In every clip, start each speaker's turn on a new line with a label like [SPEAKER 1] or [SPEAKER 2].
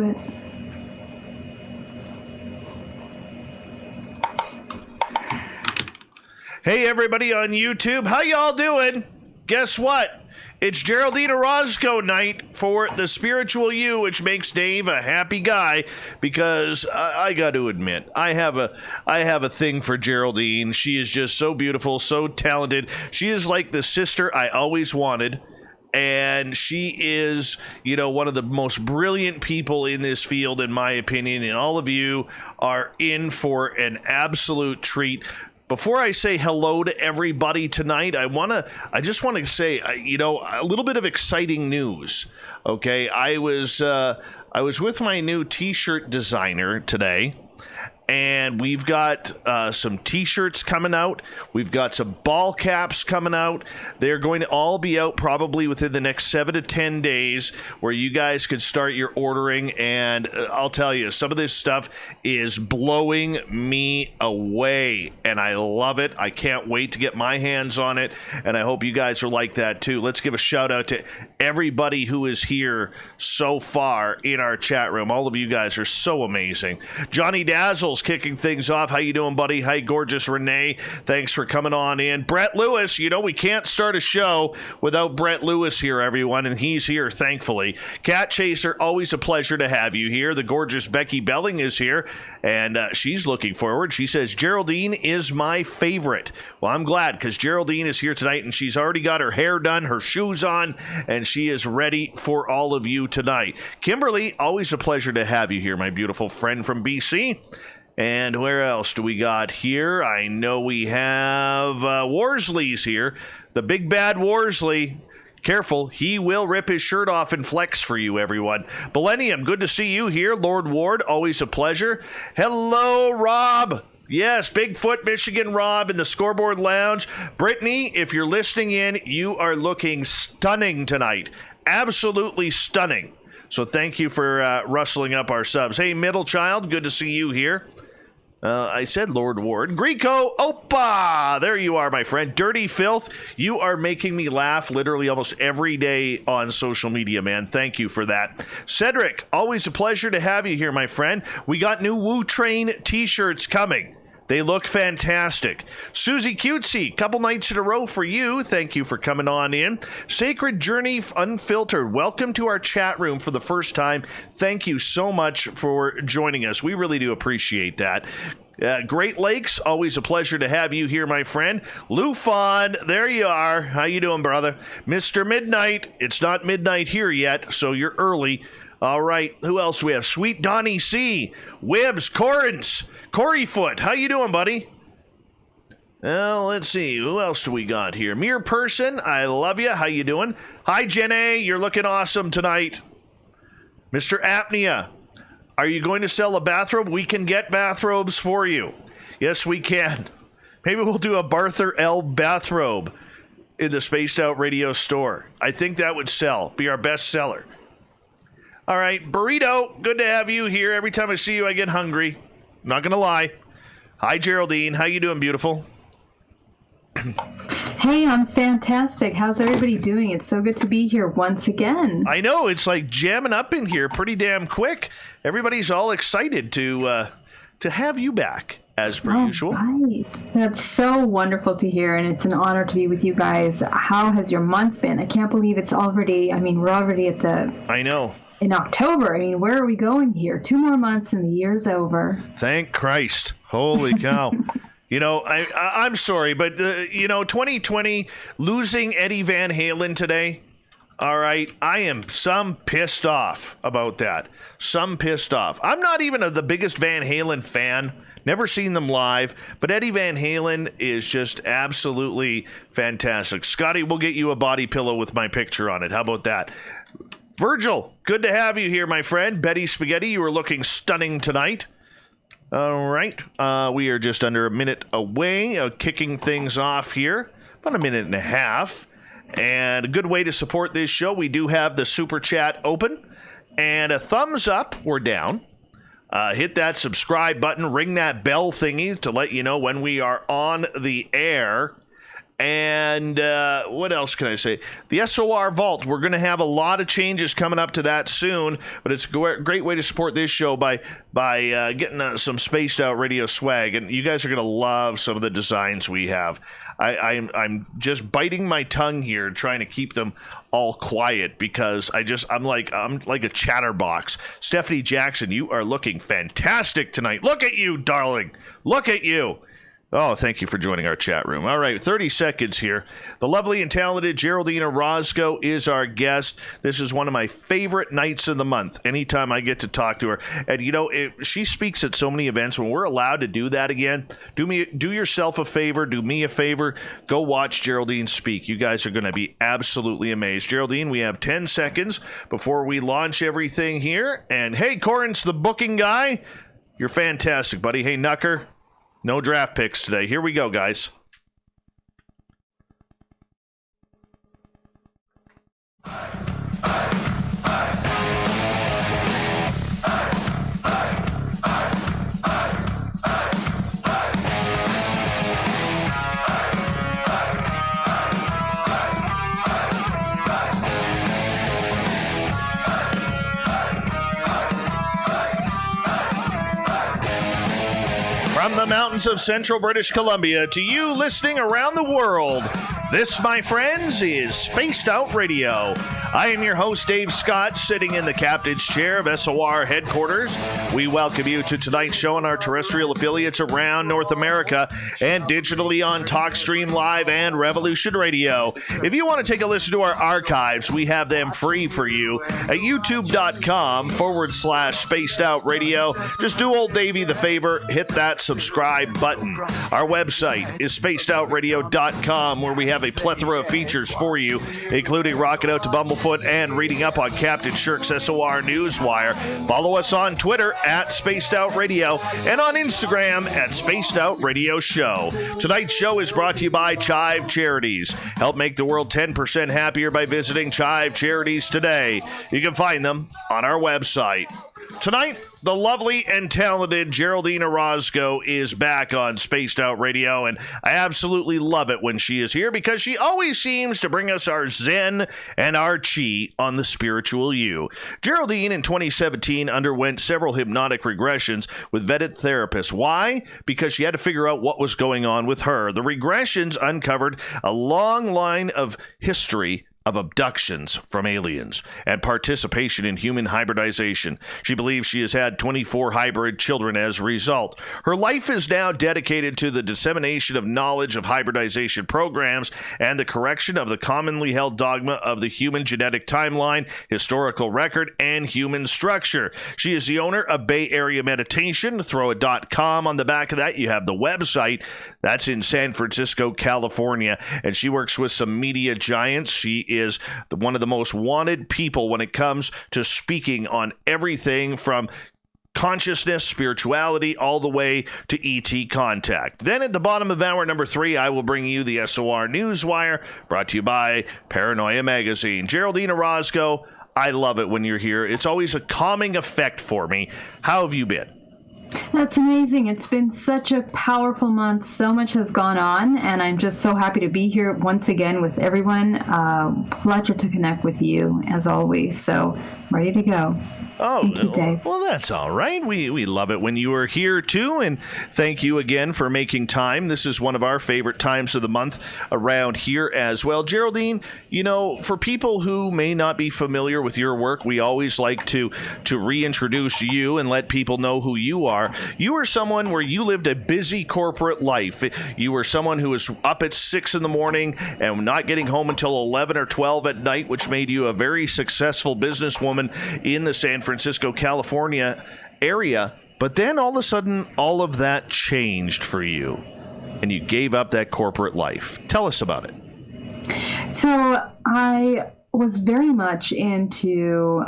[SPEAKER 1] it.
[SPEAKER 2] Hey, everybody on YouTube. How y'all doing? Guess what? It's Geraldine Orozco night for the spiritual you, which makes Dave a happy guy because I got to admit, I have a thing for Geraldine. She is just so beautiful, so talented. She is like the sister I always wanted. And she is, one of the most brilliant people in this field, in my opinion. And all of you are in for an absolute treat. Before I say hello to everybody tonight, I just want to say, a little bit of exciting news. Okay, I was with my new T-shirt designer today, and we've got some T-shirts coming out. We've got some ball caps coming out. They're going to all be out probably within the next 7 to 10 days, where you guys could start your ordering. And I'll tell you, some of this stuff is blowing me away, and I love it. I can't wait to get my hands on it, and I hope you guys are like that too. Let's give a shout out to everybody who is here so far in our chat room. All of you guys are so amazing. Johnny Dazzle's kicking things off. How you doing, buddy? Hi, gorgeous Renee. Thanks for coming on in. Brett Lewis, we can't start a show without Brett Lewis here, everyone, and he's here, thankfully. Cat Chaser, always a pleasure to have you here. The gorgeous Becky Belling is here, and she's looking forward. She says, Geraldine is my favorite. Well, I'm glad, because Geraldine is here tonight, and she's already got her hair done, her shoes on, and she is ready for all of you tonight. Kimberly, always a pleasure to have you here, my beautiful friend from BC. And where else do we got here? I know we have Worsley's here. The big bad Worsley. Careful, he will rip his shirt off and flex for you, everyone. Millennium, good to see you here. Lord Ward, always a pleasure. Hello, Rob. Yes, Bigfoot, Michigan Rob in the Scoreboard Lounge. Brittany, if you're listening in, you are looking stunning tonight. Absolutely stunning. So thank you for rustling up our subs. Hey, Middle Child, good to see you here. I said Lord Ward. Greco, Opa! There you are, my friend. Dirty Filth, you are making me laugh literally almost every day on social media, man. Thank you for that. Cedric, always a pleasure to have you here, my friend. We got new Wu Train t-shirts coming. They look fantastic. Susie Cutesy, couple nights in a row for you. Thank you for coming on in. Sacred Journey Unfiltered, welcome to our chat room for the first time. Thank you so much for joining us. We really do appreciate that. Great Lakes, always a pleasure to have you here, my friend. Lufon, there you are. How you doing, brother? Mr. Midnight, it's not midnight here yet, so you're early. All right, who else do we have? Sweet Donnie C, Wibbs, Corey Foot. How you doing, buddy? Well, let's see. Who else do we got here? Mere Person, I love you. How you doing? Hi, Jen A, you're looking awesome tonight. Mr. Apnea, are you going to sell a bathrobe? We can get bathrobes for you. Yes, we can. Maybe we'll do a Barther L bathrobe in the Spaced Out Radio store. I think that would sell. Be our best seller. All right, Burrito, good to have you here. Every time I see you, I get hungry. Not going to lie. Hi, Geraldine. How you doing, beautiful?
[SPEAKER 1] Hey, I'm fantastic. How's everybody doing? It's so good to be here once again.
[SPEAKER 2] I know. It's like jamming up in here pretty damn quick. Everybody's all excited to have you back, as per usual.
[SPEAKER 1] Right. That's so wonderful to hear, and it's an honor to be with you guys. How has your month been? I can't believe it's already, we're already at the...
[SPEAKER 2] I know.
[SPEAKER 1] In October. Where are we going here? 2 more months and the year's over.
[SPEAKER 2] Thank Christ. Holy cow. I'm sorry, but, 2020, losing Eddie Van Halen today, all right, I am some pissed off about that. Some pissed off. I'm not even the biggest Van Halen fan. Never seen them live, but Eddie Van Halen is just absolutely fantastic. Scotty, we'll get you a body pillow with my picture on it. How about that? Virgil, good to have you here, my friend. Betty Spaghetti, you are looking stunning tonight. All right. We are just under a minute away, kicking things off here. About a minute and a half. And a good way to support this show, we do have the Super Chat open. And a thumbs up or down. Hit that subscribe button. Ring that bell thingy to let you know when we are on the air. And what else can I say? The SOR Vault, we're going to have a lot of changes coming up to that soon, but it's a great way to support this show by getting some Spaced Out Radio swag, and you guys are going to love some of the designs we have. I'm just biting my tongue here, trying to keep them all quiet because I'm like a chatterbox. Stephanie Jackson, you are looking fantastic tonight. Look at you, darling. Look at you. Oh, thank you for joining our chat room. All right, 30 seconds here. The lovely and talented Geraldine Orozco is our guest. This is one of my favorite nights of the month, anytime I get to talk to her. And, you know, she speaks at so many events. When we're allowed to do that again, do yourself a favor, do me a favor, go watch Geraldine speak. You guys are going to be absolutely amazed. Geraldine, we have 10 seconds before we launch everything here. And, hey, Corin's the booking guy. You're fantastic, buddy. Hey, Knucker. No draft picks today. Here we go, guys. From the mountains of central British Columbia to you listening around the world, this, my friends, is Spaced Out Radio. I am your host, Dave Scott, sitting in the captain's chair of SOR headquarters. We welcome you to tonight's show on our terrestrial affiliates around North America and digitally on TalkStream Live and Revolution Radio. If you want to take a listen to our archives, we have them free for you at youtube.com/Spaced Out Radio. Just do old Davey the favor, hit that subscribe button. Our website is spacedoutradio.com, where we have a plethora of features for you, including rocking out to Bumblefoot and reading up on Captain Shirk's SOR Newswire. Follow us on Twitter at Spaced Out Radio and on Instagram at Spaced Out Radio Show. Tonight's show is brought to you by Chive Charities. Help make the world 10% happier by visiting Chive Charities today. You can find them on our website. Tonight, the lovely and talented Geraldine Orozco is back on Spaced Out Radio, and I absolutely love it when she is here because she always seems to bring us our Zen and our Chi on the spiritual you. Geraldine in 2017 underwent several hypnotic regressions with vetted therapists. Why? Because she had to figure out what was going on with her. The regressions uncovered a long line of history of abductions from aliens and participation in human hybridization. She believes she has had 24 hybrid children as a result. Her life is now dedicated to the dissemination of knowledge of hybridization programs and the correction of the commonly held dogma of the human genetic timeline, historical record, and human structure. She is the owner of Bay Area Meditation. Throw a .com on the back of that. You have the website. That's in San Francisco, California, and she works with some media giants. She is one of the most wanted people when it comes to speaking on everything from consciousness, spirituality, all the way to ET contact. Then at the bottom of hour number 3, I will bring you the SOR Newswire, brought to you by Paranoia Magazine. Geraldine Orozco, I love it when you're here. It's always a calming effect for me. How have you been?
[SPEAKER 1] That's amazing. It's been such a powerful month. So much has gone on, and I'm just so happy to be here once again with everyone. Pleasure to connect with you, as always. So, ready to go.
[SPEAKER 2] Oh,
[SPEAKER 1] thank you, Dave.
[SPEAKER 2] Well, that's all right. We love it when you are here, too, and thank you again for making time. This is one of our favorite times of the month around here as well. Geraldine, you know, for people who may not be familiar with your work, we always like to reintroduce you and let people know who you are. You are someone where you lived a busy corporate life. You were someone who was up at 6 in the morning and not getting home until 11 or 12 at night, which made you a very successful businesswoman in the San Francisco, California area. But then all of a sudden, all of that changed for you, and you gave up that corporate life. Tell us about it.
[SPEAKER 1] So I was very much into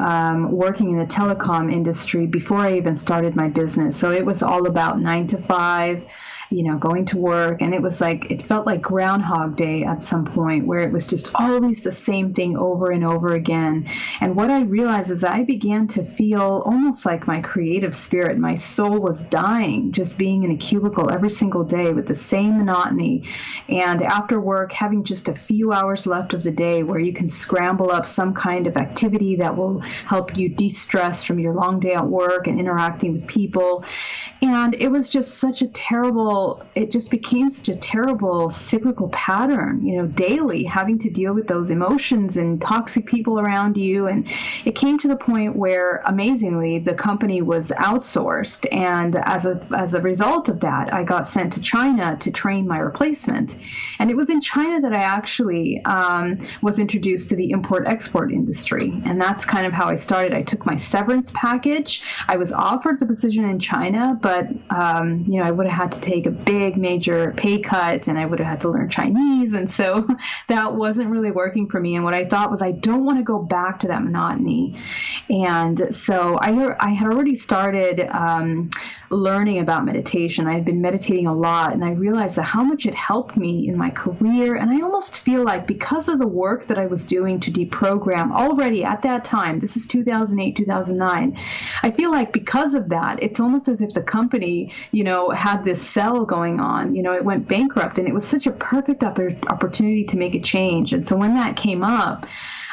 [SPEAKER 1] working in the telecom industry before I even started my business. So it was all about 9 to 5. going to work. And it felt like Groundhog Day at some point, where it was just always the same thing over and over again. And what I realized is I began to feel almost like my creative spirit, my soul was dying, just being in a cubicle every single day with the same monotony. And after work, having just a few hours left of the day where you can scramble up some kind of activity that will help you de-stress from your long day at work and interacting with people. And it was just it just became such a terrible cyclical pattern, daily having to deal with those emotions and toxic people around you. And it came to the point where, amazingly, the company was outsourced. And as a result of that, I got sent to China to train my replacement. And it was in China that I actually was introduced to the import-export industry. And that's kind of how I started. I took my severance package. I was offered the position in China, but I would have had to take a big major pay cut, and I would have had to learn Chinese. And so that wasn't really working for me. And what I thought was, I don't want to go back to that monotony. And so I had already started learning about meditation. I had been meditating a lot, and I realized how much it helped me in my career. And I almost feel like, because of the work that I was doing to deprogram already at that time, this is 2008, 2009, I feel like because of that, it's almost as if the company, had this sell going on. It went bankrupt, and it was such a perfect opportunity to make a change. And so when that came up,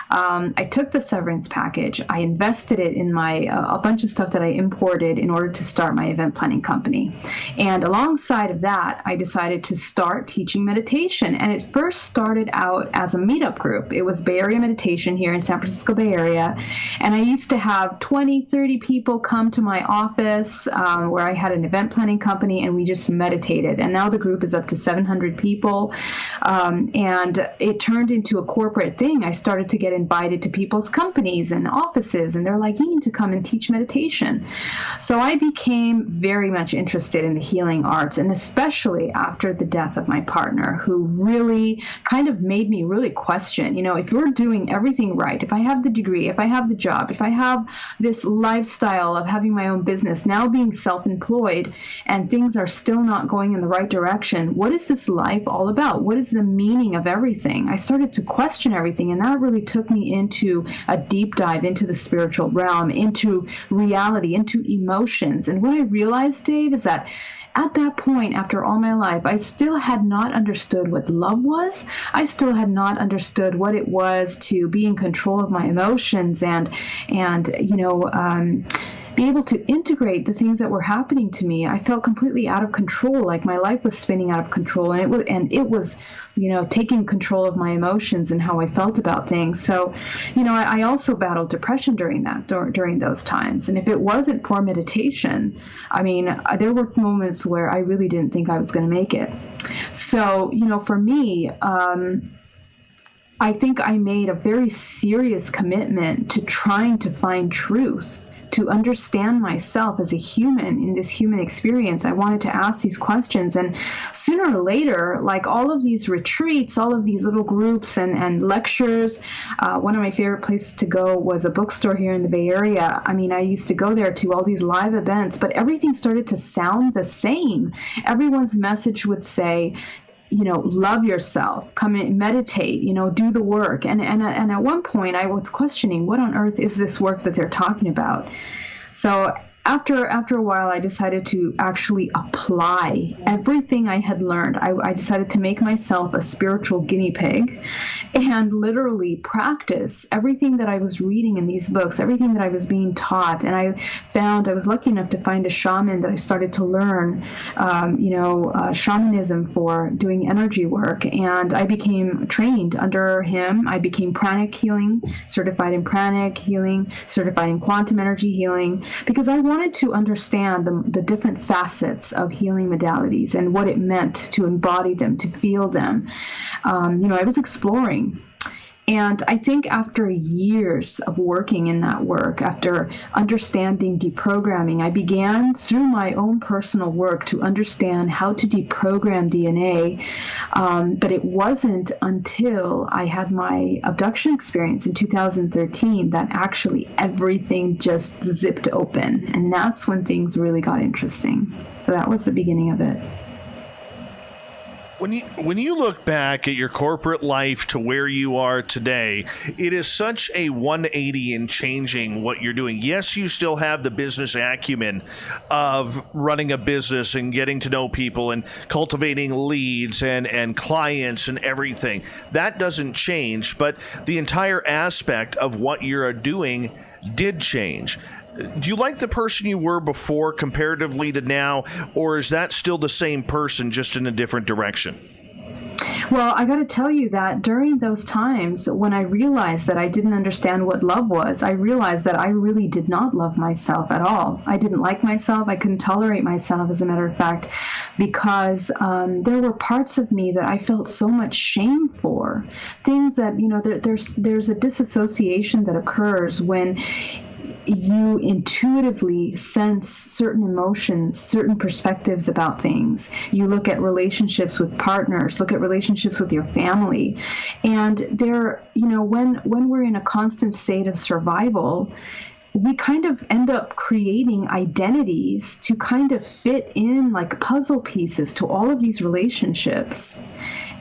[SPEAKER 1] I took the severance package. I invested it in a bunch of stuff that I imported in order to start my event planning company. And alongside of that, I decided to start teaching meditation. And it first started out as a meetup group. It was Bay Area Meditation here in San Francisco Bay Area. And I used to have 20, 30 people come to my office where I had an event planning company, and we just meditated. And now the group is up to 700 people. And it turned into a corporate thing. I started to get invited to people's companies and offices, and they're like, you need to come and teach meditation. So I became very much interested in the healing arts, and especially after the death of my partner, who really kind of made me really question, if you're doing everything right, if I have the degree, if I have the job, if I have this lifestyle of having my own business, now being self-employed, and things are still not going in the right direction, what is this life all about? What is the meaning of everything? I started to question everything, and that really took me into a deep dive into the spiritual realm, into reality, into emotions. And what I realized, Dave, is that at that point, after all my life, I still had not understood what love was. I still had not understood what it was to be in control of my emotions and be able to integrate the things that were happening to me. I felt completely out of control, like my life was spinning out of control, and it was taking control of my emotions and how I felt about things. So, I also battled depression during those times. And if it wasn't for meditation, there were moments where I really didn't think I was going to make it. So, for me, I think I made a very serious commitment to trying to find truth, to understand myself as a human in this human experience. I wanted to ask these questions. And sooner or later, like all of these retreats, all of these little groups and lectures, one of my favorite places to go was a bookstore here in the Bay Area. I used to go there to all these live events, but everything started to sound the same. Everyone's message would say, love yourself, come and meditate, do the work. And at one point I was questioning, what on earth is this work that they're talking about? So after a while, I decided to actually apply everything I had learned. I decided to make myself a spiritual guinea pig and literally practice everything that I was reading in these books, everything that I was being taught. And I was lucky enough to find a shaman that I started to learn, shamanism for doing energy work. And I became trained under him. I became pranic healing, certified in pranic healing, certified in quantum energy healing, because I wanted to understand the different facets of healing modalities and what it meant to embody them, to feel them. I was exploring. And I think after years of working in that work, after understanding deprogramming, I began through my own personal work to understand how to deprogram DNA. But it wasn't until I had my abduction experience in 2013 that actually everything just zipped open. And that's when things really got interesting. So that was the beginning of it.
[SPEAKER 2] When you look back at your corporate life to where you are today, it is such a 180 in changing what you're doing. Yes, you still have the business acumen of running a business and getting to know people and cultivating leads and clients and everything. That doesn't change, but the entire aspect of what you're doing did change. Do you like the person you were before comparatively to now, or is that still the same person, just in a different direction?
[SPEAKER 1] Well, I got to tell you that during those times when I realized that I didn't understand what love was, I realized that I really did not love myself at all. I didn't like myself. I couldn't tolerate myself, as a matter of fact, because there were parts of me that I felt so much shame for. Things that, there's a disassociation that occurs when you intuitively sense certain emotions, certain perspectives about things. You look at relationships with partners, look at relationships with your family. And when we're in a constant state of survival, we kind of end up creating identities to kind of fit in like puzzle pieces to all of these relationships.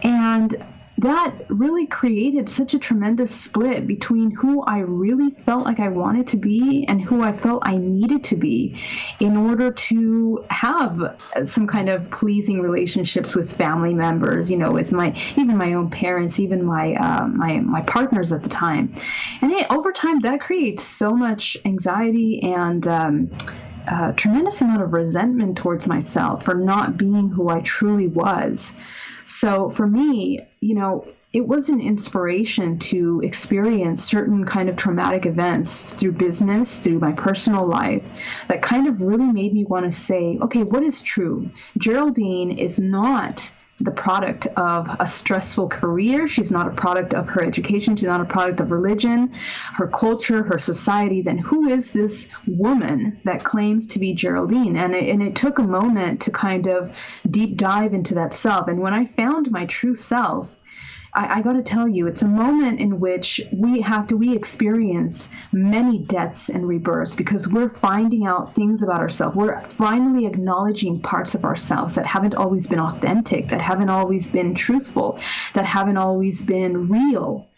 [SPEAKER 1] And that really created such a tremendous split between who I really felt like I wanted to be and who I felt I needed to be in order to have some kind of pleasing relationships with family members, with even my own parents, even my partners at the time. And over time, that creates so much anxiety and tremendous amount of resentment towards myself for not being who I truly was. So for me, it was an inspiration to experience certain kind of traumatic events through business, through my personal life, that kind of really made me want to say, okay, what is true? Geraldine is not the product of a stressful career. She's not a product of her education. She's not a product of religion, her culture, her society. Then who is this woman that claims to be Geraldine? And it took a moment to kind of deep dive into that self. And when I found my true self, I got to tell you, it's a moment in which we experience many deaths and rebirths, because we're finding out things about ourselves. We're finally acknowledging parts of ourselves that haven't always been authentic, that haven't always been truthful, that haven't always been real.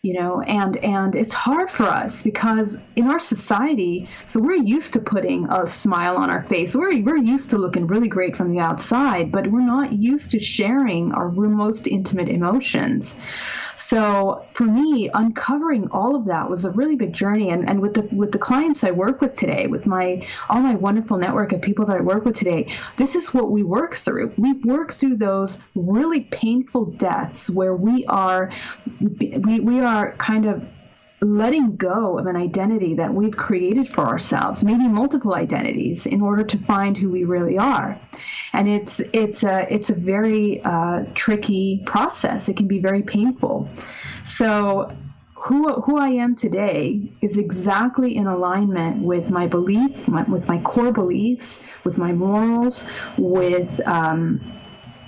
[SPEAKER 1] And it's hard for us because in our society, so we're used to putting a smile on our face. We're used to looking really great from the outside, but we're not used to sharing our most intimate emotions. So for me, uncovering all of that was a really big journey. And with the clients I work with today, with all my wonderful network of people that I work with today, this is what we work through. We work through those really painful deaths where we are kind of letting go of an identity that we've created for ourselves, maybe multiple identities, in order to find who we really are. And it's a very tricky process. It can be very painful. So who I am today is exactly in alignment with my belief, with my core beliefs, with my morals, with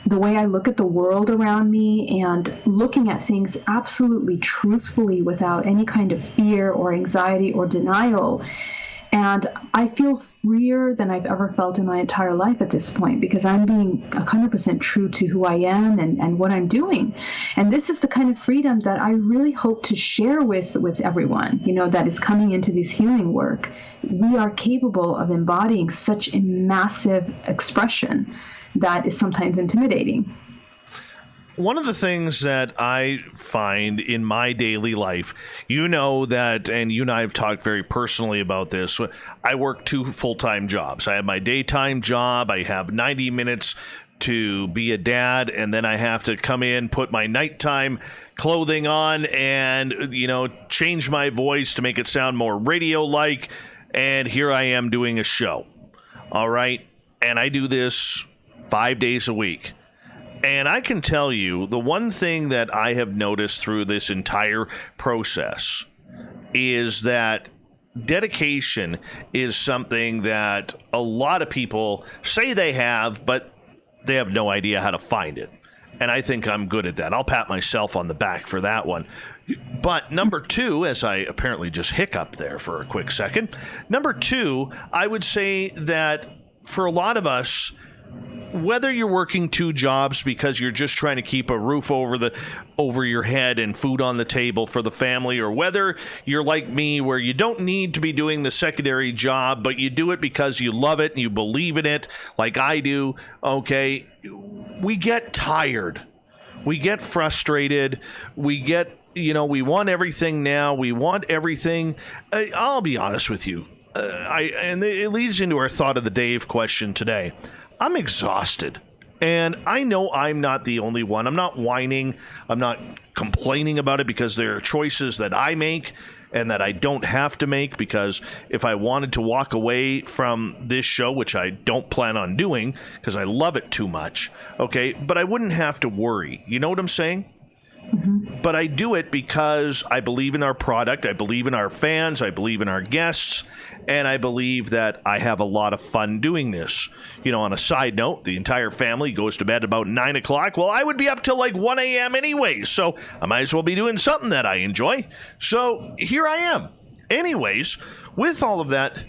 [SPEAKER 1] the way I look at the world around me, and looking at things absolutely truthfully without any kind of fear or anxiety or denial. And I feel freer than I've ever felt in my entire life at this point, because I'm being 100% true to who I am and what I'm doing. And this is the kind of freedom that I really hope to share with everyone, that is coming into this healing work. We are capable of embodying such a massive expression that is sometimes intimidating.
[SPEAKER 2] One of the things that I find in my daily life, that, and you and I have talked very personally about this, I work 2 full-time jobs. I have my daytime job. I have 90 minutes to be a dad, and then I have to come in, put my nighttime clothing on, and, change my voice to make it sound more radio-like, and here I am doing a show. All right? And I do this 5 days a week. And I can tell you, the one thing that I have noticed through this entire process is that dedication is something that a lot of people say they have, but they have no idea how to find it. And I think I'm good at that. I'll pat myself on the back for that one. But number 2, as I apparently just hiccuped there for a quick second, number 2, I would say that for a lot of us, whether you're working 2 jobs because you're just trying to keep a roof over your head and food on the table for the family, or whether you're like me where you don't need to be doing the secondary job, but you do it because you love it and you believe in it, like I do, okay, we get tired. We get frustrated. We get, we want everything now. We want everything. I'll be honest with you. And it leads into our thought of the day question today. I'm exhausted, and I know I'm not the only one. I'm not whining. I'm not complaining about it because there are choices that I make and that I don't have to make, because if I wanted to walk away from this show, which I don't plan on doing because I love it too much, okay, but I wouldn't have to worry. You know what I'm saying? Mm-hmm. But I do it because I believe in our product, I believe in our fans, I believe in our guests, and I believe that I have a lot of fun doing this. On a side note, the entire family goes to bed about 9 o'clock. Well, I would be up till like 1 a.m. anyways, so I might as well be doing something that I enjoy. So here I am. Anyways, with all of that,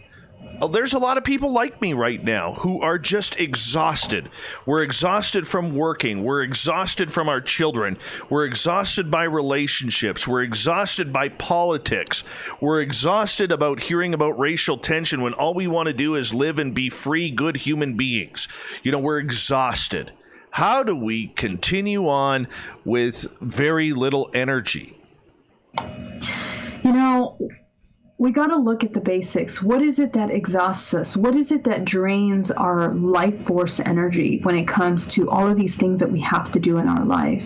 [SPEAKER 2] there's a lot of people like me right now who are just exhausted. We're exhausted from working. We're exhausted from our children. We're exhausted by relationships. We're exhausted by politics. We're exhausted about hearing about racial tension when all we want to do is live and be free, good human beings. We're exhausted. How do we continue on with very little energy?
[SPEAKER 1] We got to look at the basics. What is it that exhausts us? What is it that drains our life force energy when it comes to all of these things that we have to do in our life?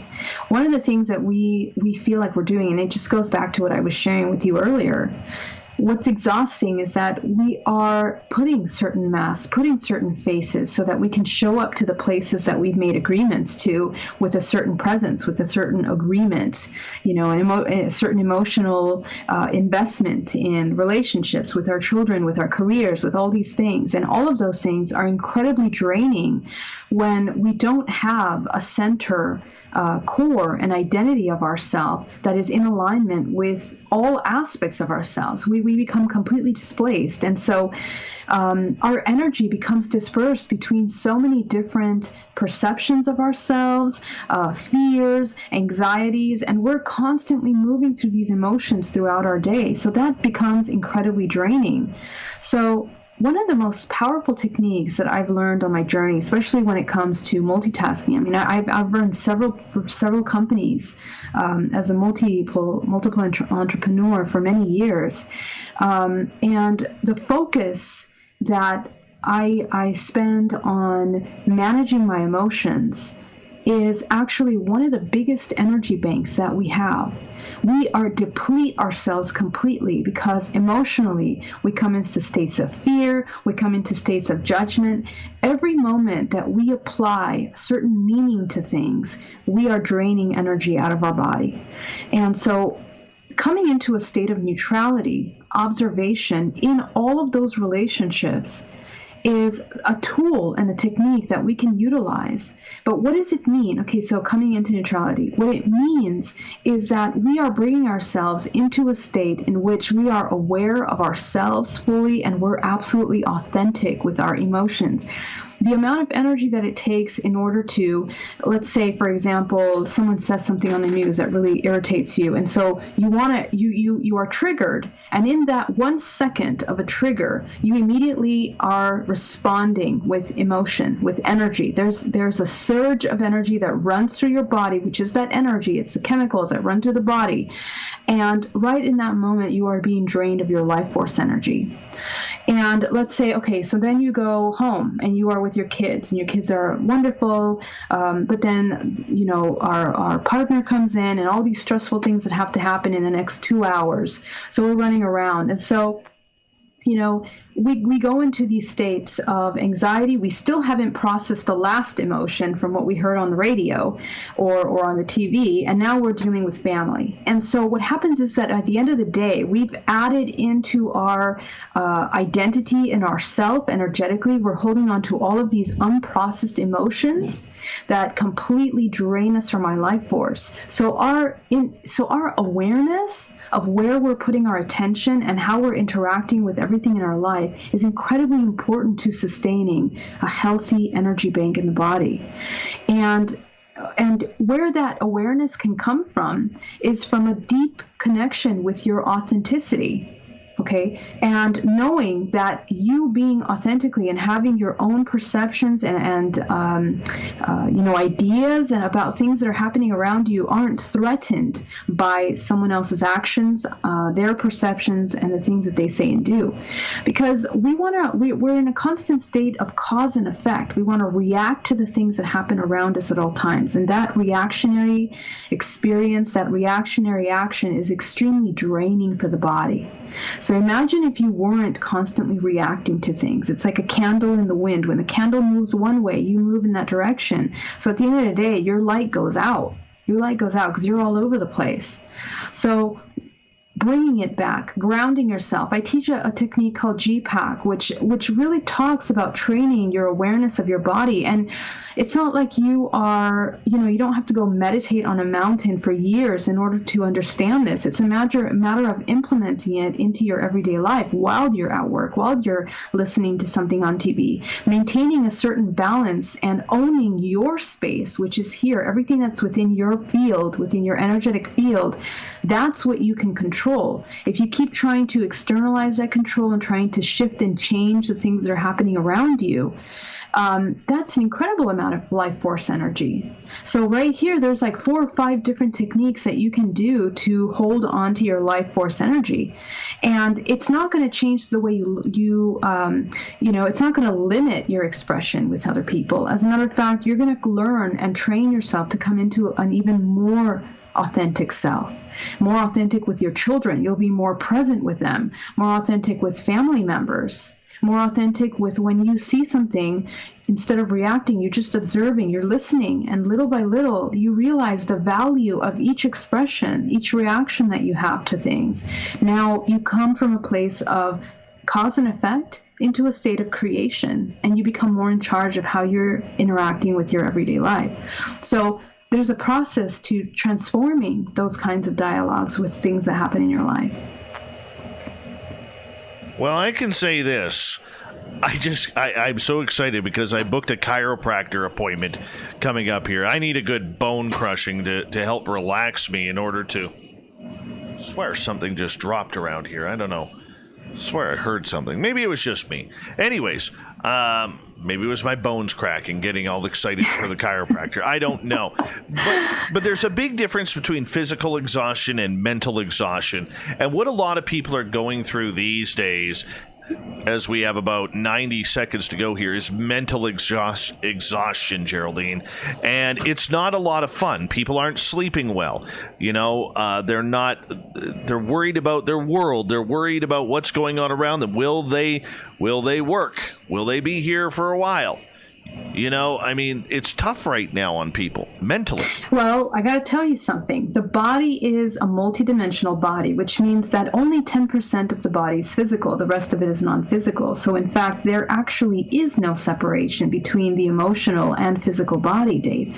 [SPEAKER 1] One of the things that we feel like we're doing, and it just goes back to what I was sharing with you earlier, what's exhausting is that we are putting certain masks, putting certain faces so that we can show up to the places that we've made agreements to with a certain presence, with a certain agreement, a certain emotional investment in relationships with our children, with our careers, with all these things. And all of those things are incredibly draining when we don't have a center core and identity of ourself that is in alignment with all aspects of ourselves. We become completely displaced. And so our energy becomes dispersed between so many different perceptions of ourselves, fears, anxieties, and we're constantly moving through these emotions throughout our day. So that becomes incredibly draining. So one of the most powerful techniques that I've learned on my journey, especially when it comes to multitasking, I've run several companies as a multiple entrepreneur for many years, and the focus that I spend on managing my emotions is actually one of the biggest energy banks that we have. We deplete ourselves completely because emotionally we come into states of fear, we come into states of judgment. Every moment that we apply certain meaning to things, we are draining energy out of our body. And so coming into a state of neutrality, observation in all of those relationships is a tool and a technique that we can utilize. But what does it mean? Okay, so coming into neutrality, what it means is that we are bringing ourselves into a state in which we are aware of ourselves fully and we're absolutely authentic with our emotions. The amount of energy that it takes in order to, let's say, for example, someone says something on the news that really irritates you, and so you are triggered, and in that 1 second of a trigger, you immediately are responding with emotion, with energy. There's a surge of energy that runs through your body, which is that energy. It's the chemicals that run through the body, and right in that moment, you are being drained of your life force energy. And let's say, okay, so then you go home and you are with your kids, and your kids are wonderful, but then, our partner comes in and all these stressful things that have to happen in the next 2 hours. So we're running around. And so, we go into these states of anxiety. We still haven't processed the last emotion from what we heard on the radio or on the TV, and now we're dealing with family. And so what happens is that at the end of the day, we've added into our identity and our self energetically. We're holding on to all of these unprocessed emotions that completely drain us from our life force. So our awareness of where we're putting our attention and how we're interacting with everything in our life life is incredibly important to sustaining a healthy energy bank in the body. And where that awareness can come from is from a deep connection with your authenticity. Okay, and knowing that you being authentically and having your own perceptions and ideas and about things that are happening around you aren't threatened by someone else's actions, their perceptions, and the things that they say and do, because we're in a constant state of cause and effect. We want to react to the things that happen around us at all times, and that reactionary experience, that reactionary action, is extremely draining for the body. So imagine if you weren't constantly reacting to things. It's like a candle in the wind. When the candle moves one way, you move in that direction. So at the end of the day, your light goes out. Your light goes out because you're all over the place. So bringing it back, grounding yourself. I teach a technique called GPAC, which really talks about training your awareness of your body. And it's not like you don't have to go meditate on a mountain for years in order to understand this. It's a matter of implementing it into your everyday life while you're at work, while you're listening to something on TV, maintaining a certain balance and owning your space, which is here, everything that's within your field, within your energetic field. That's what you can control. If you keep trying to externalize that control and trying to shift and change the things that are happening around you, that's an incredible amount of life force energy. So right here, there's like 4 or 5 different techniques that you can do to hold on to your life force energy. And it's not going to change the way it's not going to limit your expression with other people. As a matter of fact, you're going to learn and train yourself to come into an even more authentic self, more authentic with your children. You'll be more present with them, more authentic with family members, more authentic with when you see something, instead of reacting, you're just observing, you're listening, and little by little, you realize the value of each expression, each reaction that you have to things. Now you come from a place of cause and effect into a state of creation, and you become more in charge of how you're interacting with your everyday life. So there's a process to transforming those kinds of dialogues with things that happen in your life.
[SPEAKER 2] Well, I can say this. I'm so excited because I booked a chiropractor appointment coming up here. I need a good bone crushing to help relax me in order to... I swear something just dropped around here. I don't know. I swear I heard something. Maybe it was just me. Anyways, maybe it was my bones cracking, getting all excited for the chiropractor. I don't know. But there's a big difference between physical exhaustion and mental exhaustion. And what a lot of people are going through these days, as we have about 90 seconds to go here, is mental exhaustion, Geraldine. And it's not a lot of fun. People aren't sleeping well. They're worried about their world. They're worried about what's going on around them. Will they work? Will they be here for a while? It's tough right now on people mentally.
[SPEAKER 1] Well, I got to tell you something. The body is a multidimensional body, which means that only 10% of the body is physical. The rest of it is non-physical. So in fact, there actually is no separation between the emotional and physical body, Dave.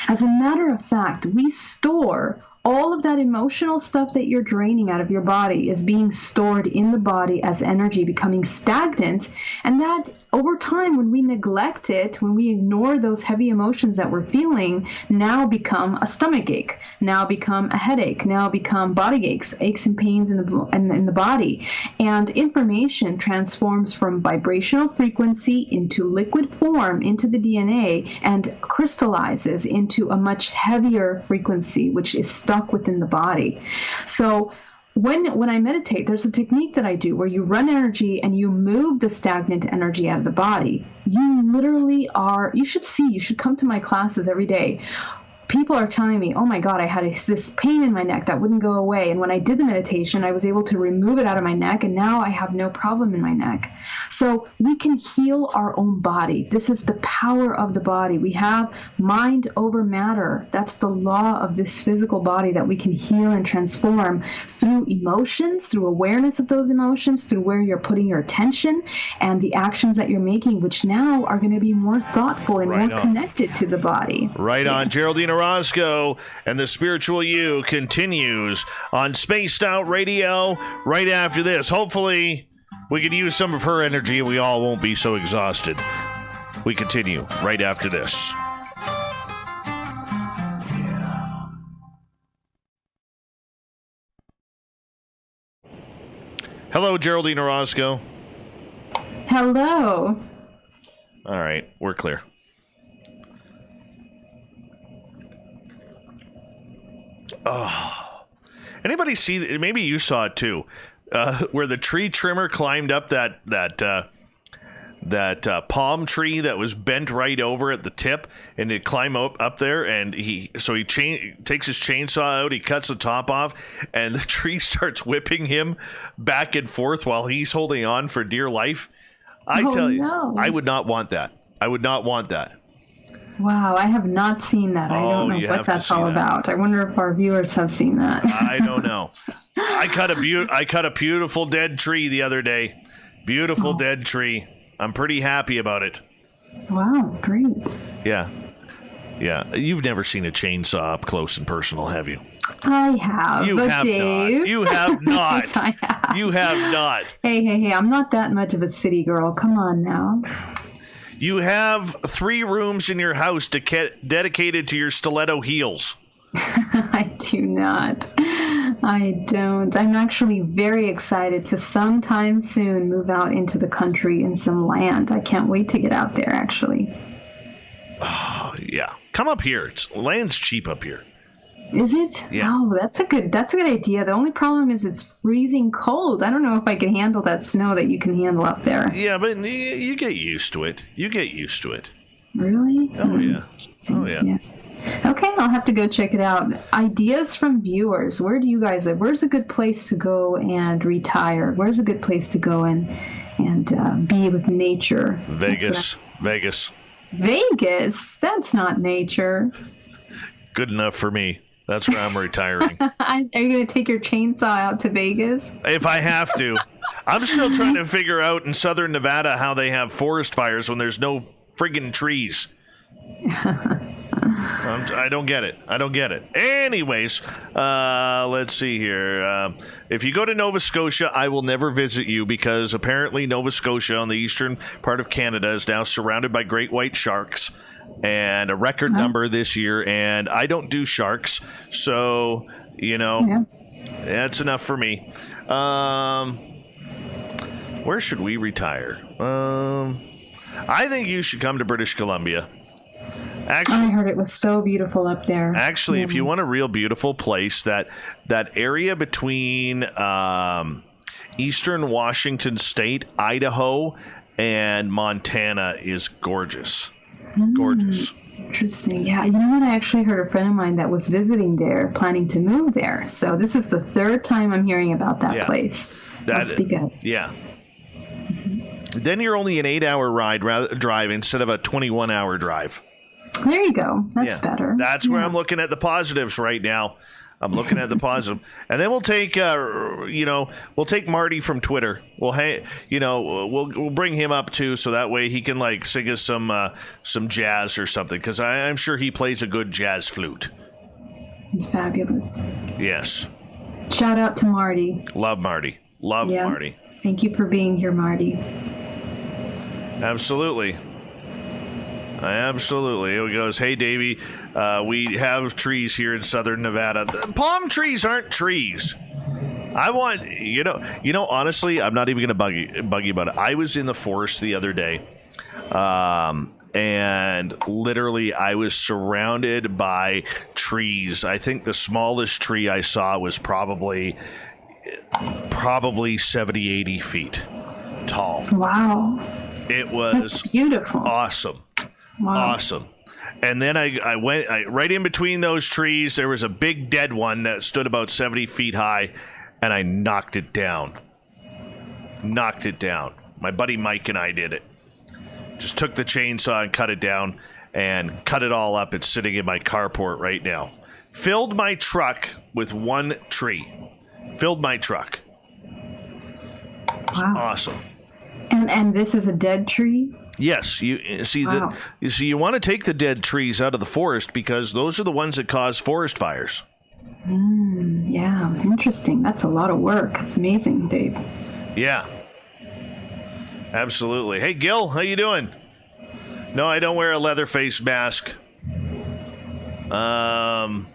[SPEAKER 1] As a matter of fact, we store all of that emotional stuff that you're draining out of your body is being stored in the body as energy, becoming stagnant. And that over time, when we neglect it, when we ignore those heavy emotions that we're feeling, now become a stomach ache, now become a headache, now become body aches and pains in the body. And information transforms from vibrational frequency into liquid form, into the DNA, and crystallizes into a much heavier frequency, which is stuck within the body. So when I meditate, there's a technique that I do where you run energy and you move the stagnant energy out of the body. You literally you should come to my classes every day. People are telling me, oh my God, I had this pain in my neck that wouldn't go away. And when I did the meditation, I was able to remove it out of my neck, and now I have no problem in my neck. So we can heal our own body. This is the power of the body. We have mind over matter. That's the law of this physical body that we can heal and transform through emotions, through awareness of those emotions, through where you're putting your attention and the actions that you're making, which now are going to be more thoughtful and more connected to the body.
[SPEAKER 2] Right on. Geraldine Orozco and the Spiritual You continues on Spaced Out Radio right after this. Hopefully We could use some of her energy and we all won't be so exhausted. We continue right after this. Hello, Geraldine Orozco.
[SPEAKER 1] Hello.
[SPEAKER 2] All right, we're clear. Oh, anybody see? Maybe you saw it too, where the tree trimmer climbed up that palm tree that was bent right over at the tip, and it climbed up there, and he takes his chainsaw out, he cuts the top off, and the tree starts whipping him back and forth while he's holding on for dear life. I tell you, I would not want that. I would not want that.
[SPEAKER 1] Wow, I have not seen that. I don't know what that's all about. I wonder if our viewers have seen that.
[SPEAKER 2] I don't know. I cut a beautiful dead tree the other day. Beautiful dead tree. I'm pretty happy about it.
[SPEAKER 1] Wow, great.
[SPEAKER 2] Yeah. Yeah. You've never seen a chainsaw up close and personal, have you?
[SPEAKER 1] I have.
[SPEAKER 2] You have
[SPEAKER 1] Dave.
[SPEAKER 2] not. You have not.
[SPEAKER 1] Yes, I have.
[SPEAKER 2] You have not.
[SPEAKER 1] Hey, I'm not that much of a city girl. Come on now.
[SPEAKER 2] You have 3 rooms in your house dedicated to your stiletto heels.
[SPEAKER 1] I do not. I don't. I'm actually very excited to sometime soon move out into the country in some land. I can't wait to get out there, actually.
[SPEAKER 2] Oh, yeah. Come up here. Land's cheap up here.
[SPEAKER 1] Is it?
[SPEAKER 2] Yeah.
[SPEAKER 1] Oh, that's a good idea. The only problem is it's freezing cold. I don't know if I can handle that snow that you can handle up there.
[SPEAKER 2] Yeah, but you get used to it. You get used to it.
[SPEAKER 1] Really?
[SPEAKER 2] Oh, yeah.
[SPEAKER 1] Interesting.
[SPEAKER 2] Oh, yeah.
[SPEAKER 1] Okay, I'll have to go check it out. Ideas from viewers. Where do you guys live? Where's a good place to go and retire? Where's a good place to go and be with nature?
[SPEAKER 2] Vegas.
[SPEAKER 1] Vegas? That's not nature.
[SPEAKER 2] Good enough for me. That's where I'm retiring.
[SPEAKER 1] Are you going to take your chainsaw out to Vegas?
[SPEAKER 2] If I have to. I'm still trying to figure out in southern Nevada how they have forest fires when there's no friggin' trees. I don't get it. Anyways, let's see here. If you go to Nova Scotia, I will never visit you because apparently Nova Scotia on the eastern part of Canada is now surrounded by great white sharks and a record number this year. And I don't do sharks. So, that's enough for me. Where should we retire? I think you should come to British Columbia. Actually,
[SPEAKER 1] I heard it was so beautiful up there.
[SPEAKER 2] Actually, if you want a real beautiful place, that area between eastern Washington State, Idaho, and Montana is gorgeous. Gorgeous.
[SPEAKER 1] Interesting. Yeah, you know what? I actually heard a friend of mine that was visiting there, planning to move there. So this is the 3rd time I'm hearing about that place. Must be good.
[SPEAKER 2] Yeah. Then you're only an 8-hour drive instead of a 21-hour drive.
[SPEAKER 1] There you go. That's better.
[SPEAKER 2] That's where I'm looking at the positives right now. I'm looking at the positive, and then we'll take, we'll take Marty from Twitter. We'll bring him up too, so that way he can sing us some jazz or something, because I'm sure he plays a good jazz flute.
[SPEAKER 1] Fabulous.
[SPEAKER 2] Yes.
[SPEAKER 1] Shout out to Marty.
[SPEAKER 2] Love Marty. Marty.
[SPEAKER 1] Thank you for being here, Marty.
[SPEAKER 2] Absolutely. He goes, hey, Davey, we have trees here in southern Nevada. The palm trees aren't trees. I want, honestly, I'm not even going to bug you about it. I was in the forest the other day, and literally I was surrounded by trees. I think the smallest tree I saw was probably 70, 80 feet tall.
[SPEAKER 1] Wow.
[SPEAKER 2] It was
[SPEAKER 1] beautiful.
[SPEAKER 2] Awesome.
[SPEAKER 1] Wow.
[SPEAKER 2] Awesome. And then I went right in between those trees. There was a big dead one that stood about 70 feet high, and I knocked it down. My buddy Mike and I did it. Just took the chainsaw and cut it down and cut it all up. It's sitting in my carport right now. Filled my truck with one tree. Filled my truck. It was awesome.
[SPEAKER 1] And this is a dead tree?
[SPEAKER 2] Yes, you see you want to take the dead trees out of the forest because those are the ones that cause forest fires.
[SPEAKER 1] Yeah, interesting. That's a lot of work. It's amazing, Dave.
[SPEAKER 2] Yeah. Absolutely. Hey, Gil, how you doing? No, I don't wear a leather face mask. Don't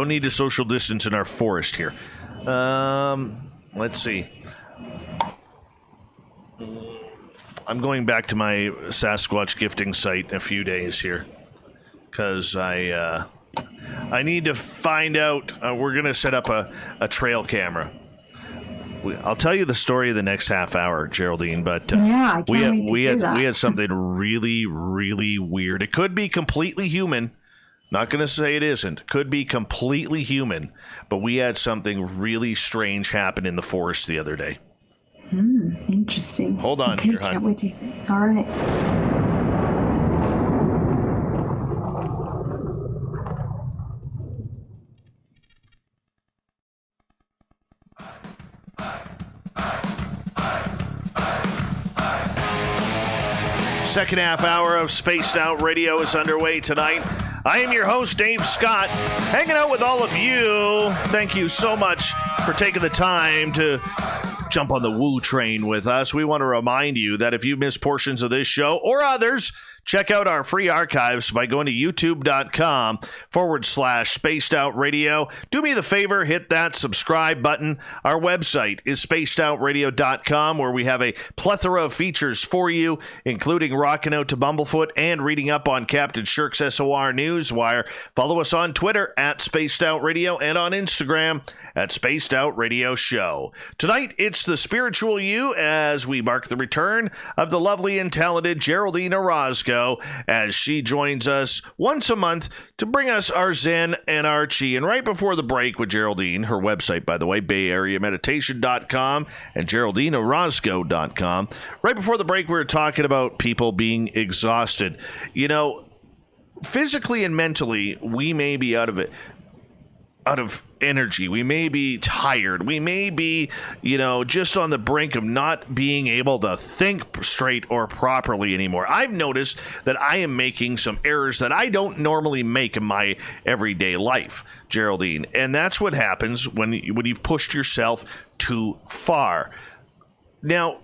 [SPEAKER 2] need to social distance in our forest here. Let's see. I'm going back to my Sasquatch gifting site in a few days here because I need to find out. We're going to set up a trail camera. I'll tell you the story of the next half hour, Geraldine. But
[SPEAKER 1] yeah, I can't wait to
[SPEAKER 2] we
[SPEAKER 1] do that.
[SPEAKER 2] had something really, really weird. It could be completely human. Not going to say it isn't. Could be completely human. But we had something really strange happen in the forest the other day.
[SPEAKER 1] Interesting.
[SPEAKER 2] Hold on.
[SPEAKER 1] Okay, can't wait to. All right.
[SPEAKER 2] Second half hour of Spaced Out Radio is underway tonight. I am your host, Dave Scott, hanging out with all of you. Thank you so much for taking the time to jump on the woo train with us. We want to remind you that if you miss portions of this show or others, check out our free archives by going to youtube.com/Spaced Out Radio. Do me the favor, hit that subscribe button. Our website is spacedoutradio.com, where we have a plethora of features for you, including rocking out to Bumblefoot and reading up on Captain Shirk's SOR Newswire. Follow us on Twitter at Spaced Out Radio and on Instagram at Spaced Out Radio Show. Tonight, it's the spiritual you as we mark the return of the lovely and talented Geraldine Orozco, as she joins us once a month to bring us our Zen and our Chi. And right before the break with Geraldine, her website, by the way, BayAreaMeditation.com and GeraldineOrozco.com. Right before the break, we were talking about people being exhausted. You know, physically and mentally, we may be out of energy. We may be tired. We may be, just on the brink of not being able to think straight or properly anymore. I've noticed that I am making some errors that I don't normally make in my everyday life, Geraldine. And that's what happens when you've pushed yourself too far. Now,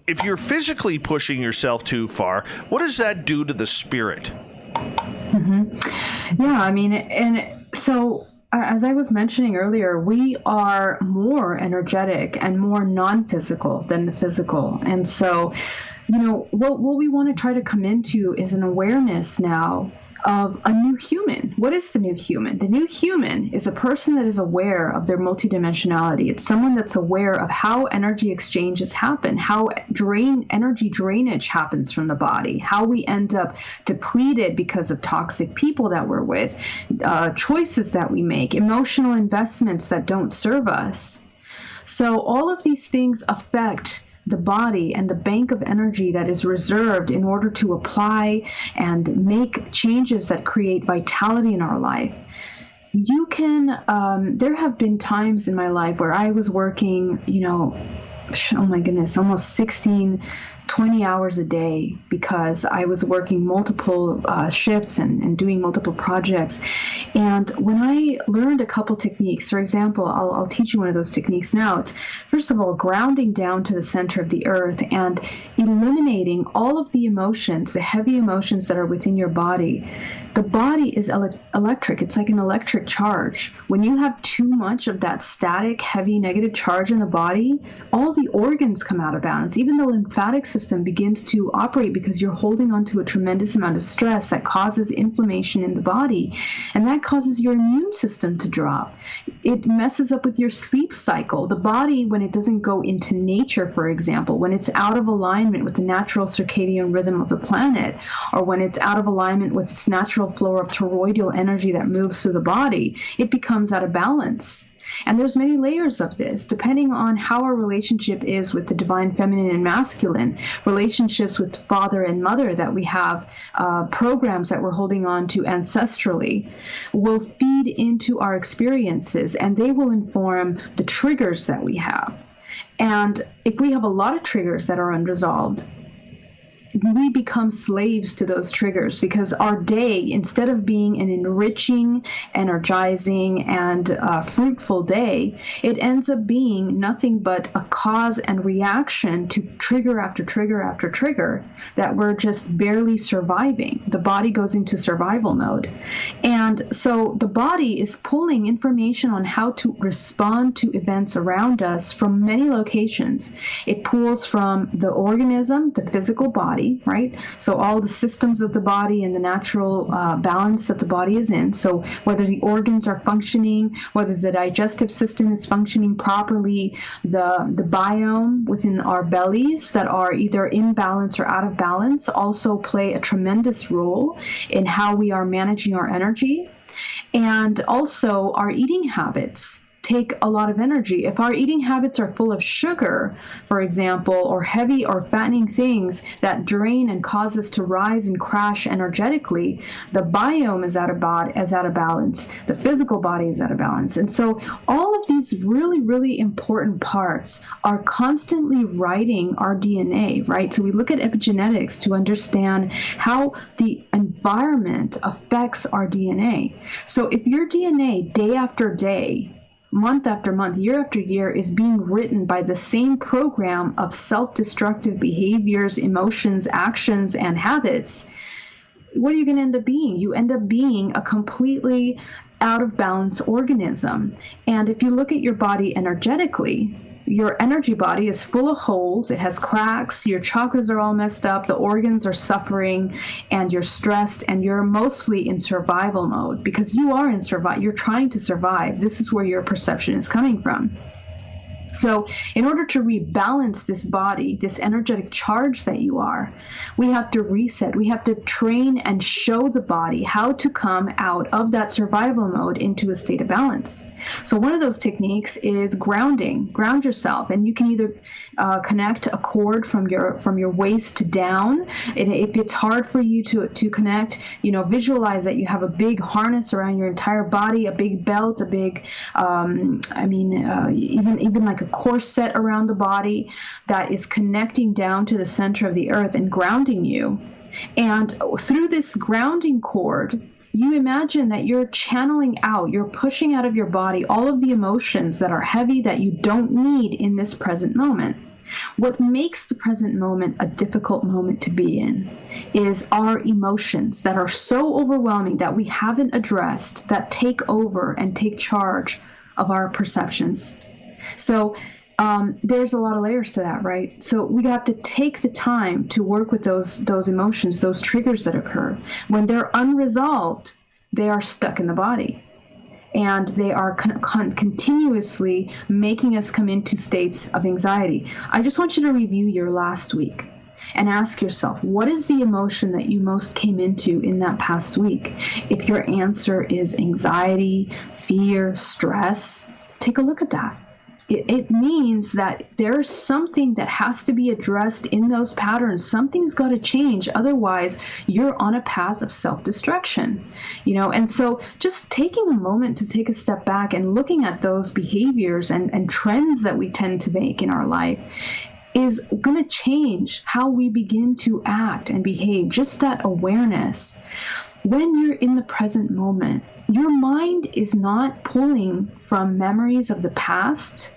[SPEAKER 2] if you're physically pushing yourself too far, what does that do to the spirit?
[SPEAKER 1] Mm-hmm. Yeah, I mean, and so as I was mentioning earlier, we are more energetic and more non-physical than the physical. And so, what we want to try to come into is an awareness now of a new human. What is the new human? The new human is a person that is aware of their multidimensionality. It's someone that's aware of how energy exchanges happen, how energy drainage happens from the body, how we end up depleted because of toxic people that we're with, choices that we make, emotional investments that don't serve us. So all of these things affect the body and the bank of energy that is reserved in order to apply and make changes that create vitality in our life. You can, there have been times in my life where I was working, oh my goodness, almost 16, 20 hours a day because I was working multiple shifts and doing multiple projects. And when I learned a couple techniques, for example, I'll teach you one of those techniques now. It's, first of all, grounding down to the center of the earth and eliminating all of the emotions, the heavy emotions that are within your body. The body is electric. It's like an electric charge. When you have too much of that static, heavy, negative charge in the body, all the organs come out of balance. Even the lymphatic system begins to operate because you're holding on to a tremendous amount of stress that causes inflammation in the body. And that causes your immune system to drop. It messes up with your sleep cycle. The body, when it doesn't go into nature, for example, when it's out of alignment with the natural circadian rhythm of the planet, or when it's out of alignment with its natural flow of toroidal energy that moves through the body, it becomes out of balance. And there's many layers of this, depending on how our relationship is with the divine feminine and masculine, relationships with father and mother that we have, programs that we're holding on to ancestrally, will feed into our experiences, and they will inform the triggers that we have. And if we have a lot of triggers that are unresolved, we become slaves to those triggers, because our day, instead of being an enriching, energizing, and fruitful day, it ends up being nothing but a cause and reaction to trigger after trigger after trigger, that we're just barely surviving. The body goes into survival mode. And so the body is pulling information on how to respond to events around us from many locations. It pulls from the organism, the physical body, right? So all the systems of the body and the natural balance that the body is in. So whether the organs are functioning, whether the digestive system is functioning properly, the biome within our bellies that are either in balance or out of balance also play a tremendous role in how we are managing our energy. And also our eating habits take a lot of energy. If our eating habits are full of sugar, for example, or heavy or fattening things that drain and cause us to rise and crash energetically, the biome is out of balance. The physical body is out of balance. And so all of these really, really important parts are constantly writing our DNA, right? So we look at epigenetics to understand how the environment affects our DNA. So if your DNA day after day, month after month, year after year, is being written by the same program of self-destructive behaviors, emotions, actions, and habits, what are you going to end up being? You end up being a completely out of balance organism. And if you look at your body energetically, your energy body is full of holes. It has cracks. Your chakras are all messed up. The organs are suffering, and you're stressed, and you're mostly in survival mode, because you are in survival. You're trying to survive. This is where your perception is coming from. So in order to rebalance this body, this energetic charge that you are, we have to reset. We have to train and show the body how to come out of that survival mode into a state of balance. So one of those techniques is grounding. Ground yourself, and you can either connect a cord from your waist down. And if it's hard for you to connect, visualize that you have a big harness around your entire body, a big belt, a big, even like a corset around the body that is connecting down to the center of the earth and grounding you. And through this grounding cord, you imagine that you're channeling out, you're pushing out of your body all of the emotions that are heavy, that you don't need in this present moment. What makes the present moment a difficult moment to be in is our emotions that are so overwhelming that we haven't addressed, that take over and take charge of our perceptions. So there's a lot of layers to that, right? So we have to take the time to work with those emotions, those triggers that occur. When they're unresolved, they are stuck in the body. And they are continuously making us come into states of anxiety. I just want you to review your last week and ask yourself, what is the emotion that you most came into in that past week? If your answer is anxiety, fear, stress, take a look at that. It means that there's something that has to be addressed in those patterns. Something's got to change. Otherwise, you're on a path of self-destruction, And so just taking a moment to take a step back and looking at those behaviors and trends that we tend to make in our life is going to change how we begin to act and behave. Just that awareness. When you're in the present moment, your mind is not pulling from memories of the past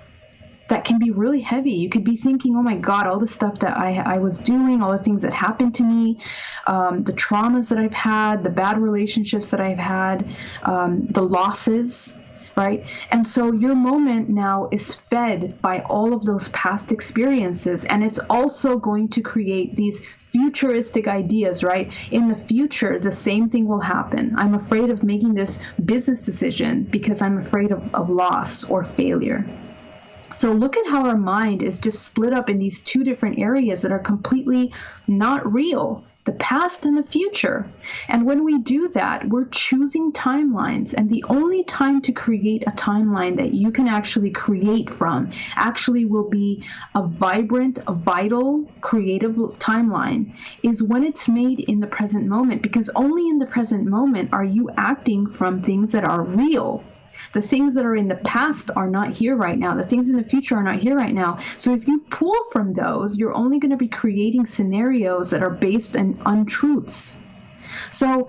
[SPEAKER 1] that can be really heavy. You could be thinking, oh my God, all the stuff that I was doing, all the things that happened to me, the traumas that I've had, the bad relationships that I've had, the losses, right? And so your moment now is fed by all of those past experiences, and it's also going to create these futuristic ideas, right? In the future, the same thing will happen. I'm afraid of making this business decision because I'm afraid of loss or failure. So look at how our mind is just split up in these two different areas that are completely not real, the past and the future. And when we do that, we're choosing timelines. And the only time to create a timeline that you can actually create from actually will be a vibrant, a vital, creative timeline is when it's made in the present moment, because only in the present moment are you acting from things that are real. The things that are in the past are not here right now. The things in the future are not here right now. So if you pull from those, you're only going to be creating scenarios that are based in untruths. So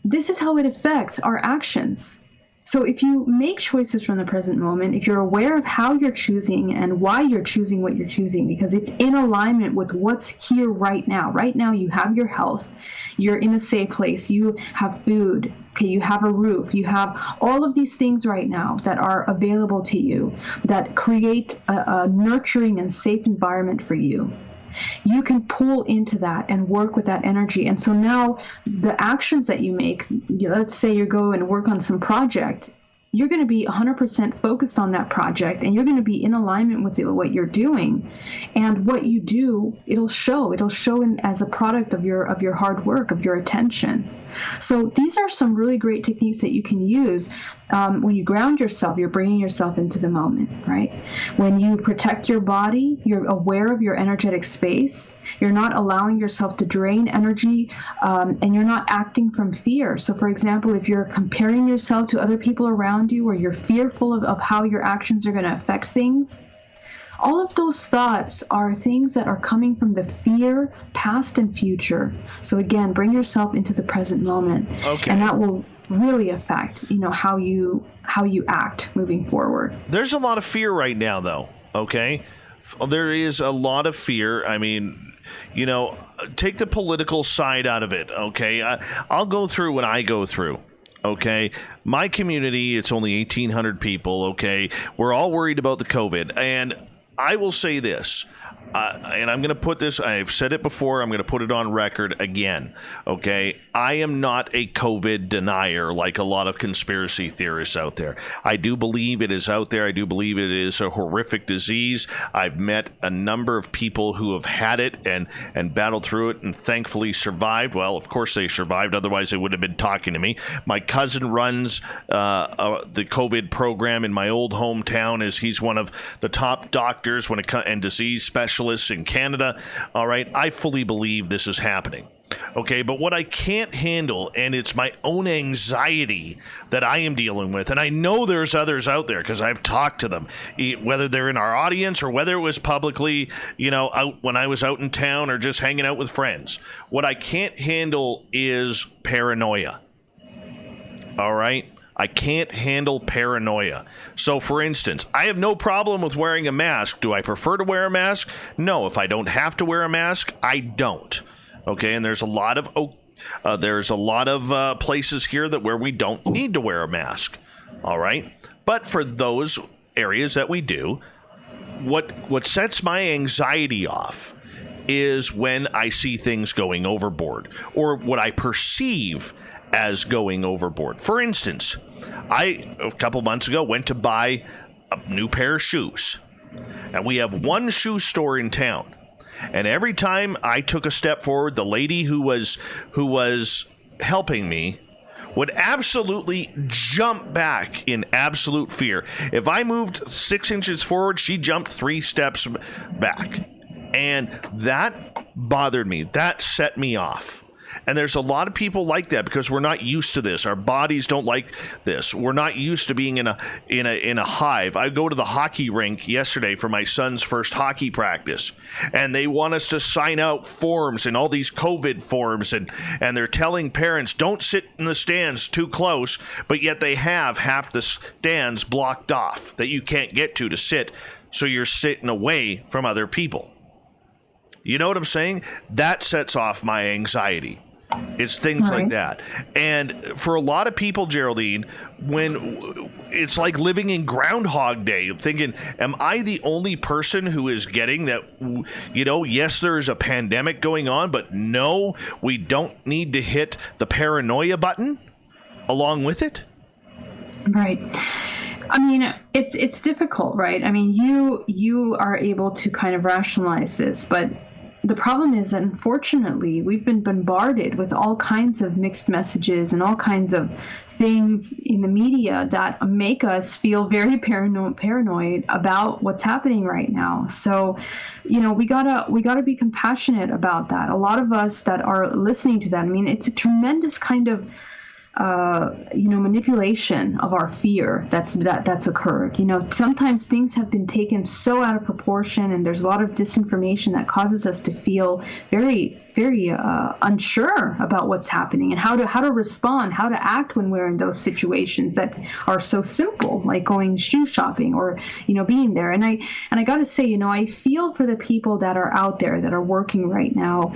[SPEAKER 1] this is how it affects our actions. So if you make choices from the present moment, if you're aware of how you're choosing and why you're choosing what you're choosing, because it's in alignment with what's here right now. Right now, you have your health, you're in a safe place, you have food, okay, you have a roof, you have all of these things right now that are available to you that create a nurturing and safe environment for you. You can pull into that and work with that energy. And so now the actions that you make, let's say you go and work on some project, you're going to be 100% focused on that project, and you're going to be in alignment with what you're doing. And what you do, it'll show as a product of your hard work, of your attention. So these are some really great techniques that you can use. When you ground yourself, you're bringing yourself into the moment, right? When you protect your body, you're aware of your energetic space. You're not allowing yourself to drain energy, and you're not acting from fear. So, for example, if you're comparing yourself to other people around you, or you're fearful of how your actions are going to affect things, all of those thoughts are things that are coming from the fear, past and future. So again, bring yourself into the present moment, and that will really affect, how you act moving forward.
[SPEAKER 2] There's a lot of fear right now, though. Okay, there is a lot of fear. I mean, take the political side out of it. Okay, I'll go through what I go through. Okay, my community, it's only 1,800 people. Okay, we're all worried about the COVID, and I will say this, and I'm going to put this, I've said it before, I'm going to put it on record again, okay? I am not a COVID denier like a lot of conspiracy theorists out there. I do believe it is out there. I do believe it is a horrific disease. I've met a number of people who have had it and battled through it and thankfully survived. Well, of course they survived, otherwise they would have been talking to me. My cousin runs the COVID program in my old hometown, as he's one of the top doctors and disease specialists in Canada. All right, I fully believe this is happening. Okay, but what I can't handle, and it's my own anxiety that I am dealing with, and I know there's others out there because I've talked to them, whether they're in our audience or whether it was publicly, out when I was out in town or just hanging out with friends. What I can't handle is paranoia. All right? I can't handle paranoia. So, for instance, I have no problem with wearing a mask. Do I prefer to wear a mask? No. If I don't have to wear a mask, I don't. Okay, and there's a lot of places here where we don't need to wear a mask. All right, but for those areas that we do, what sets my anxiety off is when I see things going overboard, or what I perceive as going overboard. For instance, a couple months ago, went to buy a new pair of shoes. And we have one shoe store in town. And every time I took a step forward, the lady who was helping me would absolutely jump back in absolute fear. If I moved 6 inches forward, she jumped 3 steps back. And that bothered me. That set me off. And there's a lot of people like that because we're not used to this. Our bodies don't like this. We're not used to being in a hive. I go to the hockey rink yesterday for my son's first hockey practice, and they want us to sign out forms and all these COVID forms, and they're telling parents don't sit in the stands too close, but yet they have half the stands blocked off that you can't get to sit, so you're sitting away from other people. You know what I'm saying? That sets off my anxiety. It's things like that. And for a lot of people, Geraldine, when it's like living in Groundhog Day, thinking, am I the only person who is getting that, yes, there's a pandemic going on, but no, we don't need to hit the paranoia button along with it? Right.
[SPEAKER 1] I mean, it's difficult, right? I mean, you are able to kind of rationalize this, but the problem is that, unfortunately, we've been bombarded with all kinds of mixed messages and all kinds of things in the media that make us feel very paranoid about what's happening right now. So, we gotta be compassionate about that. A lot of us that are listening to that, I mean, it's a tremendous kind of manipulation of our fear that's occurred. Sometimes things have been taken so out of proportion, and there's a lot of disinformation that causes us to feel very, very unsure about what's happening and how to respond, how to act when we're in those situations that are so simple, like going shoe shopping or being there. And I got to say, I feel for the people that are out there that are working right now,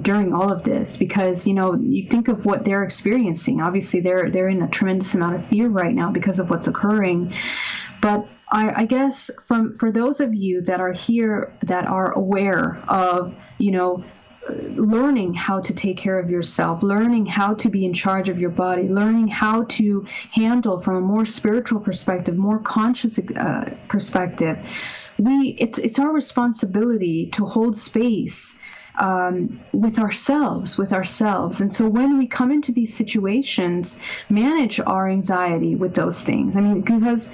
[SPEAKER 1] during all of this, because you think of what they're experiencing. Obviously, they're in a tremendous amount of fear right now because of what's occurring. But I guess for those of you that are here that are aware of, learning how to take care of yourself, learning how to be in charge of your body, learning how to handle from a more spiritual perspective, more conscious perspective, it's our responsibility to hold space with ourselves. And so when we come into these situations, manage our anxiety with those things. I mean, because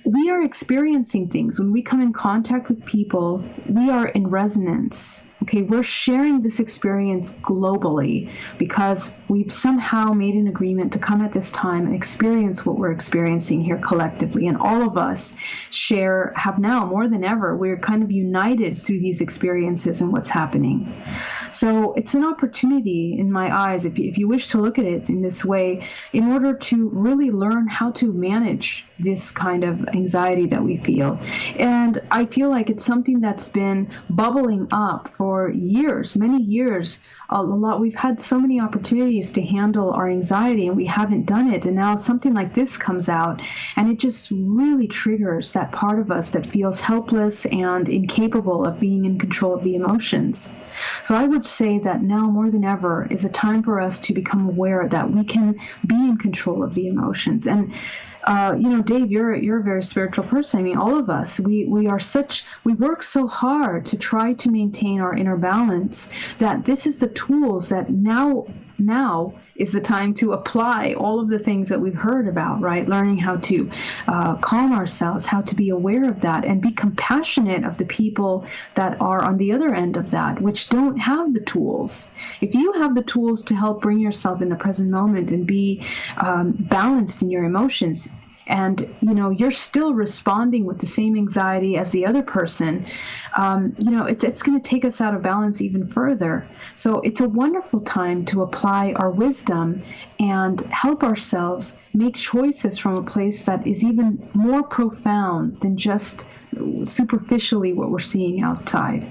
[SPEAKER 1] we are experiencing things. When we come in contact with people, we are in resonance. Okay, we're sharing this experience globally because we've somehow made an agreement to come at this time and experience what we're experiencing here collectively. And all of us have now more than ever, we're kind of united through these experiences and what's happening. So it's an opportunity in my eyes, if you wish to look at it in this way, in order to really learn how to manage this kind of anxiety that we feel. And I feel like it's something that's been bubbling up for years, many years, a lot. We've had so many opportunities to handle our anxiety and we haven't done it. And now something like this comes out and it just really triggers that part of us that feels helpless and incapable of being in control of the emotions. So I would say that now more than ever is a time for us to become aware that we can be in control of the emotions. And Dave, you're a very spiritual person. I mean, all of us, we work so hard to try to maintain our inner balance that this is the tools that now is the time to apply all of the things that we've heard about, right? Learning how to calm ourselves, how to be aware of that, and be compassionate of the people that are on the other end of that, which don't have the tools. If you have the tools to help bring yourself in the present moment and be balanced in your emotions, and you're still responding with the same anxiety as the other person, it's going to take us out of balance even further. So it's a wonderful time to apply our wisdom and help ourselves make choices from a place that is even more profound than just superficially what we're seeing outside.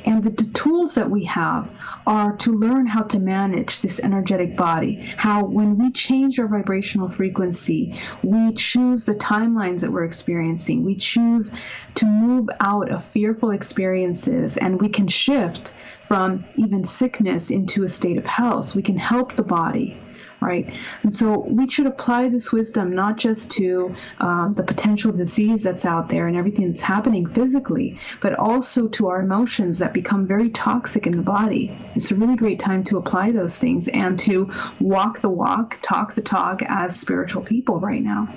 [SPEAKER 1] And the tools that we have are to learn how to manage this energetic body, how when we change our vibrational frequency, we choose the timelines that we're experiencing, we choose to move out of fearful experiences, and we can shift from even sickness into a state of health. We can help the body. Right. And so we should apply this wisdom not just to the potential disease that's out there and everything that's happening physically, but also to our emotions that become very toxic in the body. It's a really great time to apply those things and to walk the walk, talk the talk as spiritual people right now.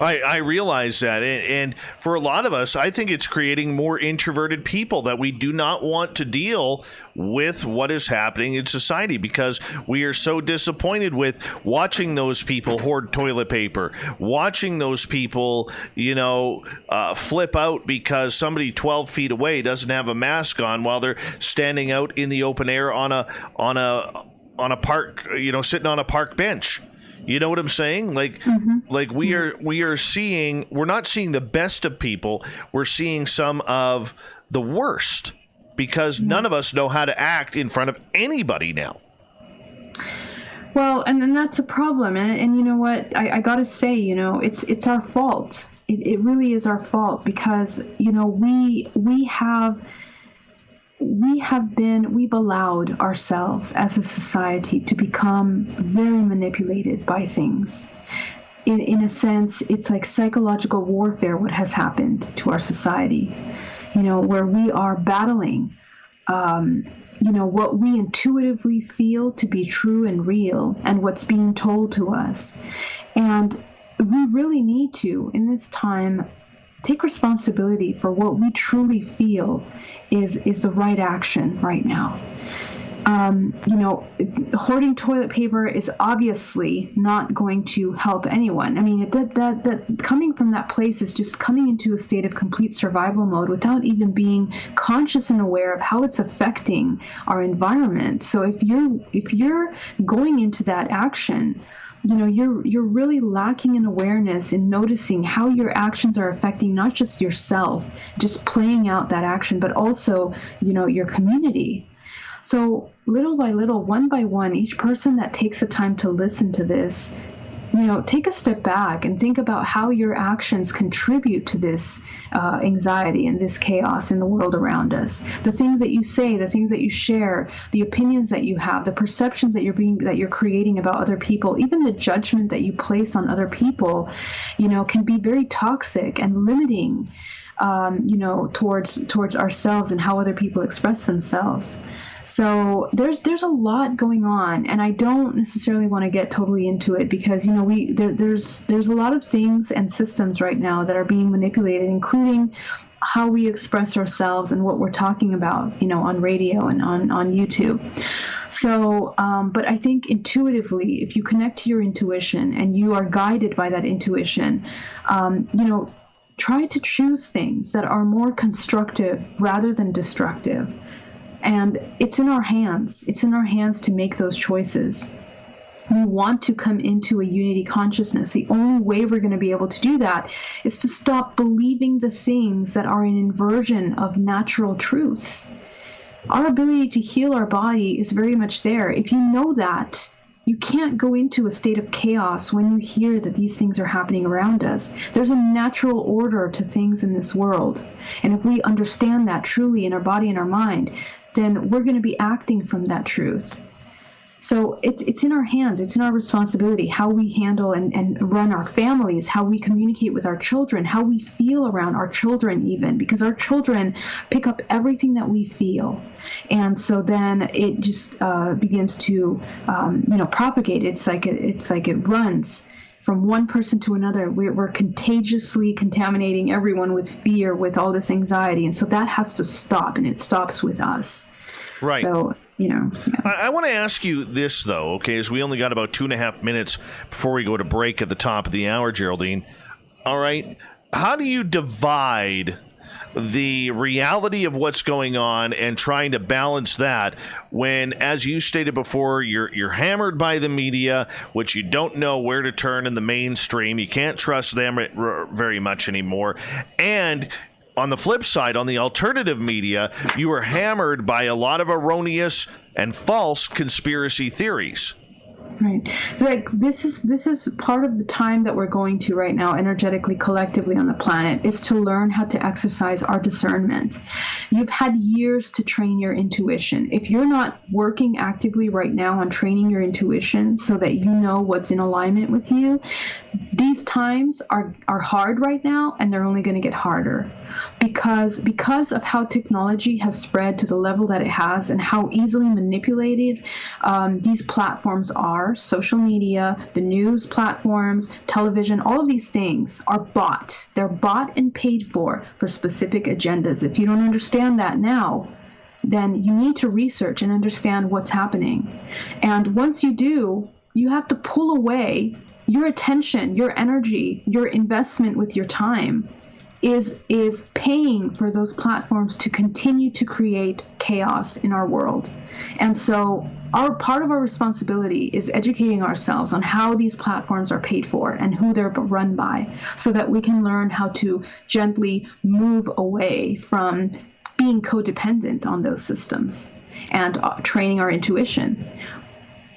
[SPEAKER 2] I realize that. And for a lot of us, I think it's creating more introverted people that we do not want to deal with what is happening in society because we are so disappointed with watching those people hoard toilet paper, watching those people, flip out because somebody 12 feet away doesn't have a mask on while they're standing out in the open air on a park, sitting on a park bench. You know what I'm saying? Like we're not seeing the best of people. We're seeing some of the worst because none of us know how to act in front of anybody now.
[SPEAKER 1] Well, and then that's a problem. And you know what? I got to say, it's our fault. It really is our fault because, we've allowed ourselves as a society to become very manipulated by things. In a sense, it's like psychological warfare, what has happened to our society, where we are battling, what we intuitively feel to be true and real and what's being told to us. And we really need to, in this time, take responsibility for what we truly feel is the right action right now. Hoarding toilet paper is obviously not going to help anyone. I mean, that coming from that place is just coming into a state of complete survival mode without even being conscious and aware of how it's affecting our environment. So if you're going into that action, you're really lacking in awareness in noticing how your actions are affecting not just yourself, just playing out that action, but also, your community. So little by little, one by one, each person that takes the time to listen to this, take a step back and think about how your actions contribute to this anxiety and this chaos in the world around us. The things that you say, the things that you share, the opinions that you have, the perceptions that you're creating about other people, even the judgment that you place on other people, can be very toxic and limiting, towards ourselves and how other people express themselves. So there's a lot going on, and I don't necessarily want to get totally into it because there's a lot of things and systems right now that are being manipulated, including how we express ourselves and what we're talking about, on radio and on YouTube. So, but I think intuitively, if you connect to your intuition and you are guided by that intuition, try to choose things that are more constructive rather than destructive. And it's in our hands. It's in our hands to make those choices. We want to come into a unity consciousness. The only way we're going to be able to do that is to stop believing the things that are an inversion of natural truths. Our ability to heal our body is very much there. If you know that, you can't go into a state of chaos when you hear that these things are happening around us. There's a natural order to things in this world. And if we understand that truly in our body and our mind, then we're going to be acting from that truth. So it's in our hands. It's in our responsibility how we handle and run our families, how we communicate with our children, how we feel around our children even, because our children pick up everything that we feel. And so then it just begins to, propagate. It's like it runs from one person to another. We're contagiously contaminating everyone with fear, with all this anxiety. And so that has to stop, and it stops with us.
[SPEAKER 2] Right.
[SPEAKER 1] So, yeah.
[SPEAKER 2] I want to ask you this, though, okay, as we only got about 2.5 minutes before we go to break at the top of the hour, Geraldine. All right. How do you divide the reality of what's going on and trying to balance that when, as you stated before, you're hammered by the media, which you don't know where to turn in the mainstream. You can't trust them very much anymore. And on the flip side, on the alternative media, you are hammered by a lot of erroneous and false conspiracy theories.
[SPEAKER 1] Right. Like this is part of the time that we're going to right now, energetically, collectively on the planet, is to learn how to exercise our discernment. You've had years to train your intuition. If you're not working actively right now on training your intuition so that you know what's in alignment with you, these times are hard right now, and they're only going to get harder because of how technology has spread to the level that it has and how easily manipulated these platforms are. Social media, the news platforms, television, all of these things are bought. They're bought and paid for specific agendas. If you don't understand that now, then you need to research and understand what's happening. And once you do, you have to pull away your attention, your energy, your investment with your time is paying for those platforms to continue to create chaos in our world. And so part of our responsibility is educating ourselves on how these platforms are paid for and who they're run by, so that we can learn how to gently move away from being codependent on those systems and training our intuition.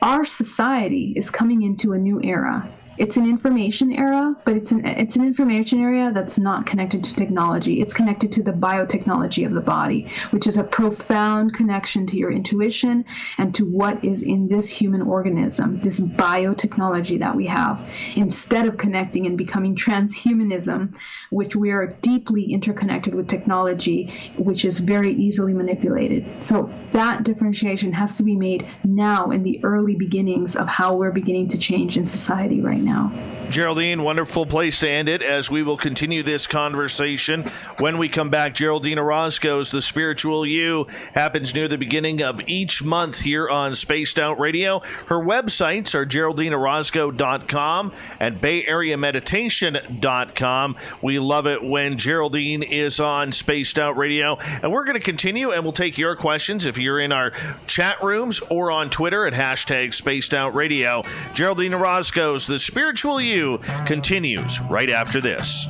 [SPEAKER 1] Our society is coming into a new era. It's an information era, but it's an information era that's not connected to technology. It's connected to the biotechnology of the body, which is a profound connection to your intuition and to what is in this human organism, this biotechnology that we have, instead of connecting and becoming transhumanism, which we are deeply interconnected with technology, which is very easily manipulated. So that differentiation has to be made now in the early beginnings of how we're beginning to change in society right right now.
[SPEAKER 2] Geraldine, wonderful place to end it as we will continue this conversation when we come back. Geraldine Orozco's The Spiritual You happens near the beginning of each month here on Spaced Out Radio. Her websites are GeraldineOrozco.com and BayAreaMeditation.com. We love it when Geraldine is on Spaced Out Radio. And we're going to continue, and we'll take your questions if you're in our chat rooms or on Twitter at hashtag Spaced Out Radio. Geraldine Orozco's The Spiritual You continues right after this.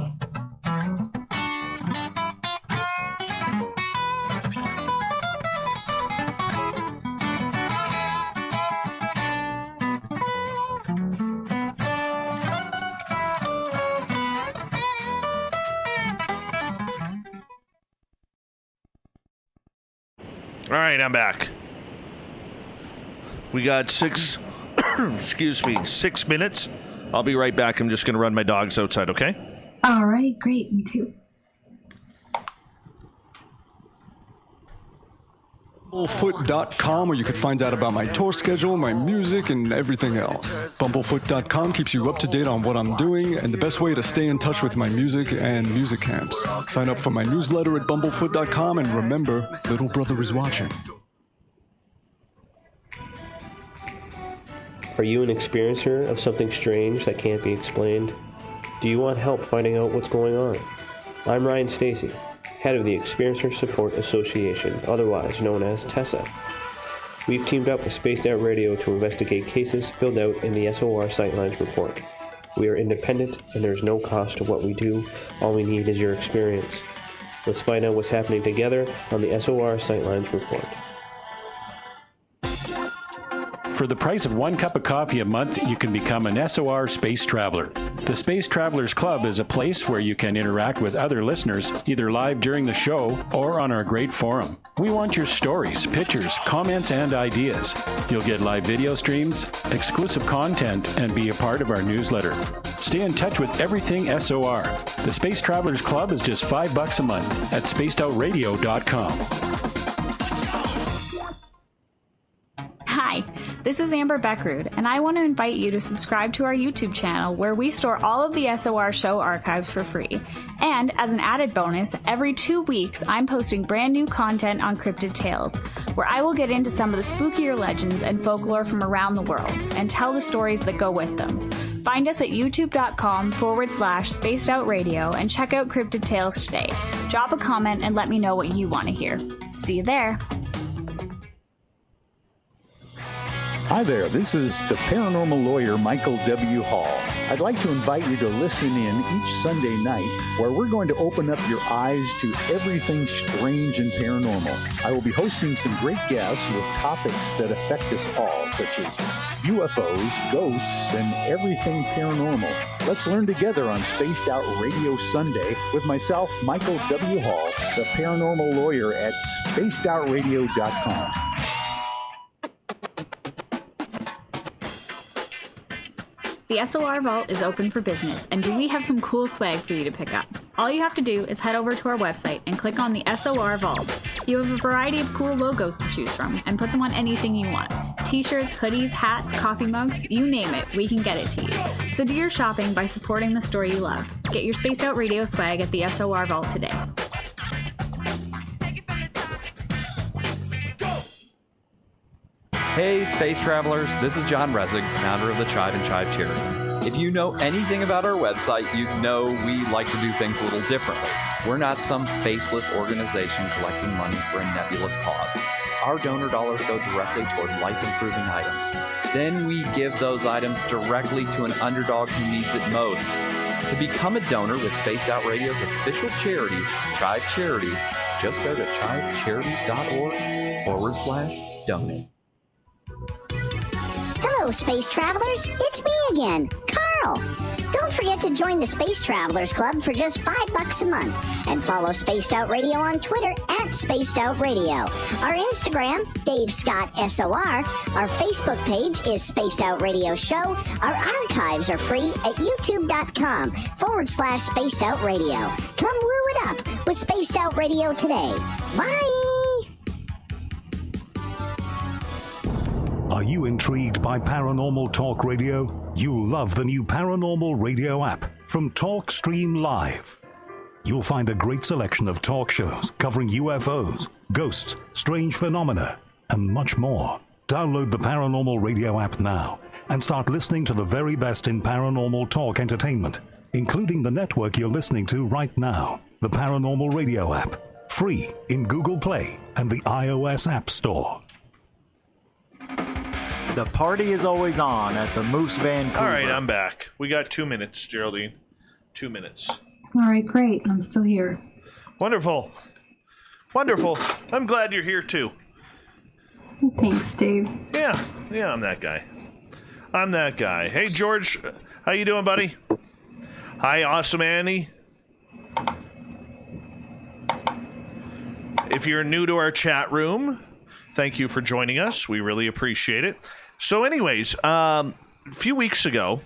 [SPEAKER 2] All right, I'm back. We got 6 minutes. I'll be right back. I'm just going to run my dogs outside, okay?
[SPEAKER 1] All right, great. Me too.
[SPEAKER 3] Bumblefoot.com, where you can find out about my tour schedule, my music, and everything else. Bumblefoot.com keeps you up to date on what I'm doing and the best way to stay in touch with my music and music camps. Sign up for my newsletter at bumblefoot.com, and remember, little brother is watching.
[SPEAKER 4] Are you an experiencer of something strange that can't be explained? Do you want help finding out what's going on? I'm Ryan Stacy, head of the Experiencer Support Association, otherwise known as TESSA. We've teamed up with Spaced Out Radio to investigate cases filled out in the SOR Sightlines report. We are independent, and there's no cost to what we do. All we need is your experience. Let's find out what's happening together on the SOR Sightlines report.
[SPEAKER 5] For the price of 1 cup of coffee a month, you can become an SOR Space Traveler. The Space Travelers Club is a place where you can interact with other listeners, either live during the show or on our great forum. We want your stories, pictures, comments, and ideas. You'll get live video streams, exclusive content, and be a part of our newsletter. Stay in touch with everything SOR. The Space Travelers Club is just $5 a month at spacedoutradio.com.
[SPEAKER 6] Hi, this is Amber Beckrud, and I want to invite you to subscribe to our YouTube channel where we store all of the SOR show archives for free. And as an added bonus, every 2 weeks I'm posting brand new content on Cryptid Tales, where I will get into some of the spookier legends and folklore from around the world and tell the stories that go with them. Find us at youtube.com/spacedoutradio and check out Cryptid Tales today. Drop a comment and let me know what you want to hear. See you there.
[SPEAKER 7] Hi there, this is the paranormal lawyer Michael W. Hall. I'd like to invite you to listen in each Sunday night where we're going to open up your eyes to everything strange and paranormal. I will be hosting some great guests with topics that affect us all, such as UFOs, ghosts, and everything paranormal. Let's learn together on Spaced Out Radio Sunday with myself, Michael W. Hall, the paranormal lawyer at spacedoutradio.com.
[SPEAKER 6] The SOR Vault is open for business, and we have some cool swag for you to pick up. All you have to do is head over to our website and click on the SOR Vault. You have a variety of cool logos to choose from, and put them on anything you want. T-shirts, hoodies, hats, coffee mugs, you name it, we can get it to you. So do your shopping by supporting the store you love. Get your Spaced Out Radio swag at the SOR Vault today.
[SPEAKER 8] Hey, space travelers, this is John Resig, founder of the Chive and Chive Charities. If you know anything about our website, you know we like to do things a little differently. We're not some faceless organization collecting money for a nebulous cause. Our donor dollars go directly toward life-improving items. Then we give those items directly to an underdog who needs it most. To become a donor with Spaced Out Radio's official charity, Chive Charities, just go to chivecharities.org/donate.
[SPEAKER 9] Hello, space travelers. It's me again, Carl. Don't forget to join the Space Travelers Club for just $5 a month and follow Spaced Out Radio on Twitter at Spaced Out Radio. Our Instagram, Dave Scott SOR. Our Facebook page is Spaced Out Radio Show. Our archives are free at youtube.com/Spaced Out Radio. Come woo it up with Spaced Out Radio today. Bye.
[SPEAKER 10] Are you intrigued by paranormal talk radio? You'll love the new Paranormal Radio app from TalkStream Live. You'll find a great selection of talk shows covering UFOs, ghosts, strange phenomena, and much more. Download the Paranormal Radio app now and start listening to the very best in paranormal talk entertainment, including the network you're listening to right now, the Paranormal Radio app. Free in Google Play and the iOS App Store.
[SPEAKER 11] The party is always on at the Moose Vancouver.
[SPEAKER 2] All right, I'm back. We got 2 minutes, Geraldine. 2 minutes.
[SPEAKER 1] All right, great. I'm still here.
[SPEAKER 2] Wonderful. Wonderful. I'm glad you're here, too.
[SPEAKER 1] Thanks, Dave.
[SPEAKER 2] Yeah, I'm that guy. I'm that guy. Hey, George, how you doing, buddy? Hi, Awesome Annie. If you're new to our chat room, thank you for joining us. We really appreciate it. So anyways, a few weeks ago,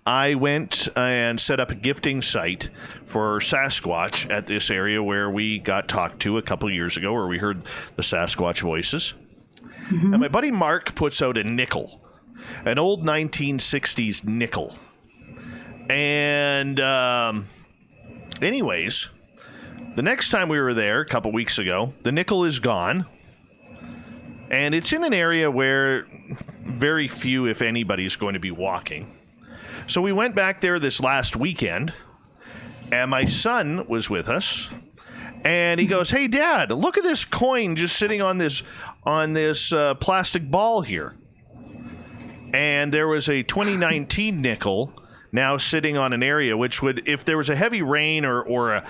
[SPEAKER 2] I went and set up a gifting site for Sasquatch at this area where we got talked to a couple years ago, where we heard the Sasquatch voices. Mm-hmm. And my buddy Mark puts out a nickel, an old 1960s nickel. And anyways, the next time we were there, a couple weeks ago, the nickel is gone. And it's in an area where very few, if anybody, is going to be walking. So we went back there this last weekend, and my son was with us. And he goes, "Hey, Dad, look at this coin just sitting on this plastic ball here." And there was a 2019 nickel now sitting on an area which would, if there was a heavy rain or a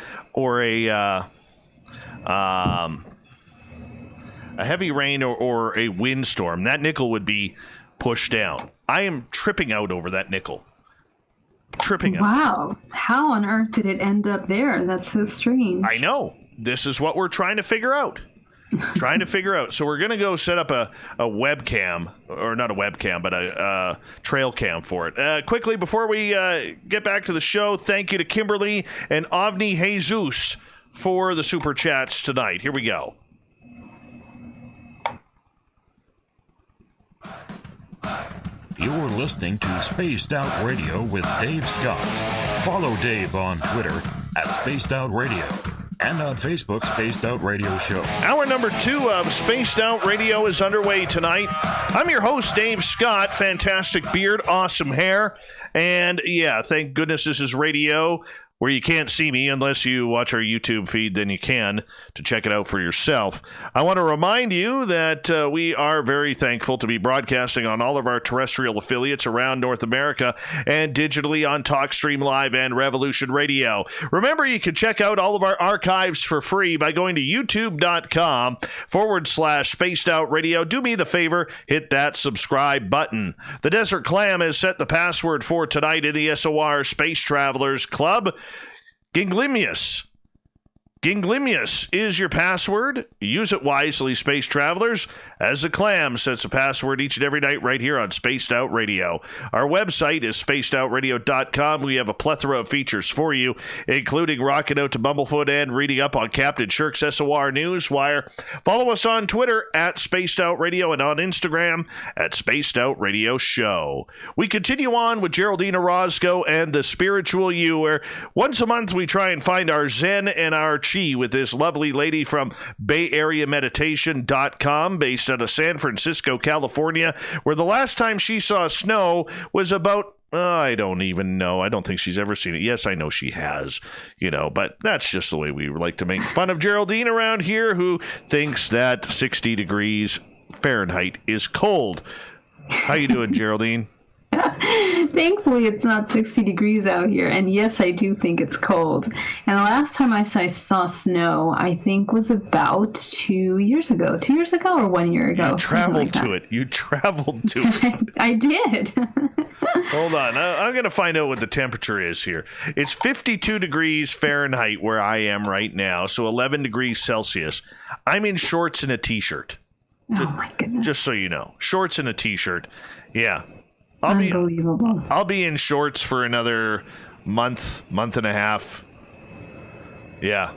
[SPEAKER 2] heavy rain or a windstorm, that nickel would be pushed down. I am tripping out over that nickel. Tripping out. Wow.
[SPEAKER 1] How on earth did it end up there? That's so strange.
[SPEAKER 2] I know. This is what we're trying to figure out. So we're going to go set up a webcam, or not a webcam, but a trail cam for it. Quickly, before we get back to the show, thank you to Kimberly and Avni Jesus for the super chats tonight. Here we go.
[SPEAKER 12] You're listening to Spaced Out Radio with Dave Scott. Follow Dave on Twitter at Spaced Out Radio and on Facebook, Spaced Out Radio Show.
[SPEAKER 2] Hour number 2 of Spaced Out Radio is underway tonight. I'm your host, Dave Scott. Fantastic beard, awesome hair, and yeah, thank goodness this is radio, where you can't see me unless you watch our YouTube feed. Then you can to check it out for yourself. I want to remind you that we are very thankful to be broadcasting on all of our terrestrial affiliates around North America and digitally on TalkStream Live and Revolution Radio. Remember, you can check out all of our archives for free by going to youtube.com/Spaced Out Radio. Do me the favor, hit that subscribe button. The Desert Clam has set the password for tonight in the SOR Space Travelers Club. Ginglimius. Ginglimius is your password. Use it wisely, Space Travelers, as the Clam sets a password each and every night right here on Spaced Out Radio. Our website is spacedoutradio.com. We have a plethora of features for you, including rocking out to Bumblefoot and reading up on Captain Shirk's SOR Newswire. Follow us on Twitter at Spaced Out Radio and on Instagram at Spaced Out Radio Show. We continue on with Geraldine Orozco and the Spiritual You, where once a month we try and find our Zen and our Chi with this lovely lady from BayAreaMeditation.com, based out of San Francisco, California, where the last time she saw snow was about, I don't even know. I don't think she's ever seen it. Yes, I know she has, but that's just the way we like to make fun of Geraldine around here, who thinks that 60 degrees Fahrenheit is cold. How you doing, Geraldine?
[SPEAKER 1] Thankfully, it's not 60 degrees out here, and yes, I do think it's cold. And the last time I saw snow, I think, was about 2 years ago. 2 years ago or 1 year ago?
[SPEAKER 2] You traveled to it. You traveled to it.
[SPEAKER 1] I did.
[SPEAKER 2] Hold on. I'm going to find out what the temperature is here. It's 52 degrees Fahrenheit where I am right now, so 11 degrees Celsius. I'm in shorts and a T-shirt.
[SPEAKER 1] Oh, my goodness.
[SPEAKER 2] Just so you know. Shorts and a T-shirt. Yeah.
[SPEAKER 1] Unbelievable.
[SPEAKER 2] I'll be in shorts for another month and a half. Yeah.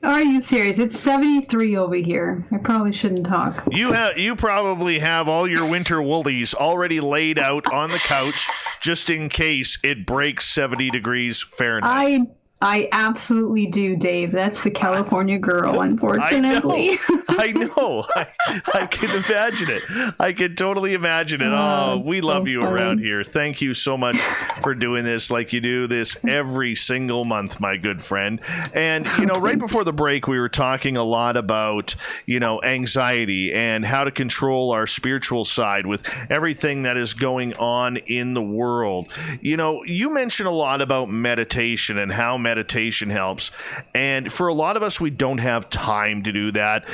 [SPEAKER 1] Are you serious? It's 73 over here. I probably shouldn't talk.
[SPEAKER 2] You probably have all your winter woolies already laid out on the couch just in case it breaks 70 degrees Fahrenheit.
[SPEAKER 1] I absolutely do, Dave. That's the California girl, unfortunately.
[SPEAKER 2] I know. I can imagine it. I can totally imagine it. Oh, we love you around here. Thank you so much for doing this like you do this every single month, my good friend. And, right before the break, we were talking a lot about, anxiety and how to control our spiritual side with everything that is going on in the world. You mentioned a lot about meditation and how meditation helps, and for a lot of us, we don't have time to do that.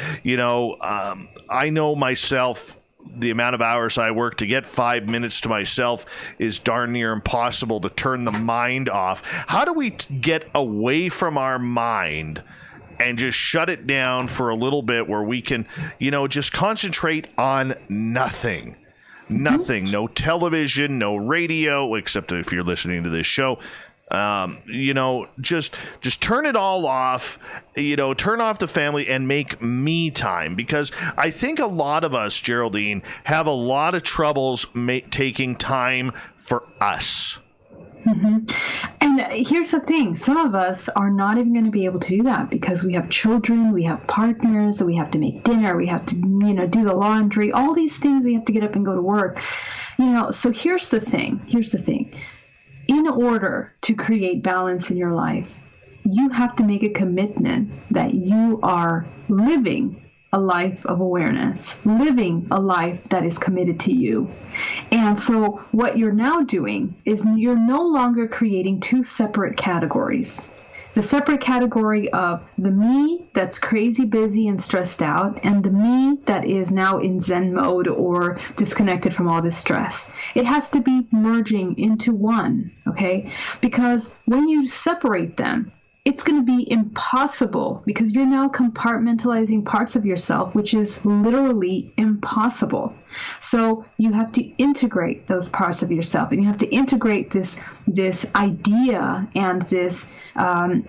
[SPEAKER 2] I know myself, the amount of hours I work, to get 5 minutes to myself is darn near impossible to turn the mind off. How do we get away from our mind and just shut it down for a little bit where we can, just concentrate on nothing? Nothing. No television, no radio, except if you're listening to this show. Just turn it all off, turn off the family and make me time, because I think a lot of us, Geraldine, have a lot of troubles taking time for us.
[SPEAKER 1] Mm-hmm. And here's the thing. Some of us are not even going to be able to do that because we have children, we have partners, we have to make dinner, we have to, do the laundry, all these things. We have to get up and go to work. So here's the thing. In order to create balance in your life, you have to make a commitment that you are living a life of awareness, living a life that is committed to you. And so what you're now doing is you're no longer creating two separate categories. The separate category of the me that's crazy busy and stressed out, and the me that is now in Zen mode or disconnected from all this stress. It has to be merging into one, okay? Because when you separate them, it's going to be impossible, because you're now compartmentalizing parts of yourself, which is literally impossible. So you have to integrate those parts of yourself, and you have to integrate this idea and this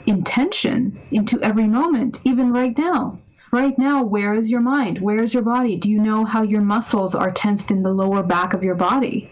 [SPEAKER 1] intention into every moment, even right now. Right now, where is your mind? Where is your body? Do you know how your muscles are tensed in the lower back of your body?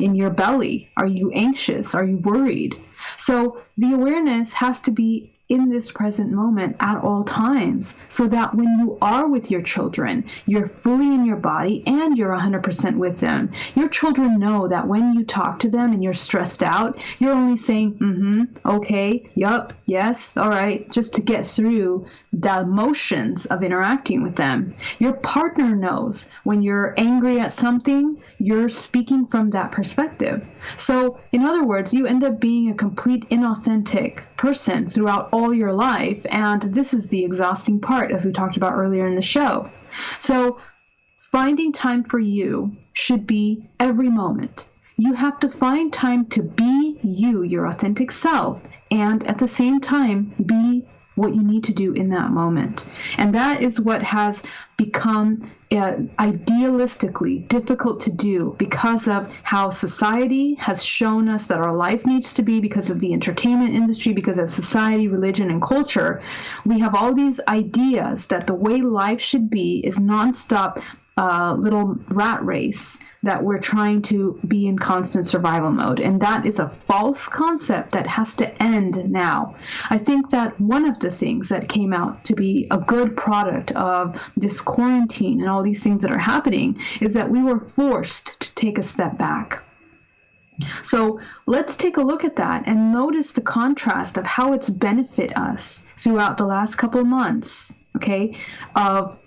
[SPEAKER 1] In your belly? Are you anxious? Are you worried? So the awareness has to be in this present moment at all times, so that when you are with your children, you're fully in your body and you're 100% with them. Your children know that when you talk to them and you're stressed out, you're only saying, okay, yup, yes, all right, just to get through the emotions of interacting with them. Your partner knows when you're angry at something, you're speaking from that perspective. So, in other words, you end up being a complete inauthentic person throughout all your life, and this is the exhausting part, as we talked about earlier in the show. So, finding time for you should be every moment. You have to find time to be you, your authentic self, and at the same time, be what you need to do in that moment. And that is what has become idealistically difficult to do because of how society has shown us that our life needs to be, because of the entertainment industry, because of society, religion, and culture. We have all these ideas that the way life should be is nonstop little rat race that we're trying to be in constant survival mode. And that is a false concept that has to end now. I think that one of the things that came out to be a good product of this quarantine and all these things that are happening is that we were forced to take a step back. So let's take a look at that and notice the contrast of how it's benefited us throughout the last couple of months. Okay, of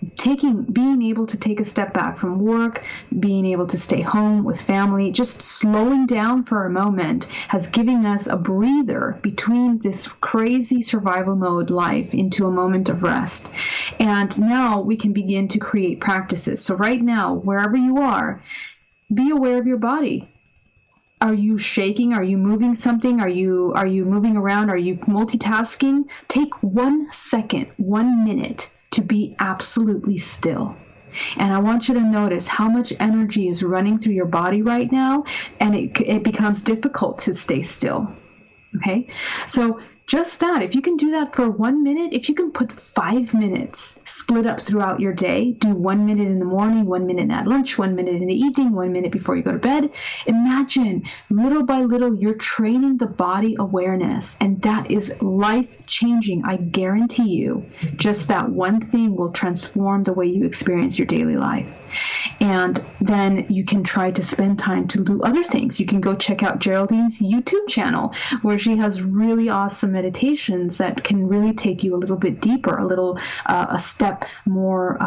[SPEAKER 1] being able to take a step back from work, being able to stay home with family, just slowing down for a moment has given us a breather between this crazy survival mode life into a moment of rest. And now we can begin to create practices. So right now, wherever you are, be aware of your body. Are you shaking? Are you moving something? Are you moving around? Are you multitasking? Take 1 second, 1 minute to be absolutely still. And I want you to notice how much energy is running through your body right now, and it becomes difficult to stay still. Okay? So just that, if you can do that for 1 minute, if you can put 5 minutes split up throughout your day, do 1 minute in the morning, 1 minute at lunch, 1 minute in the evening, 1 minute before you go to bed, imagine little by little you're training the body awareness, and that is life-changing. I guarantee you, just that one thing will transform the way you experience your daily life. And then you can try to spend time to do other things. You can go check out Geraldine's YouTube channel, where she has really awesome meditations that can really take you a little bit deeper, a step more,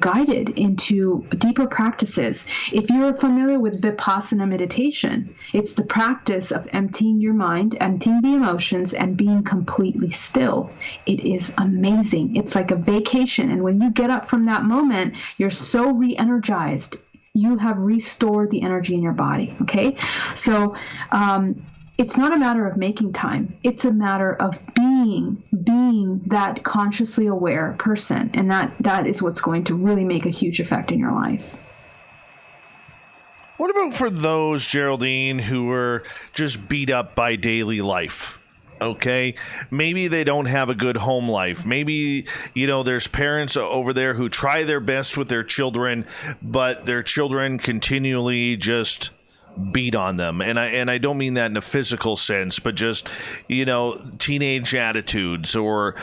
[SPEAKER 1] guided into deeper practices. If you're familiar with Vipassana meditation, it's the practice of emptying your mind, emptying the emotions, and being completely still. It is amazing. It's like a vacation. And when you get up from that moment, you're so re-energized. You have restored the energy in your body. Okay. So, it's not a matter of making time. It's a matter of being that consciously aware person. And that is what's going to really make a huge effect in your life.
[SPEAKER 2] What about for those, Geraldine, who are just beat up by daily life? Okay, maybe they don't have a good home life. Maybe, there's parents over there who try their best with their children, but their children continually just beat on them. And I don't mean that in a physical sense, but just, teenage attitudes or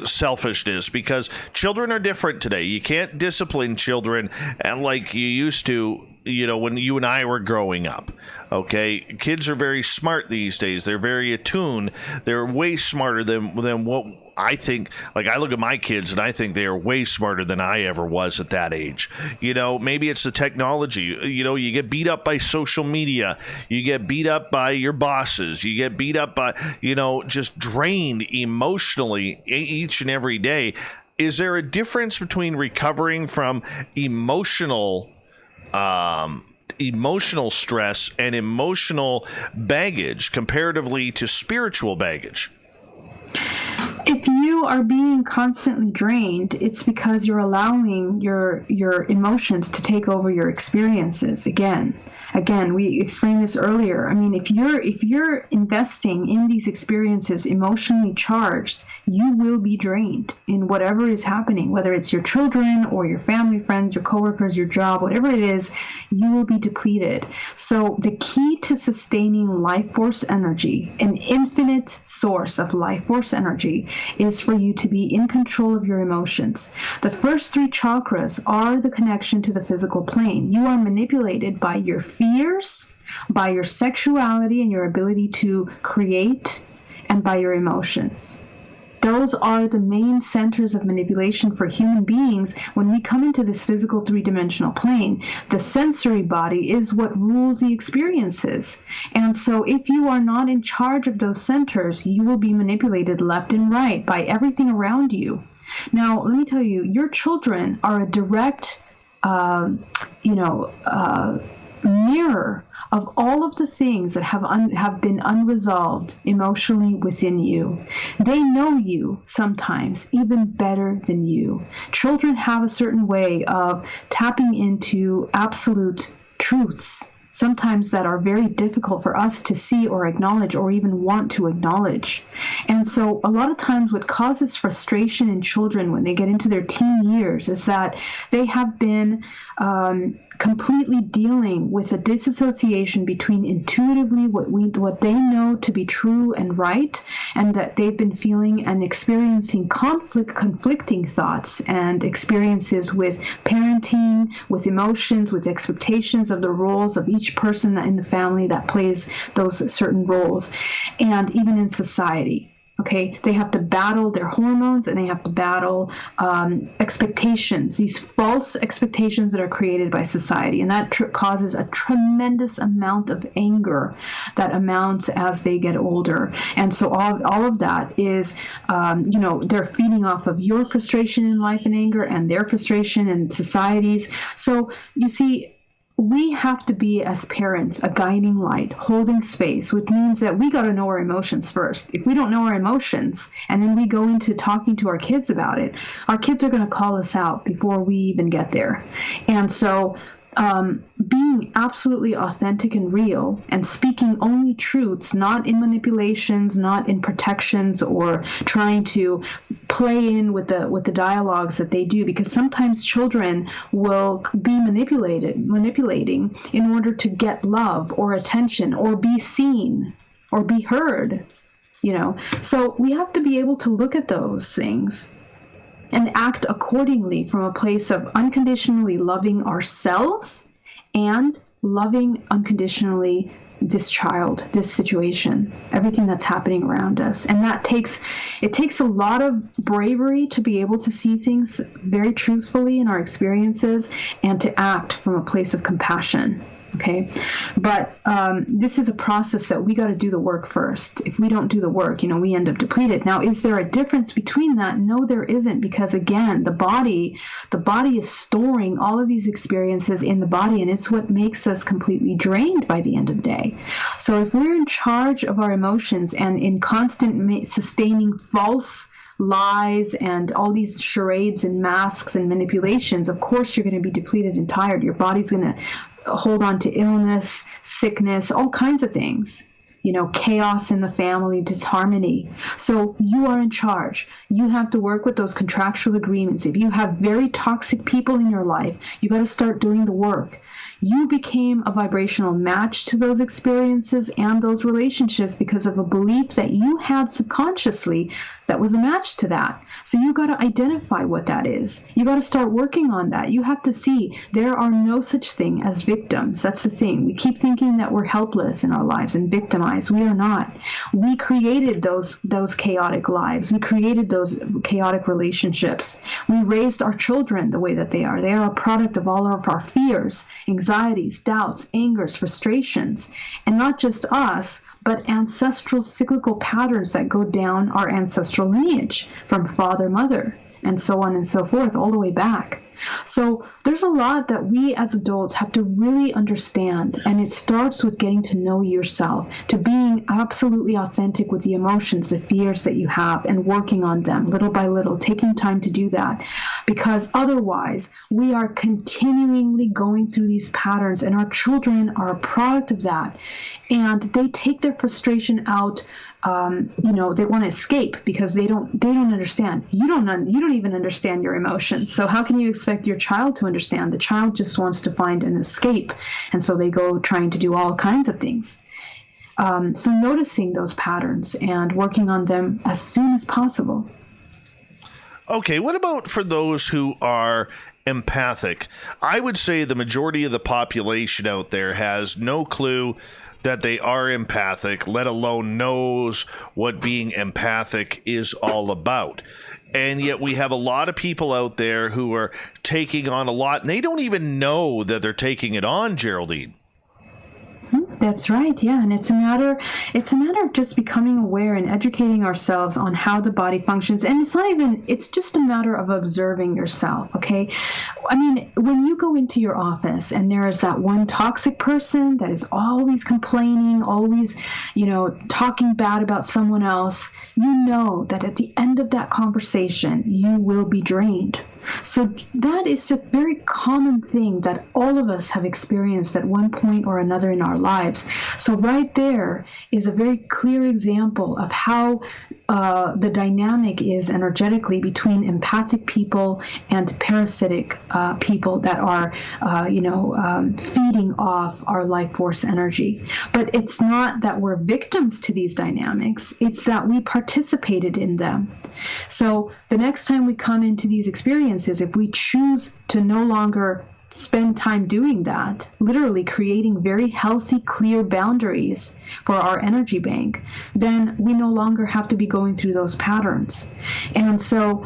[SPEAKER 2] selfishness, because children are different today. You can't discipline children and like you used to, when you and I were growing up. Okay, kids are very smart these days. They're very attuned. They're way smarter than what I think. Like, I look at my kids and I think they are way smarter than I ever was at that age. Maybe it's the technology. You get beat up by social media. You get beat up by your bosses. You get beat up by, just drained emotionally each and every day. Is there a difference between recovering from emotional stress and emotional baggage comparatively to spiritual baggage?
[SPEAKER 1] If you are being constantly drained, it's because you're allowing your emotions to take over your experiences. Again, we explained this earlier. I mean, if you're investing in these experiences emotionally charged, you will be drained in whatever is happening, whether it's your children or your family, friends, your coworkers, your job, whatever it is, you will be depleted. So the key to sustaining life force energy, an infinite source of life force energy, is for you to be in control of your emotions. The first 3 chakras are the connection to the physical plane. You are manipulated by your fears, by your sexuality and your ability to create, and by your emotions. Those are the main centers of manipulation for human beings. When we come into this physical 3-dimensional plane, the sensory body is what rules the experiences. And so if you are not in charge of those centers, you will be manipulated left and right by everything around you. Now, let me tell you, your children are a direct, mirror of all of the things that have been unresolved emotionally within you. They know you sometimes even better than you. Children have a certain way of tapping into absolute truths, sometimes that are very difficult for us to see or acknowledge or even want to acknowledge. And so a lot of times what causes frustration in children when they get into their teen years is that they have been completely dealing with a disassociation between intuitively what they know to be true and right, and that they've been feeling and experiencing conflicting thoughts and experiences with parenting, with emotions, with expectations of the roles of each person in the family that plays those certain roles, and even in society. Okay, they have to battle their hormones and they have to battle expectations, these false expectations that are created by society. And that causes a tremendous amount of anger that amounts as they get older. And so all of that is, they're feeding off of your frustration in life and anger and their frustration in societies. So you see, we have to be, as parents, a guiding light, holding space, which means that we got to know our emotions first. If we don't know our emotions and then we go into talking to our kids about it, our kids are going to call us out before we even get there. And so being absolutely authentic and real and speaking only truths, not in manipulations, not in protections or trying to play in with the dialogues that they do, because sometimes children will be manipulating in order to get love or attention or be seen or be heard, So we have to be able to look at those things and act accordingly from a place of unconditionally loving ourselves and loving unconditionally this child, this situation, everything that's happening around us. And it takes a lot of bravery to be able to see things very truthfully in our experiences and to act from a place of compassion. Okay, but this is a process that we got to do the work first. If we don't do the work, we end up depleted. Now, is there a difference between that? No, there isn't, because again, the body is storing all of these experiences in the body, and it's what makes us completely drained by the end of the day. So if we're in charge of our emotions and in constant sustaining false lies and all these charades and masks and manipulations, of course you're going to be depleted and tired. Your body's going to hold on to illness, sickness, all kinds of things, chaos in the family, disharmony. So you are in charge. You have to work with those contractual agreements. If you have very toxic people in your life, you got to start doing the work. You became a vibrational match to those experiences and those relationships because of a belief that you had subconsciously that was a match to that. So you got to identify what that is. You got to start working on that. You have to see there are no such thing as victims. That's the thing. We keep thinking that we're helpless in our lives and victimized. We are not. We created those chaotic lives. We created those chaotic relationships. We raised our children the way that they are. They are a product of all of our fears, anxieties, doubts, angers, frustrations, and not just us, but ancestral cyclical patterns that go down our ancestral lineage from father, mother, and so on and so forth, all the way back. So there's a lot that we as adults have to really understand, and it starts with getting to know yourself, to being absolutely authentic with the emotions, the fears that you have, and working on them little by little, taking time to do that, because otherwise we are continually going through these patterns, and our children are a product of that, and they take their frustration out. They want to escape because they don't understand. You don't even understand your emotions. So how can you expect your child to understand? The child just wants to find an escape, and so they go trying to do all kinds of things. So noticing those patterns and working on them as soon as possible.
[SPEAKER 2] Okay, what about for those who are empathic? I would say the majority of the population out there has no clue that they are empathic, let alone knows what being empathic is all about. And yet we have a lot of people out there who are taking on a lot, and they don't even know that they're taking it on, Geraldine.
[SPEAKER 1] That's right, yeah, and it's a matter of just becoming aware and educating ourselves on how the body functions. And it's just a matter of observing yourself, okay? I mean, when you go into your office and there is that one toxic person that is always complaining, always, talking bad about someone else, you know that at the end of that conversation, you will be drained. So that is a very common thing that all of us have experienced at one point or another in our lives. So right there is a very clear example of how the dynamic is energetically between empathic people and parasitic people that are, feeding off our life force energy. But it's not that we're victims to these dynamics. It's that we participated in them. So the next time we come into these experiences, if we choose to no longer spend time doing that, literally creating very healthy, clear boundaries for our energy bank, then we no longer have to be going through those patterns. And so,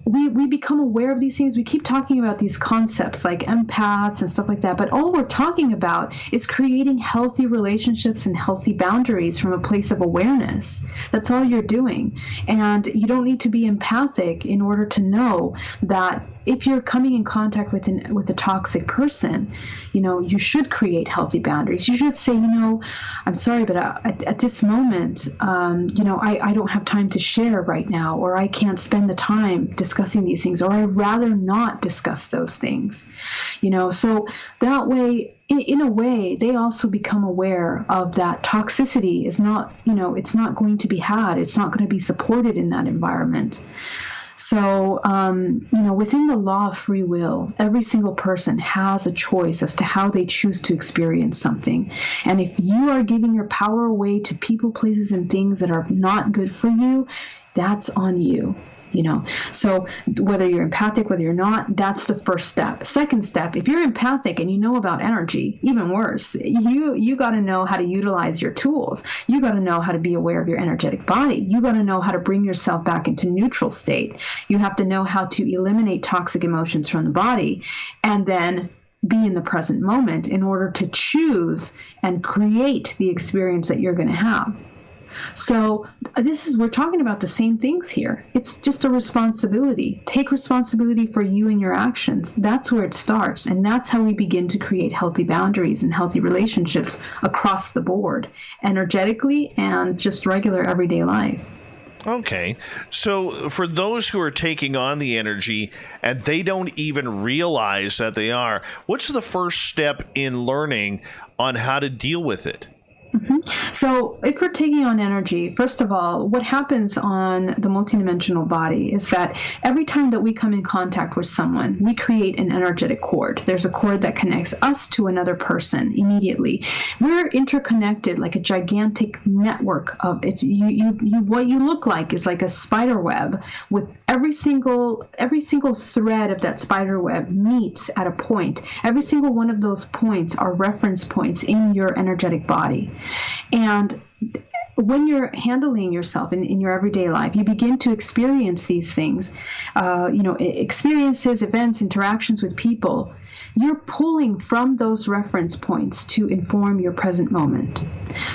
[SPEAKER 1] we become aware of these things. We keep talking about these concepts like empaths and stuff like that, but all we're talking about is creating healthy relationships and healthy boundaries from a place of awareness. That's all you're doing. And you don't need to be empathic in order to know that if you're coming in contact with a toxic person, you should create healthy boundaries. You should say, I'm sorry, but at this moment, I don't have time to share right now, or I can't can't spend the time discussing these things, or I'd rather not discuss those things. So that way, in a way, they also become aware of that toxicity is not, it's not going to be had. It's not going to be supported in that environment. So, within the law of free will, every single person has a choice as to how they choose to experience something. And if you are giving your power away to people, places, and things that are not good for you, that's on you. So whether you're empathic, whether you're not, that's the first step. Second step, if you're empathic and you know about energy, even worse, you got to know how to utilize your tools. You got to know how to be aware of your energetic body. You got to know how to bring yourself back into neutral state. You have to know how to eliminate toxic emotions from the body, and then be in the present moment in order to choose and create the experience that you're going to have. So we're talking about the same things here. It's just a responsibility. Take responsibility for you and your actions. That's where it starts. And that's how we begin to create healthy boundaries and healthy relationships across the board, energetically and just regular everyday life.
[SPEAKER 2] Okay. So for those who are taking on the energy and they don't even realize that they are, what's the first step in learning on how to deal with it?
[SPEAKER 1] So if we're taking on energy, first of all, what happens on the multidimensional body is that every time that we come in contact with someone, we create an energetic cord. There's a cord that connects us to another person immediately. We're interconnected like a gigantic network of what you look like is like a spider web with every single thread of that spider web meets at a point. Every single one of those points are reference points in your energetic body. And when you're handling yourself in your everyday life, you begin to experience these things, experiences, events, interactions with people. You're pulling from those reference points to inform your present moment.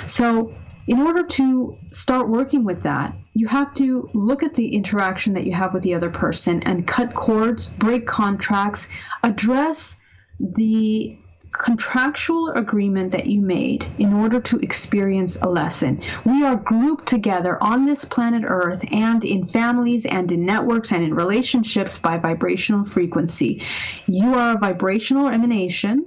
[SPEAKER 1] So in order to start working with that, you have to look at the interaction that you have with the other person and cut cords, break contracts, address the contractual agreement that you made in order to experience a lesson. We are grouped together on this planet Earth and in families and in networks and in relationships by vibrational frequency. You are a vibrational emanation,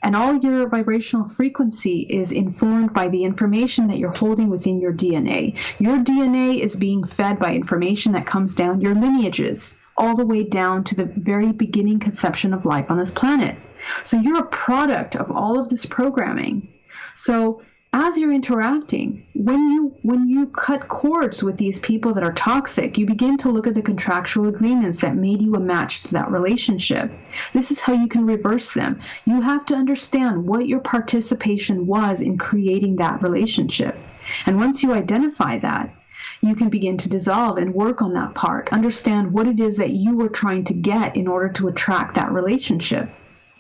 [SPEAKER 1] and all your vibrational frequency is informed by the information that you're holding within your DNA. Your DNA is being fed by information that comes down your lineages, all the way down to the very beginning conception of life on this planet. So you're a product of all of this programming. So as you're interacting, when you cut cords with these people that are toxic, you begin to look at the contractual agreements that made you a match to that relationship. This is how you can reverse them. You have to understand what your participation was in creating that relationship. And once you identify that, you can begin to dissolve and work on that part. Understand what it is that you were trying to get in order to attract that relationship.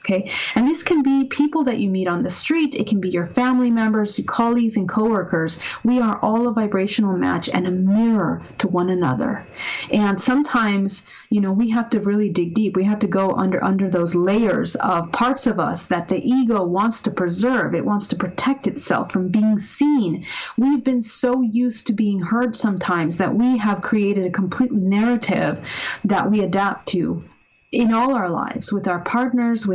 [SPEAKER 1] Okay, and this can be people that you meet on the street. It can be your family members, your colleagues, and coworkers. We are all a vibrational match and a mirror to one another. And sometimes, we have to really dig deep. We have to go under those layers of parts of us that the ego wants to preserve. It wants to protect itself from being seen. We've been so used to being heard sometimes that we have created a complete narrative that we adapt to. In all our lives, with our partners,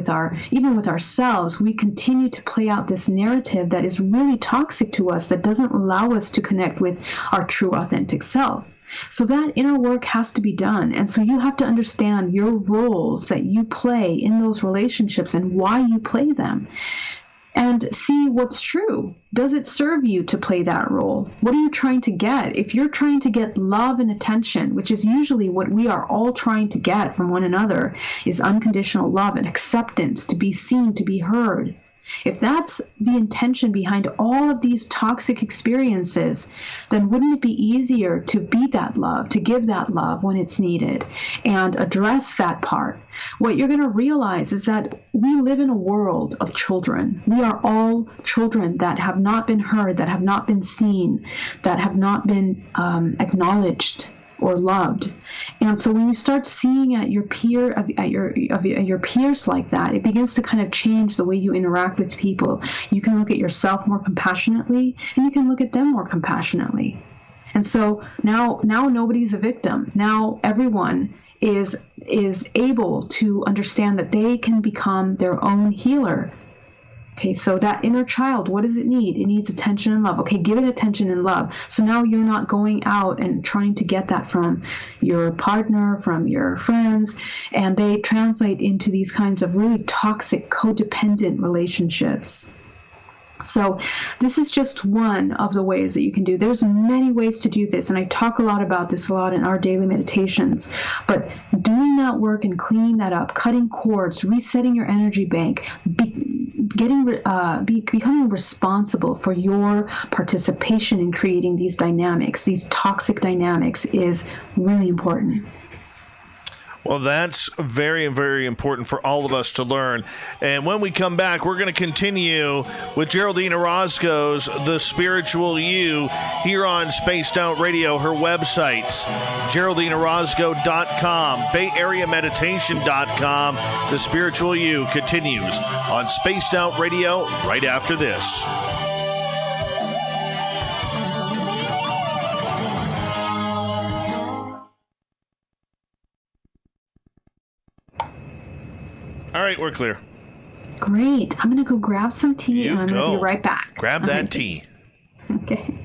[SPEAKER 1] even with ourselves, we continue to play out this narrative that is really toxic to us, that doesn't allow us to connect with our true authentic self. So that inner work has to be done. And so you have to understand your roles that you play in those relationships and why you play them. And see what's true. Does it serve you to play that role? What are you trying to get? If you're trying to get love and attention, which is usually what we are all trying to get from one another, is unconditional love and acceptance, to be seen, to be heard. If that's the intention behind all of these toxic experiences, then wouldn't it be easier to be that love, to give that love when it's needed, and address that part? What you're going to realize is that we live in a world of children. We are all children that have not been heard, that have not been seen, that have not been acknowledged or loved. And so when you start seeing at your peers like that, it begins to kind of change the way you interact with people. You can look at yourself more compassionately, and you can look at them more compassionately. And so now nobody's a victim. Now everyone is able to understand that they can become their own healer. Okay, so that inner child, what does it need? It needs attention and love. Okay, give it attention and love. So now you're not going out and trying to get that from your partner, from your friends, and they translate into these kinds of really toxic, codependent relationships. So this is just one of the ways that you can do. There's many ways to do this, and I talk a lot about this a lot in our daily meditations. But doing that work and cleaning that up, cutting cords, resetting your energy bank, becoming responsible for your participation in creating these dynamics, these toxic dynamics, is really important.
[SPEAKER 2] Well, that's very, very important for all of us to learn. And when we come back, we're going to continue with Geraldine Orozco's The Spiritual You here on Spaced Out Radio. Her websites, GeraldineOrozco.com, BayAreaMeditation.com. The Spiritual You continues on Spaced Out Radio right after this. All right, we're clear.
[SPEAKER 1] Great. I'm going to go grab some tea, and I'm going to be right back.
[SPEAKER 2] Grab that tea.
[SPEAKER 1] Okay.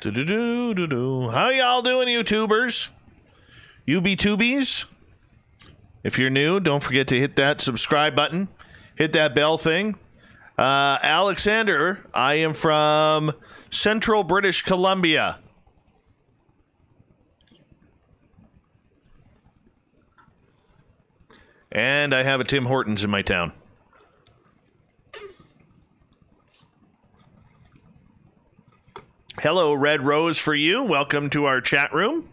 [SPEAKER 2] How y'all doing, YouTubers? UB2Bs? If you're new, don't forget to hit that subscribe button. Hit that bell thing. Alexander, I am from Central British Columbia. And I have a Tim Hortons in my town. Hello, Red Rose for you. Welcome to our chat room.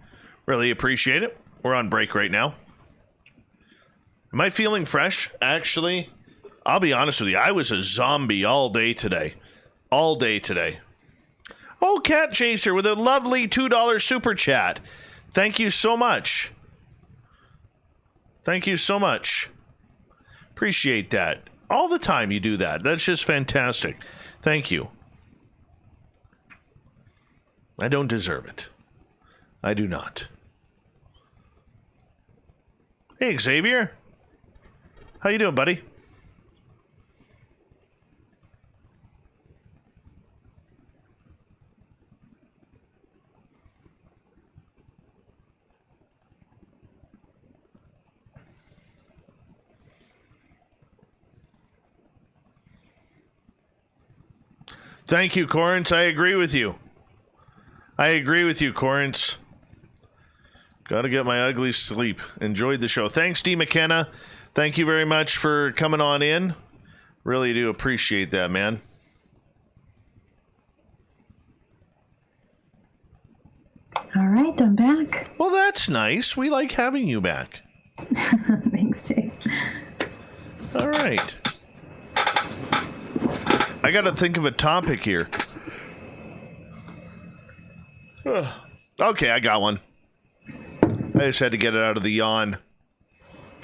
[SPEAKER 2] Really appreciate it. We're on break right now. Am I feeling fresh? Actually, I'll be honest with you. I was a zombie all day today. All day today. Oh, Cat Chaser with a lovely $2 super chat. Thank you so much. Thank you so much. Appreciate that. All the time you do that. That's just fantastic. Thank you. I don't deserve it. I do not. Hey, Xavier. How you doing, buddy? Thank you, Corrence. I agree with you. I agree with you, Corrence. Gotta get my ugly sleep. Enjoyed the show. Thanks, D. McKenna. Thank you very much for coming on in. Really do appreciate that, man.
[SPEAKER 1] All right, I'm back.
[SPEAKER 2] Well, that's nice. We like having you back.
[SPEAKER 1] Thanks, Dave.
[SPEAKER 2] All right. I gotta think of a topic here. Okay, I got one. I just had to get it out of the yawn.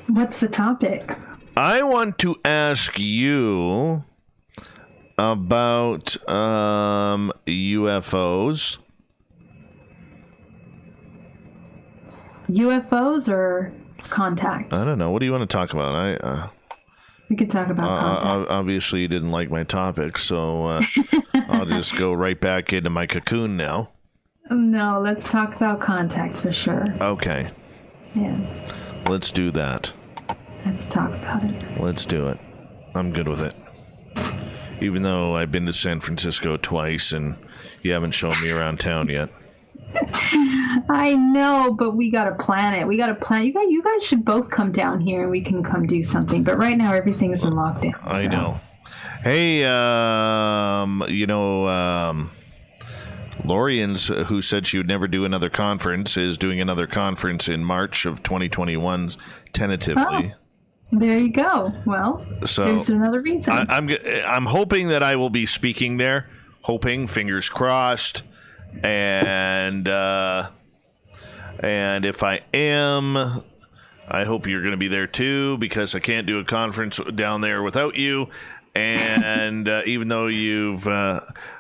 [SPEAKER 1] What's the topic?
[SPEAKER 2] I want to ask you about UFOs.
[SPEAKER 1] UFOs or contact?
[SPEAKER 2] I don't know. What do you want to talk about?
[SPEAKER 1] We could talk about contact.
[SPEAKER 2] Obviously, you didn't like my topic, so I'll just go right back into my cocoon now.
[SPEAKER 1] No, let's talk about contact for sure.
[SPEAKER 2] Okay.
[SPEAKER 1] Yeah.
[SPEAKER 2] Let's do that.
[SPEAKER 1] Let's talk about it.
[SPEAKER 2] Let's do it. I'm good with it. Even though I've been to San Francisco twice and you haven't shown me around town yet.
[SPEAKER 1] I know, but we gotta plan it. We gotta plan. You guys should both come down here and we can come do something. But right now, everything's in lockdown.
[SPEAKER 2] I know. Hey, Lorian's, who said she would never do another conference, is doing another conference in March of 2021, tentatively.
[SPEAKER 1] Oh, there you go. Well,
[SPEAKER 2] so
[SPEAKER 1] there's another reason.
[SPEAKER 2] I'm hoping that I will be speaking there. Hoping, fingers crossed. And if I am, I hope you're going to be there too, because I can't do a conference down there without you. And even though you've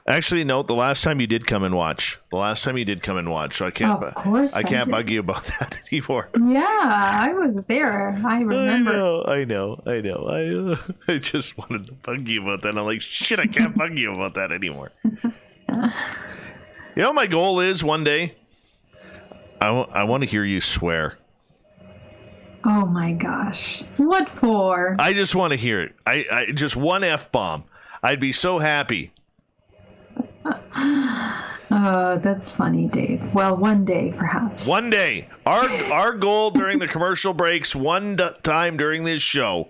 [SPEAKER 2] actually, no, the last time you did come and watch. So I can't.
[SPEAKER 1] Of course,
[SPEAKER 2] I can't bug you about that anymore.
[SPEAKER 1] Yeah, I was there. I remember.
[SPEAKER 2] I know. I just wanted to bug you about that. I'm like, shit, I can't bug you about that anymore. You know, my goal is one day, I want to hear you swear.
[SPEAKER 1] Oh my gosh. What for?
[SPEAKER 2] I just want to hear it. I just one F-bomb. I'd be so happy.
[SPEAKER 1] Oh, that's funny, Dave. Well, one day, perhaps.
[SPEAKER 2] One day. Our goal during the commercial breaks, one time during this show,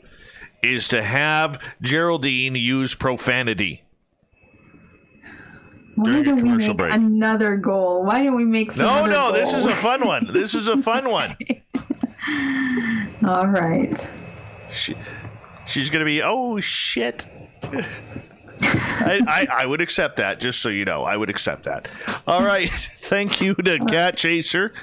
[SPEAKER 2] is to have Geraldine use profanity.
[SPEAKER 1] Why don't we make another goal? Why don't we make some other goal?
[SPEAKER 2] This is a fun one. This is a fun one.
[SPEAKER 1] All right.
[SPEAKER 2] She's going to be, oh, shit. I would accept that, just so you know. I would accept that. All right. Thank you to Cat Chaser,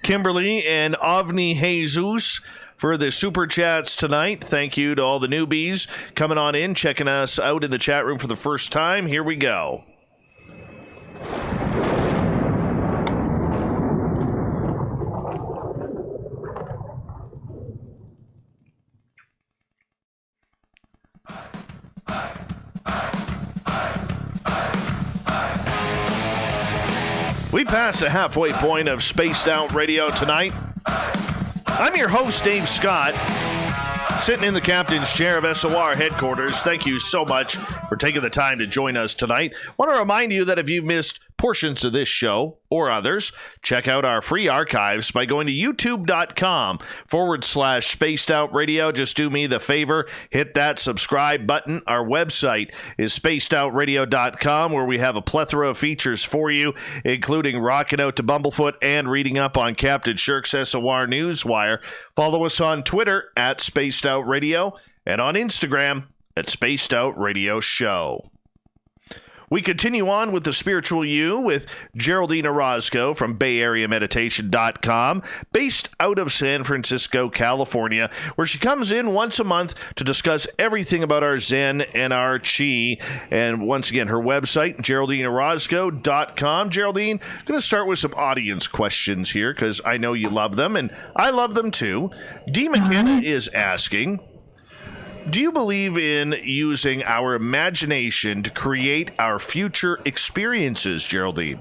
[SPEAKER 2] Kimberly, and Avni Jesus for the super chats tonight. Thank you to all the newbies coming on in, checking us out in the chat room for the first time. Here we go. We passed the halfway point of Spaced Out Radio tonight. I'm your host, Dave Scott, sitting in the captain's chair of SOR headquarters. Thank you so much for taking the time to join us tonight. I want to remind you that if you've missed portions of this show or others, check out our free archives by going to youtube.com/Spaced Out Radio. Just do me the favor, hit that subscribe button. Our website is spacedoutradio.com, where we have a plethora of features for you, including rocking out to Bumblefoot and reading up on Captain Shirk's SOR Newswire. Follow us on Twitter at Spaced Out Radio and on Instagram at Spaced Out Radio Show. We continue on with the Spiritual You with Geraldine Orozco from BayAreaMeditation.com, based out of San Francisco, California, where she comes in once a month to discuss everything about our Zen and our Chi. And once again, her website, GeraldineOrozco.com. Geraldine, I'm going to start with some audience questions here because I know you love them, and I love them too. D. McKenna is asking, do you believe in using our imagination to create our future experiences, Geraldine?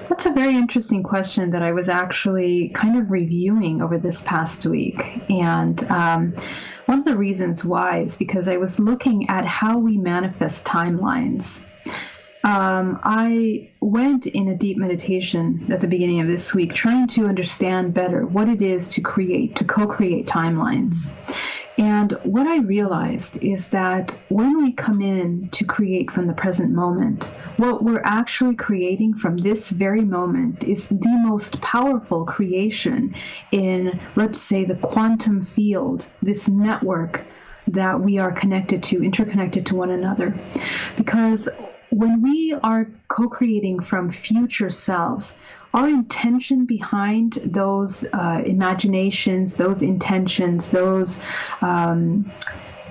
[SPEAKER 1] That's a very interesting question that I was actually kind of reviewing over this past week. And one of the reasons why is because I was looking at how we manifest timelines. I went in a deep meditation at the beginning of this week, trying to understand better what it is to co-create timelines. And what I realized is that when we come in to create from the present moment, what we're actually creating from this very moment is the most powerful creation in, let's say, the quantum field, this network that we are connected to, interconnected to one another. Because when we are co-creating from future selves, our intention behind those imaginations, those intentions, those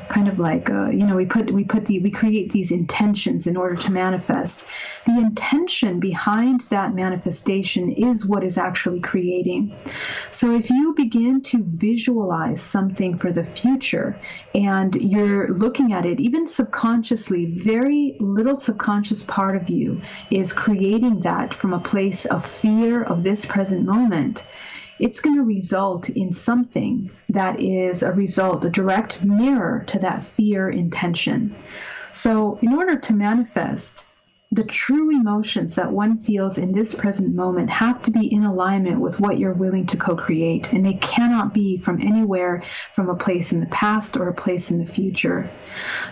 [SPEAKER 1] kind of like we create these intentions in order to manifest. The intention behind that manifestation is what is actually creating. So if you begin to visualize something for the future and you're looking at it, even subconsciously, very little subconscious part of you is creating that from a place of fear of this present moment, it's going to result in something that is a direct mirror to that fear intention. So in order to manifest, the true emotions that one feels in this present moment have to be in alignment with what you're willing to co-create, and they cannot be from anywhere from a place in the past or a place in the future.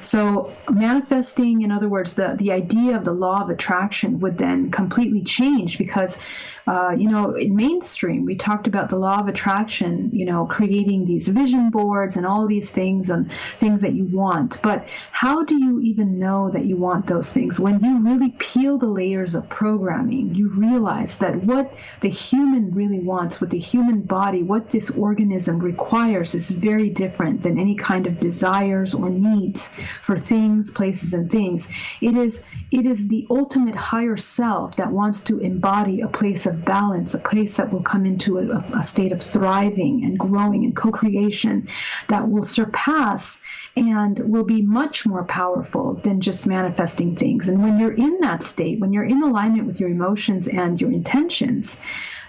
[SPEAKER 1] So manifesting, in other words, the idea of the law of attraction would then completely change, because in mainstream, we talked about the law of attraction, creating these vision boards and all these things and things that you want. But how do you even know that you want those things? When you really peel the layers of programming, you realize that what the human really wants, what the human body, what this organism requires is very different than any kind of desires or needs for things, places, and things. It is the ultimate higher self that wants to embody a place of balance, a place that will come into a state of thriving and growing and co-creation that will surpass and will be much more powerful than just manifesting things. And when you're in that state, when you're in alignment with your emotions and your intentions,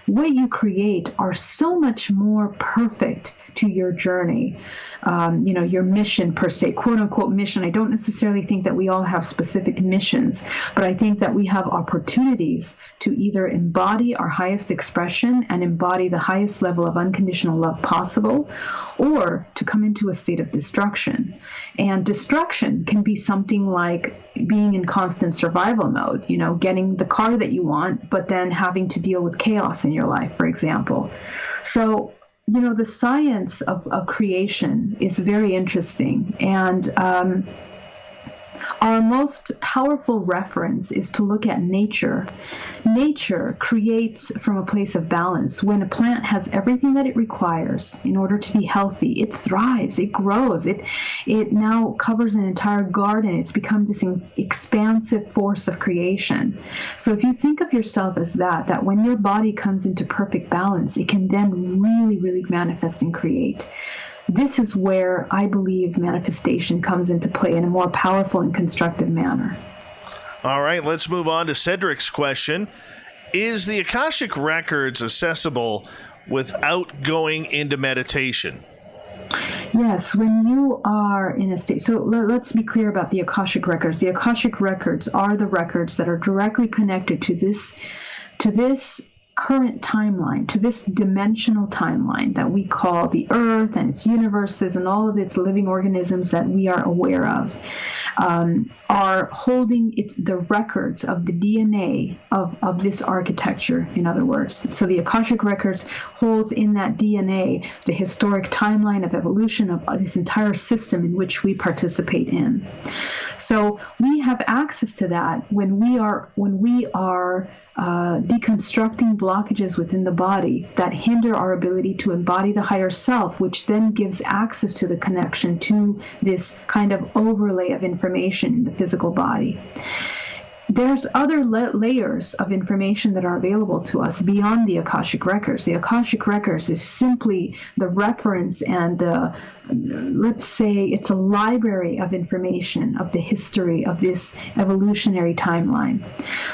[SPEAKER 1] what you create are so much more perfect to your journey, your mission per se, quote unquote mission. I don't necessarily think that we all have specific missions, but I think that we have opportunities to either embody our highest expression and embody the highest level of unconditional love possible, or to come into a state of destruction. And destruction can be something like being in constant survival mode, getting the car that you want, but then having to deal with chaos in your life, for example. So, the science of creation is very interesting. And our most powerful reference is to look at nature. Nature creates from a place of balance. When a plant has everything that it requires in order to be healthy, it thrives, it grows, it now covers an entire garden. It's become this expansive force of creation. So if you think of yourself as that when your body comes into perfect balance, it can then really, really manifest and create. This is where I believe manifestation comes into play in a more powerful and constructive manner.
[SPEAKER 2] All right, let's move on to Cedric's question. Is the Akashic Records accessible without going into meditation?
[SPEAKER 1] Yes, when you are in a state. So let's be clear about the Akashic Records. The Akashic Records are the records that are directly connected to this current timeline, to this dimensional timeline that we call the Earth and its universes and all of its living organisms that we are aware of, are holding the records of the DNA of this architecture, in other words. So the Akashic Records holds in that DNA the historic timeline of evolution of this entire system in which we participate in. So we have access to that when we are deconstructing blockages within the body that hinder our ability to embody the higher self, which then gives access to the connection to this kind of overlay of information in the physical body. There's other layers of information that are available to us beyond the Akashic Records. The Akashic Records is simply the reference and let's say it's a library of information of the history of this evolutionary timeline.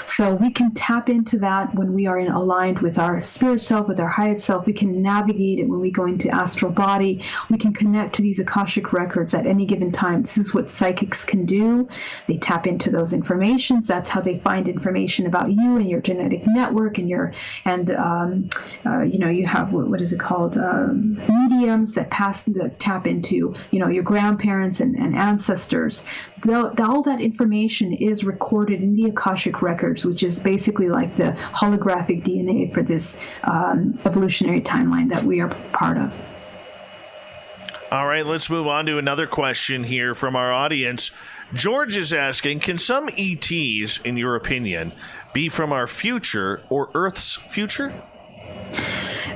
[SPEAKER 1] So we can tap into that when we are aligned with our spirit self, with our highest self. We can navigate it when we go into astral body. We can connect to these Akashic Records at any given time. This is what psychics can do. They tap into those informations. That's how they find information about you and your genetic network and you have what is it called, mediums that tap into your grandparents and ancestors. All that information is recorded in the Akashic Records, which is basically like the holographic DNA for this evolutionary timeline that we are part of.
[SPEAKER 2] All right, let's move on to another question here from our audience. George is asking, can some ETs, in your opinion, be from our future or Earth's future?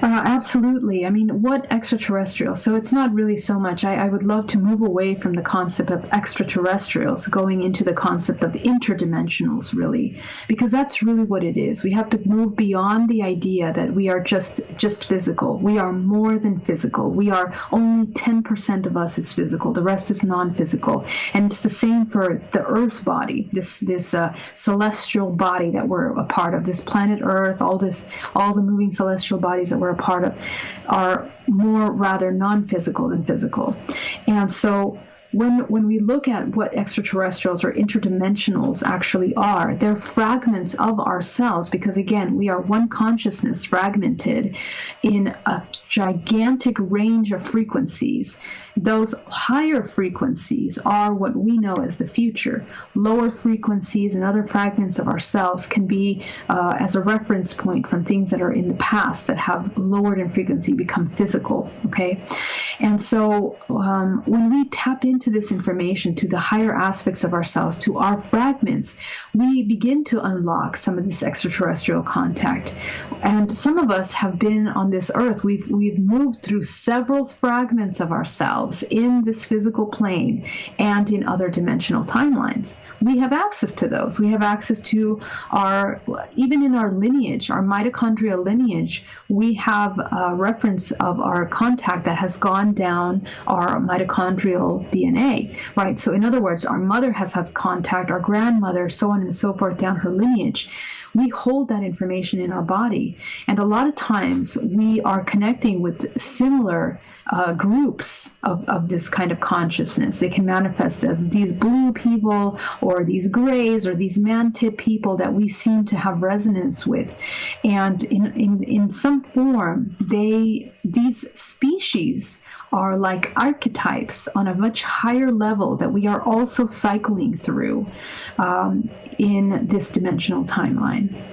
[SPEAKER 1] Absolutely. I mean, what extraterrestrials? So it's not really so much. I would love to move away from the concept of extraterrestrials, going into the concept of interdimensionals, really, because that's really what it is. We have to move beyond the idea that we are just physical. We are more than physical. We are only 10% of us is physical. The rest is non-physical. And it's the same for the Earth body, this celestial body that we're a part of, this planet Earth, all the moving celestial bodies that we're a part of are more rather non-physical than physical. And so when we look at what extraterrestrials or interdimensionals actually are, they're fragments of ourselves, because again, we are one consciousness fragmented in a gigantic range of frequencies. Those higher frequencies are what we know as the future. Lower frequencies and other fragments of ourselves can be as a reference point from things that are in the past that have lowered in frequency, become physical, okay? And so when we tap into this information, to the higher aspects of ourselves, to our fragments, we begin to unlock some of this extraterrestrial contact. And some of us have been on this earth. We've moved through several fragments of ourselves in this physical plane and in other dimensional timelines. We have access to those. We have access to even in our lineage, our mitochondrial lineage, we have a reference of our contact that has gone down our mitochondrial DNA, right? So in other words, our mother has had contact, our grandmother, so on and so forth down her lineage. We hold that information in our body. And a lot of times we are connecting with similar groups of this kind of consciousness. They can manifest as these blue people or these grays or these man-tip people that we seem to have resonance with. And in some form, these species are like archetypes on a much higher level that we are also cycling through in this dimensional timeline.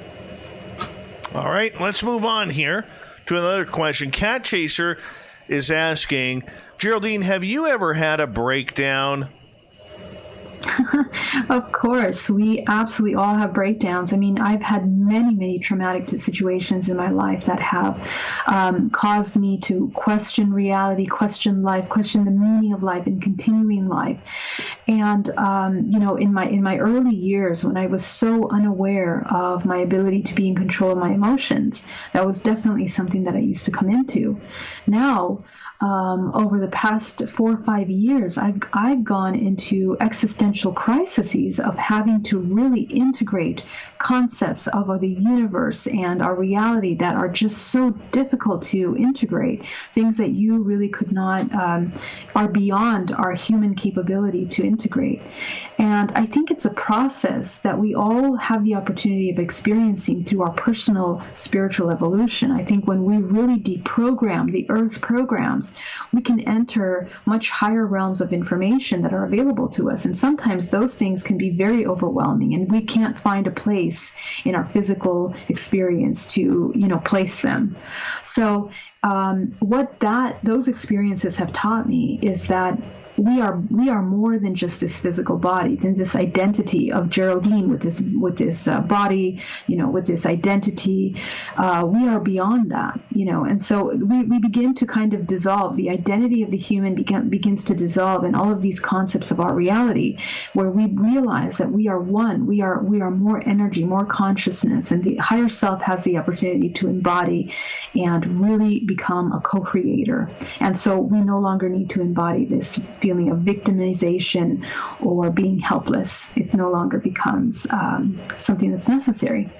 [SPEAKER 2] All right, let's move on here to another question. Cat Chaser is asking, Geraldine, have you ever had a breakdown?
[SPEAKER 1] Of course, we absolutely all have breakdowns. I mean, I've had many traumatic situations in my life that have caused me to question reality, question life, question the meaning of life and continuing life. And in my early years, when I was so unaware of my ability to be in control of my emotions, that was definitely something that I used to come into. Now, over the past 4 or 5 years, I've gone into existential crises of having to really integrate concepts of the universe and our reality that are just so difficult to integrate, things that you really could not, are beyond our human capability to integrate. And I think it's a process that we all have the opportunity of experiencing through our personal spiritual evolution. I think when we really deprogram the earth programs, we can enter much higher realms of information that are available to us. And sometimes those things can be very overwhelming, and we can't find a place in our physical experience to, place them. So what those experiences have taught me is that we are more than just this physical body, than this identity of Geraldine with this body, with this identity. We are beyond that, and so we begin to kind of dissolve. The identity of the human begins to dissolve in all of these concepts of our reality, where we realize that we are one. We are more energy, more consciousness, and the higher self has the opportunity to embody and really become a co-creator. And so we no longer need to embody this feeling of victimization or being helpless. It no longer becomes something that's necessary.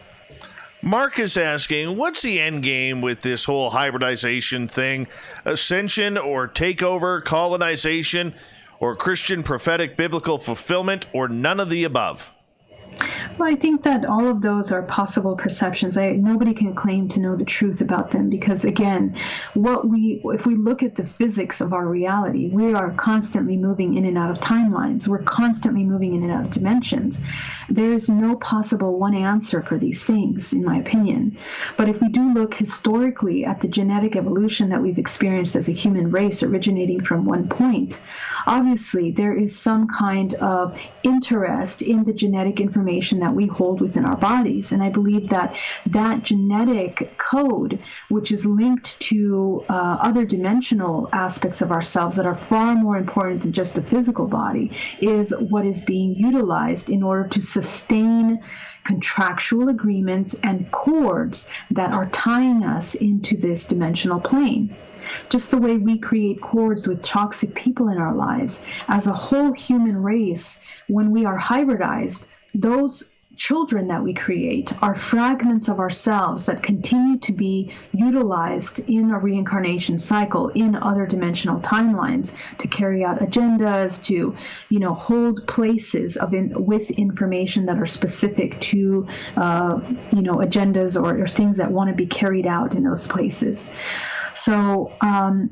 [SPEAKER 2] Mark is asking, what's the end game with this whole hybridization thing? Ascension or takeover, colonization, or Christian prophetic biblical fulfillment, or none of the above?
[SPEAKER 1] Well, I think that all of those are possible perceptions. Nobody can claim to know the truth about them because, again, if we look at the physics of our reality, we are constantly moving in and out of timelines. We're constantly moving in and out of dimensions. There's no possible one answer for these things, in my opinion. But if we do look historically at the genetic evolution that we've experienced as a human race originating from one point, obviously there is some kind of interest in the genetic information that we hold within our bodies. And I believe that genetic code, which is linked to other dimensional aspects of ourselves that are far more important than just the physical body, is what is being utilized in order to sustain contractual agreements and cords that are tying us into this dimensional plane. Just the way we create cords with toxic people in our lives, as a whole human race, when we are hybridized, those children that we create are fragments of ourselves that continue to be utilized in a reincarnation cycle in other dimensional timelines to carry out agendas, to, hold places with information that are specific to, agendas or things that want to be carried out in those places. So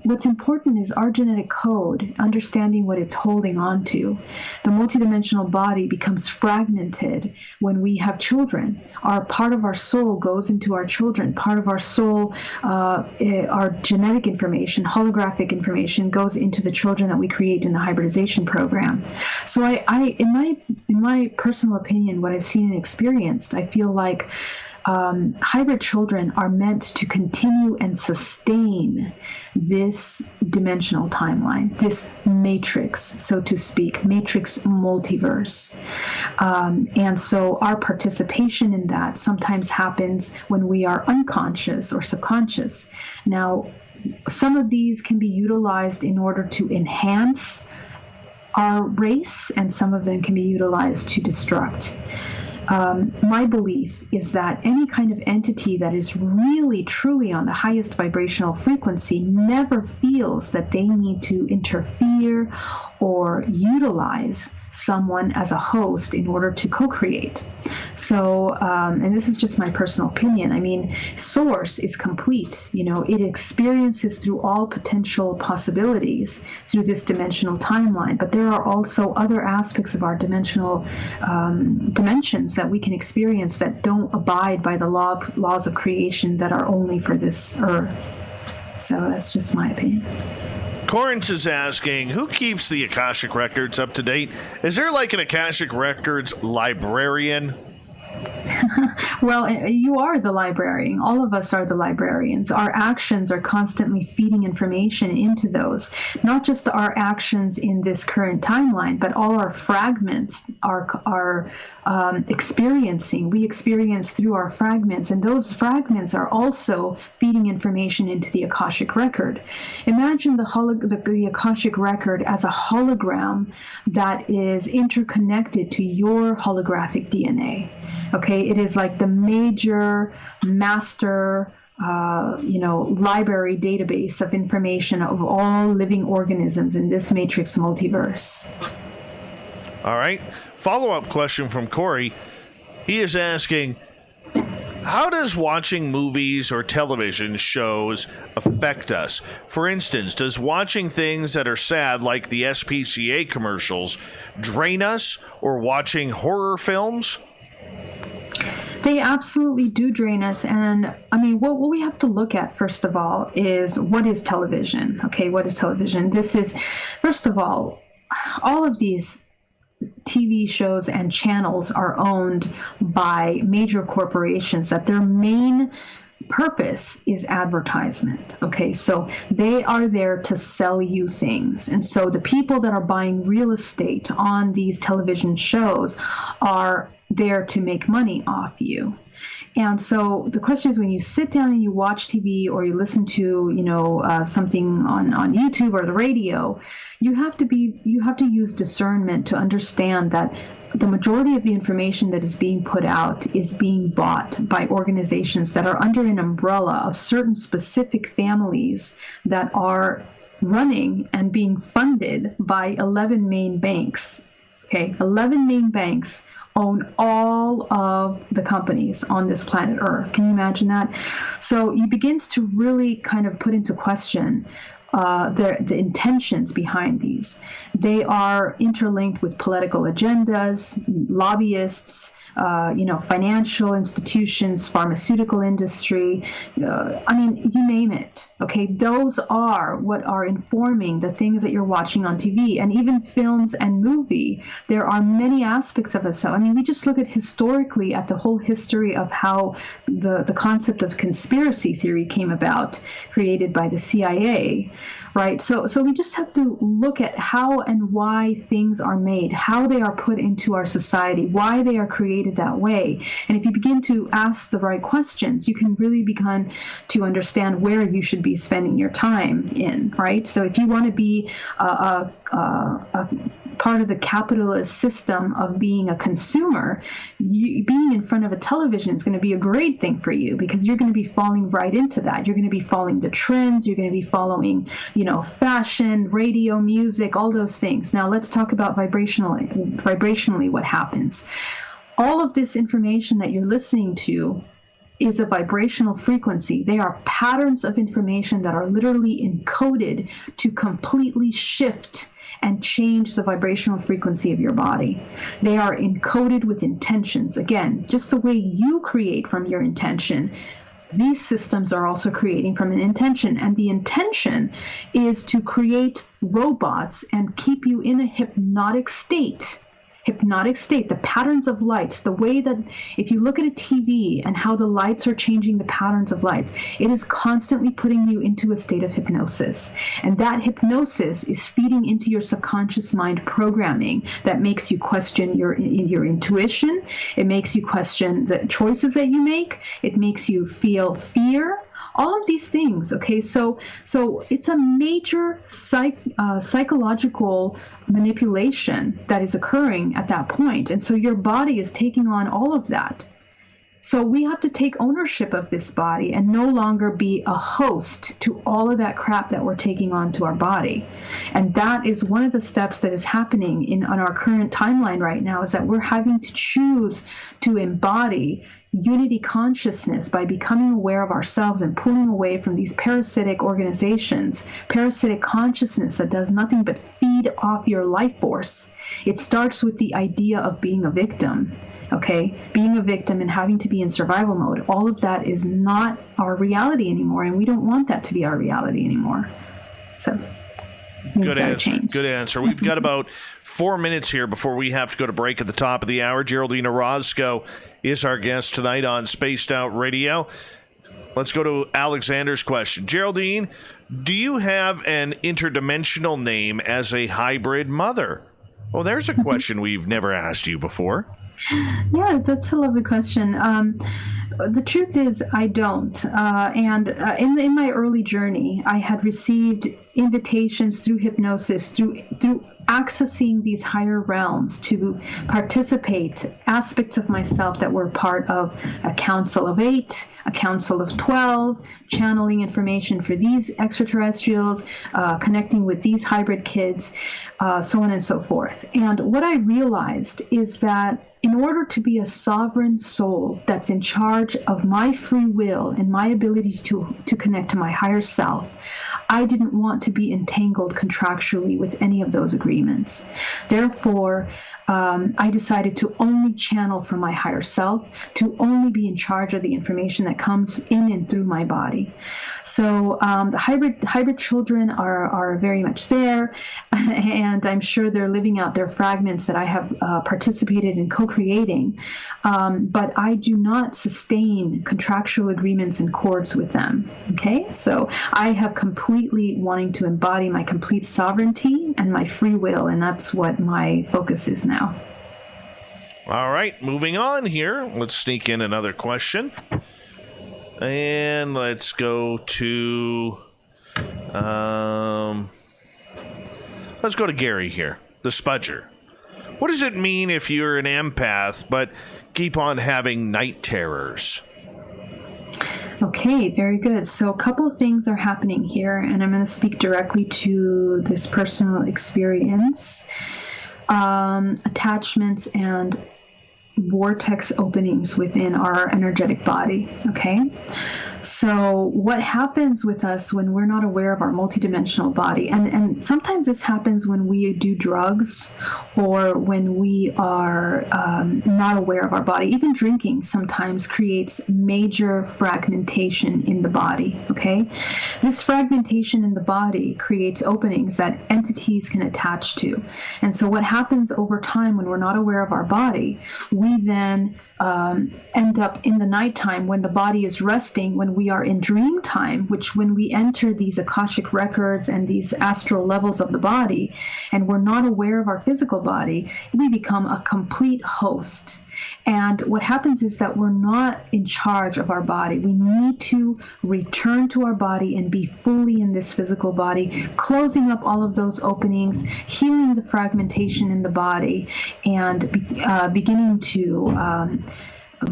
[SPEAKER 1] what's important is our genetic code, understanding what it's holding on to. The multidimensional body becomes fragmented when we have children. Part of our soul goes into our children. Part of our soul, our genetic information, holographic information, goes into the children that we create in the hybridization program. So in my personal opinion, what I've seen and experienced, I feel like hybrid children are meant to continue and sustain this dimensional timeline, this matrix, so to speak, matrix multiverse. And so our participation in that sometimes happens when we are unconscious or subconscious. Now, some of these can be utilized in order to enhance our race, and some of them can be utilized to destruct. My belief is that any kind of entity that is really, truly on the highest vibrational frequency never feels that they need to interfere or utilize someone as a host in order to co-create. So, and this is just my personal opinion. I mean, Source is complete. It experiences through all potential possibilities through this dimensional timeline. But there are also other aspects of our dimensional dimensions that we can experience that don't abide by the laws of creation that are only for this earth. So that's just my opinion.
[SPEAKER 2] Corrence is asking, who keeps the Akashic Records up to date? Is there like an Akashic Records librarian?
[SPEAKER 1] Well, you are the librarian. All of us are the librarians. Our actions are constantly feeding information into those. Not just our actions in this current timeline, but all our fragments are experiencing. We experience through our fragments, and those fragments are also feeding information into the Akashic Record. Imagine the Akashic Record as a hologram that is interconnected to your holographic DNA. Okay, it is like the major master, library database of information of all living organisms in this matrix multiverse.
[SPEAKER 2] All right. Follow-up question from Corey. He is asking, how does watching movies or television shows affect us? For instance, does watching things that are sad, like the SPCA commercials, drain us, or watching horror films?
[SPEAKER 1] They absolutely do drain us. And I mean, what we have to look at, first of all, is what is television? Okay, what is television? This is, first of all of these TV shows and channels are owned by major corporations that their main purpose is advertisement. Okay, so they are there to sell you things. And so the people that are buying real estate on these television shows are there to make money off you. And so the question is, when you sit down and you watch TV or you listen to, something on YouTube or the radio, you have to use discernment to understand that the majority of the information that is being put out is being bought by organizations that are under an umbrella of certain specific families that are running and being funded by 11 main banks. Okay, 11 main banks own all of the companies on this planet Earth. Can you imagine that? So it begins to really kind of put into question the intentions behind these. They are interlinked with political agendas, lobbyists, financial institutions, pharmaceutical industry. You name it. Okay, those are what are informing the things that you're watching on TV, and even films and movie. There are many aspects of it. So, we just look at historically at the whole history of how the concept of conspiracy theory came about, created by the CIA. right? So we just have to look at how and why things are made, how they are put into our society, why they are created that way. And if you begin to ask the right questions, you can really begin to understand where you should be spending your time in, right? So if you want to be a part of the capitalist system of being a consumer, being in front of a television is going to be a great thing for you, because you're going to be falling right into that. You're going to be following the trends. You're going to be following, fashion, radio, music, all those things. Now let's talk about vibrationally what happens. All of this information that you're listening to is a vibrational frequency. They are patterns of information that are literally encoded to completely shift and change the vibrational frequency of your body. They are encoded with intentions. Again, just the way you create from your intention, these systems are also creating from an intention. And the intention is to create robots and keep you in a hypnotic state. The patterns of lights, the way that if you look at a TV and how the lights are changing the patterns of lights, it is constantly putting you into a state of hypnosis. And that hypnosis is feeding into your subconscious mind programming that makes you question your intuition. It makes you question the choices that you make. It makes you feel fear. All of these things, okay? So it's a major psychological manipulation that is occurring at that point. And so your body is taking on all of that. So we have to take ownership of this body and no longer be a host to all of that crap that we're taking on to our body. And that is one of the steps that is happening on our current timeline right now, is that we're having to choose to embody unity consciousness by becoming aware of ourselves and pulling away from these parasitic organizations, parasitic consciousness that does nothing but feed off your life force. It starts with the idea of being a victim. Okay, being a victim and having to be in survival mode, all of that is not our reality anymore, and we don't want that to be our reality anymore. So,
[SPEAKER 2] good answer. Good answer. We've got about 4 minutes here before we have to go to break at the top of the hour. Geraldine Orozco is our guest tonight on Spaced Out Radio. Let's go to Alexander's question. Geraldine, do you have an interdimensional name as a hybrid mother? Well, there's a question we've never asked you before.
[SPEAKER 1] Yeah, that's a lovely question. The truth is, I don't. In my early journey, I had received invitations through hypnosis, through accessing these higher realms to participate aspects of myself that were part of a council of 8, a council of 12, channeling information for these extraterrestrials, connecting with these hybrid kids, so on and so forth. And what I realized is that in order to be a sovereign soul that's in charge of my free will and my ability to connect to my higher self, I didn't want to be entangled contractually with any of those agreements. Therefore, I decided to only channel from my higher self, to only be in charge of the information that comes in and through my body. So the hybrid children are very much there, and I'm sure they're living out their fragments that I have participated in co-creating, but I do not sustain contractual agreements and cords with them. Okay, so I have completely wanting to embody my complete sovereignty and my free will, and that's what my focus is now.
[SPEAKER 2] All right, moving on here. Let's sneak in another question. And let's go to Gary here, the Spudger. What does it mean if you're an empath but keep on having night terrors?
[SPEAKER 1] Okay, very good. So a couple of things are happening here, and I'm going to speak directly to this personal experience. Attachments and vortex openings within our energetic body, okay? So what happens with us when we're not aware of our multidimensional body, and sometimes this happens when we do drugs or when we are not aware of our body. Even drinking sometimes creates major fragmentation in the body, okay? This fragmentation in the body creates openings that entities can attach to. And so what happens over time when we're not aware of our body, we then end up in the nighttime when the body is resting, when we are in dream time, which when we enter these Akashic records and these astral levels of the body, and we're not aware of our physical body, we become a complete host. And what happens is that we're not in charge of our body. We need to return to our body and be fully in this physical body, closing up all of those openings, healing the fragmentation in the body, and beginning to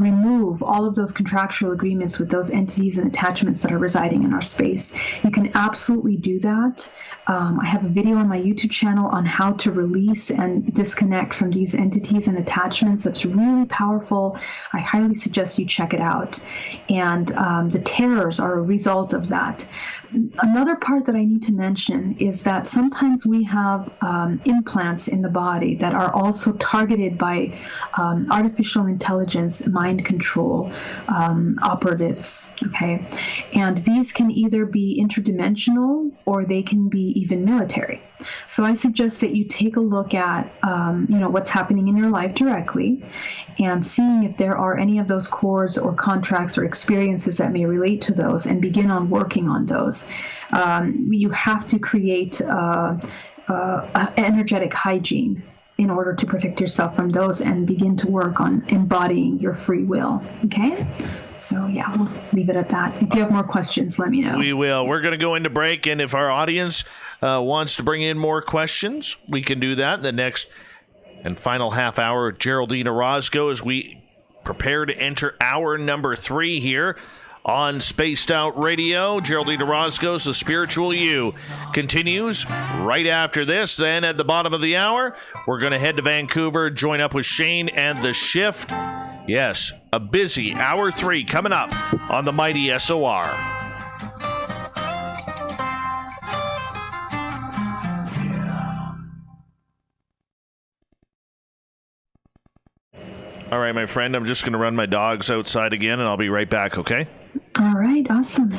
[SPEAKER 1] remove all of those contractual agreements with those entities and attachments that are residing in our space. You can absolutely do that. I have a video on my YouTube channel on how to release and disconnect from these entities and attachments. That's really powerful. I highly suggest you check it out. And the terrors are a result of that. Another part that I need to mention is that sometimes we have implants in the body that are also targeted by artificial intelligence, mind control operatives, okay? And these can either be interdimensional or they can be even military. So I suggest that you take a look at what's happening in your life directly and seeing if there are any of those cords or contracts or experiences that may relate to those, and begin on working on those. You have to create energetic hygiene in order to protect yourself from those and begin to work on embodying your free will. Okay? So, yeah, we'll leave it at that. If you have more questions, let me know.
[SPEAKER 2] We will. We're going to go into break, and if our audience wants to bring in more questions, we can do that in the next and final half hour of Geraldine Orozco as we prepare to enter hour number 3 here on Spaced Out Radio. Geraldine Orozco's The Spiritual You continues right after this. Then at the bottom of the hour, we're going to head to Vancouver, join up with Shane and The Shift. Yes, a busy hour 3 coming up on the mighty SOR. All right, my friend, I'm just going to run my dogs outside again, and I'll be right back, okay?
[SPEAKER 1] All right, awesome.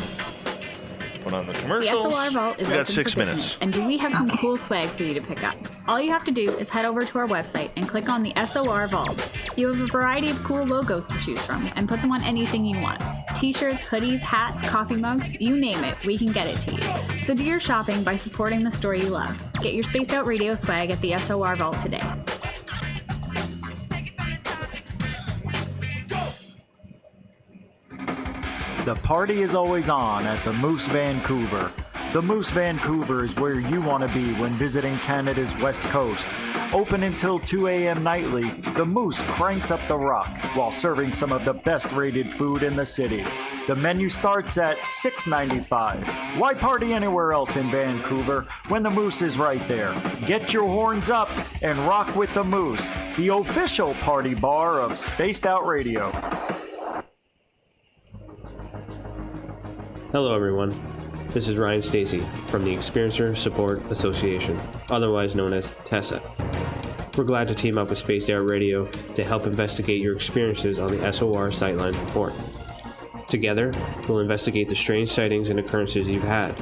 [SPEAKER 2] Put on the commercials.
[SPEAKER 6] The SOR Vault is
[SPEAKER 2] we got
[SPEAKER 6] open
[SPEAKER 2] 6
[SPEAKER 6] for
[SPEAKER 2] minutes.
[SPEAKER 6] business, and do we have some cool swag for you to pick up? All you have to do is head over to our website and click on the SOR Vault. You have a variety of cool logos to choose from, and put them on anything you want. T-shirts, hoodies, hats, coffee mugs, you name it, we can get it to you. So do your shopping by supporting the store you love. Get your Spaced Out Radio swag at the SOR Vault today.
[SPEAKER 11] The party is always on at the Moose Vancouver. The Moose Vancouver is where you want to be when visiting Canada's West Coast. Open until 2 a.m. nightly, the Moose cranks up the rock while serving some of the best rated food in the city. The menu starts at $6.95. Why party anywhere else in Vancouver when the Moose is right there? Get your horns up and rock with the Moose, the official party bar of Spaced Out Radio.
[SPEAKER 4] Hello everyone, this is Ryan Stacy from the Experiencer Support Association, otherwise known as TESSA. We're glad to team up with Spaced Out Radio to help investigate your experiences on the SOR Sightlines Report. Together, we'll investigate the strange sightings and occurrences you've had.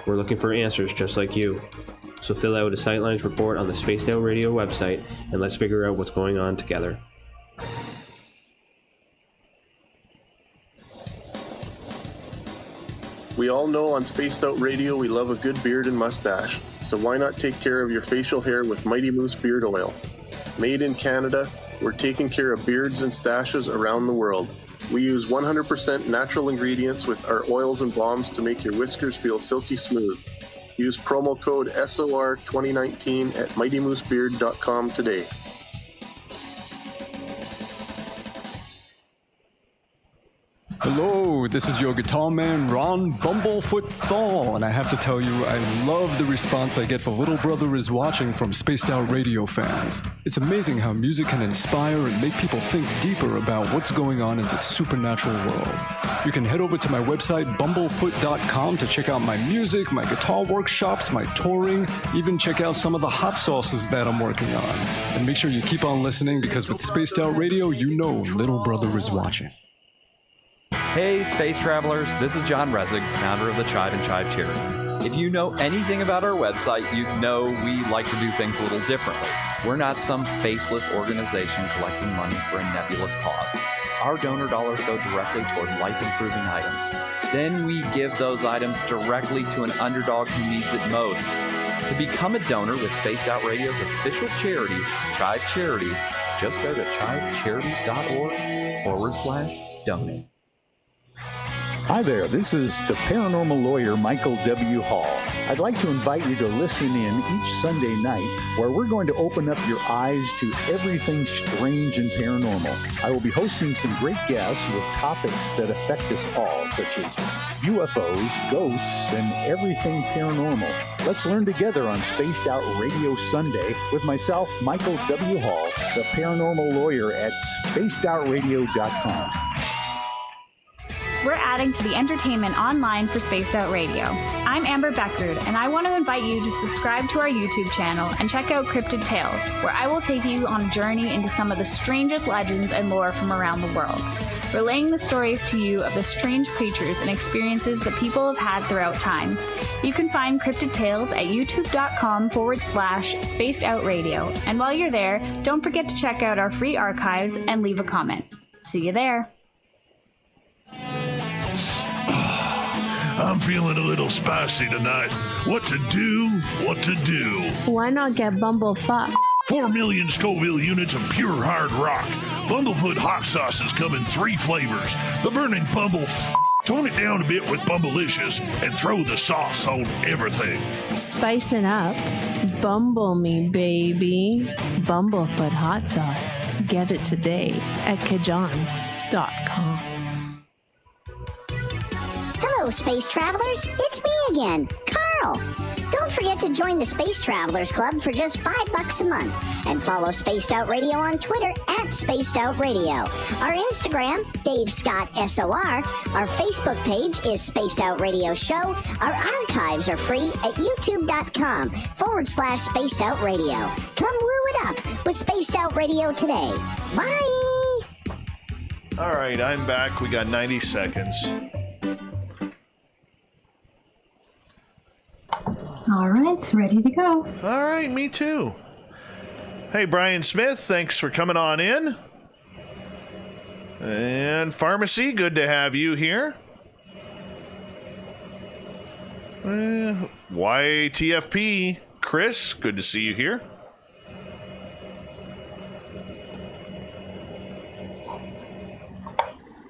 [SPEAKER 4] We're looking for answers just like you. So fill out a Sightlines Report on the Spaced Out Radio website and let's figure out what's going on together.
[SPEAKER 13] We all know on Spaced Out Radio we love a good beard and mustache, so why not take care of your facial hair with Mighty Moose Beard Oil? Made in Canada, we're taking care of beards and stashes around the world. We use 100% natural ingredients with our oils and balms to make your whiskers feel silky smooth. Use promo code SOR2019 at mightymoosebeard.com today.
[SPEAKER 3] Hello, this is your guitar man, Ron Bumblefoot Thal, and I have to tell you, I love the response I get for Little Brother is Watching from Spaced Out Radio fans. It's amazing how music can inspire and make people think deeper about what's going on in the supernatural world. You can head over to my website, bumblefoot.com, to check out my music, my guitar workshops, my touring, even check out some of the hot sauces that I'm working on. And make sure you keep on listening, because with Spaced Out Radio, you know Little Brother is watching.
[SPEAKER 8] Hey, space travelers, this is John Resig, founder of the Chive and Chive Charities. If you know anything about our website, you know we like to do things a little differently. We're not some faceless organization collecting money for a nebulous cause. our donor dollars go directly toward life-improving items. Then we give those items directly to an underdog who needs it most. To become a donor with Spaced Out Radio's official charity, Chive Charities, just go to chivecharities.org/donate.
[SPEAKER 7] Hi there, this is the paranormal lawyer Michael W. Hall. I'd like to invite you to listen in each Sunday night where we're going to open up your eyes to everything strange and paranormal. I will be hosting some great guests with topics that affect us all, such as UFOs, ghosts, and everything paranormal. Let's learn together on Spaced Out Radio Sunday with myself, Michael W. Hall, the paranormal lawyer at spacedoutradio.com.
[SPEAKER 6] We're adding to the entertainment online for Spaced Out Radio. I'm Amber Beckard, and I want to invite you to subscribe to our YouTube channel and check out Cryptid Tales, where I will take you on a journey into some of the strangest legends and lore from around the world, relaying the stories to you of the strange creatures and experiences that people have had throughout time. You can find Cryptid Tales at youtube.com/Spaced Out Radio, and while you're there, don't forget to check out our free archives and leave a comment. See you there.
[SPEAKER 14] I'm feeling a little spicy tonight. What to do? What to do?
[SPEAKER 15] Why not get Bumblefuck?
[SPEAKER 14] 4 million Scoville units of pure hard rock. Bumblefoot hot sauces come in 3 flavors. The burning Bumble. Tone it down a bit with Bumblicious and throw the sauce on everything.
[SPEAKER 15] Spice it up. Bumble me, baby. Bumblefoot hot sauce. Get it today at kajans.com.
[SPEAKER 9] Hello, space travelers. It's me again, Carl. Don't forget to join the Space Travelers Club for just $5 a month and follow Spaced Out Radio on Twitter at Spaced Out Radio. Our Instagram, Dave Scott SOR. Our Facebook page is Spaced Out Radio Show. Our archives are free at youtube.com/Spaced Out Radio. Come woo it up with Spaced Out Radio today. Bye.
[SPEAKER 2] All right, I'm back. We got 90 seconds.
[SPEAKER 1] All right, ready to go.
[SPEAKER 2] All right, me too. Hey, Brian Smith, thanks for coming on in. And Pharmacy, good to have you here. YTFP, Chris, good to see you here.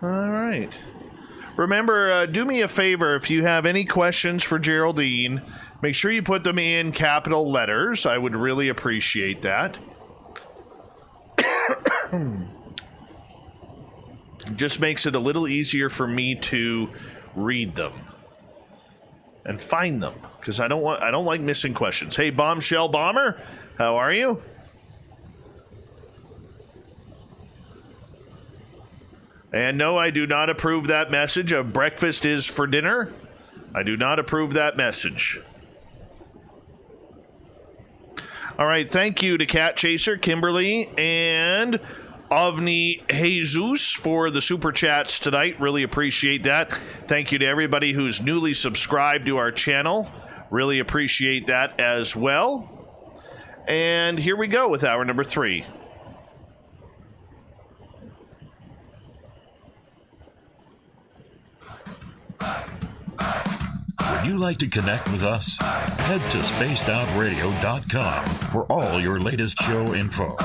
[SPEAKER 2] All right. Remember, do me a favor, if you have any questions for Geraldine, make sure you put them in capital letters. I would really appreciate that. Just makes it a little easier for me to read them and find them, because I don't like missing questions. Hey, Bombshell Bomber, how are you? And no, I do not approve that message of breakfast is for dinner. I do not approve that message. All right, thank you to Cat Chaser, Kimberly, and Ovni Jesus for the super chats tonight. Really appreciate that. Thank you to everybody who's newly subscribed to our channel. Really appreciate that as well. And here we go with hour number 3.
[SPEAKER 12] Would you like to connect with us? Head to spacedoutradio.com for all your latest show info.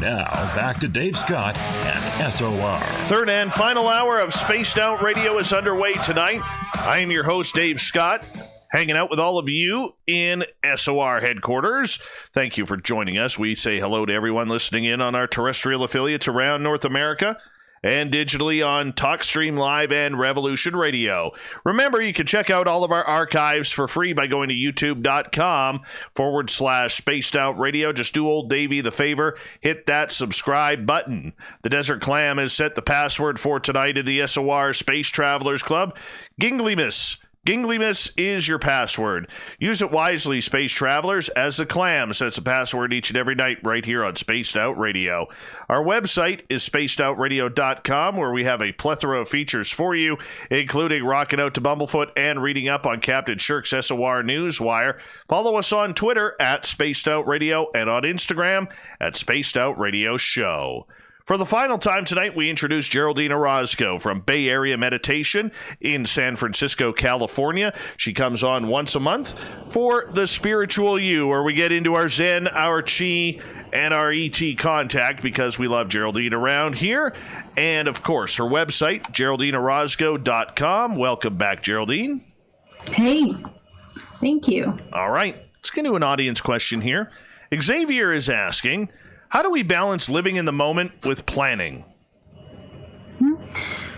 [SPEAKER 12] Now, back to Dave Scott and SOR.
[SPEAKER 2] Third and final hour of Spaced Out Radio is underway tonight. I am your host, Dave Scott, hanging out with all of you in SOR headquarters. Thank you for joining us. We say hello to everyone listening in on our terrestrial affiliates around North America and digitally on TalkStream Live and Revolution Radio. Remember, you can check out all of our archives for free by going to youtube.com/Spaced Out Radio. Just do old Davey the favor, hit that subscribe button. The Desert Clam has set the password for tonight in the SOR Space Travelers Club. Ginglymus. Ginglymus is your password. Use it wisely, Space Travelers, as the Clam sets a password each and every night right here on Spaced Out Radio. Our website is spacedoutradio.com, where we have a plethora of features for you, including rocking out to Bumblefoot and reading up on Captain Shirk's SOR Newswire. Follow us on Twitter at Spaced Out Radio and on Instagram at Spaced Out Radio Show. For the final time tonight, we introduce Geraldine Orozco from Bay Area Meditation in San Francisco, California. She comes on once a month for The Spiritual You, where we get into our Zen, our Chi, and our ET contact because we love Geraldine around here. And, of course, her website, GeraldineOrozco.com. Welcome back, Geraldine.
[SPEAKER 1] Hey, thank you.
[SPEAKER 2] All right, let's get into an audience question here. Xavier is asking, how do we balance living in the moment with planning?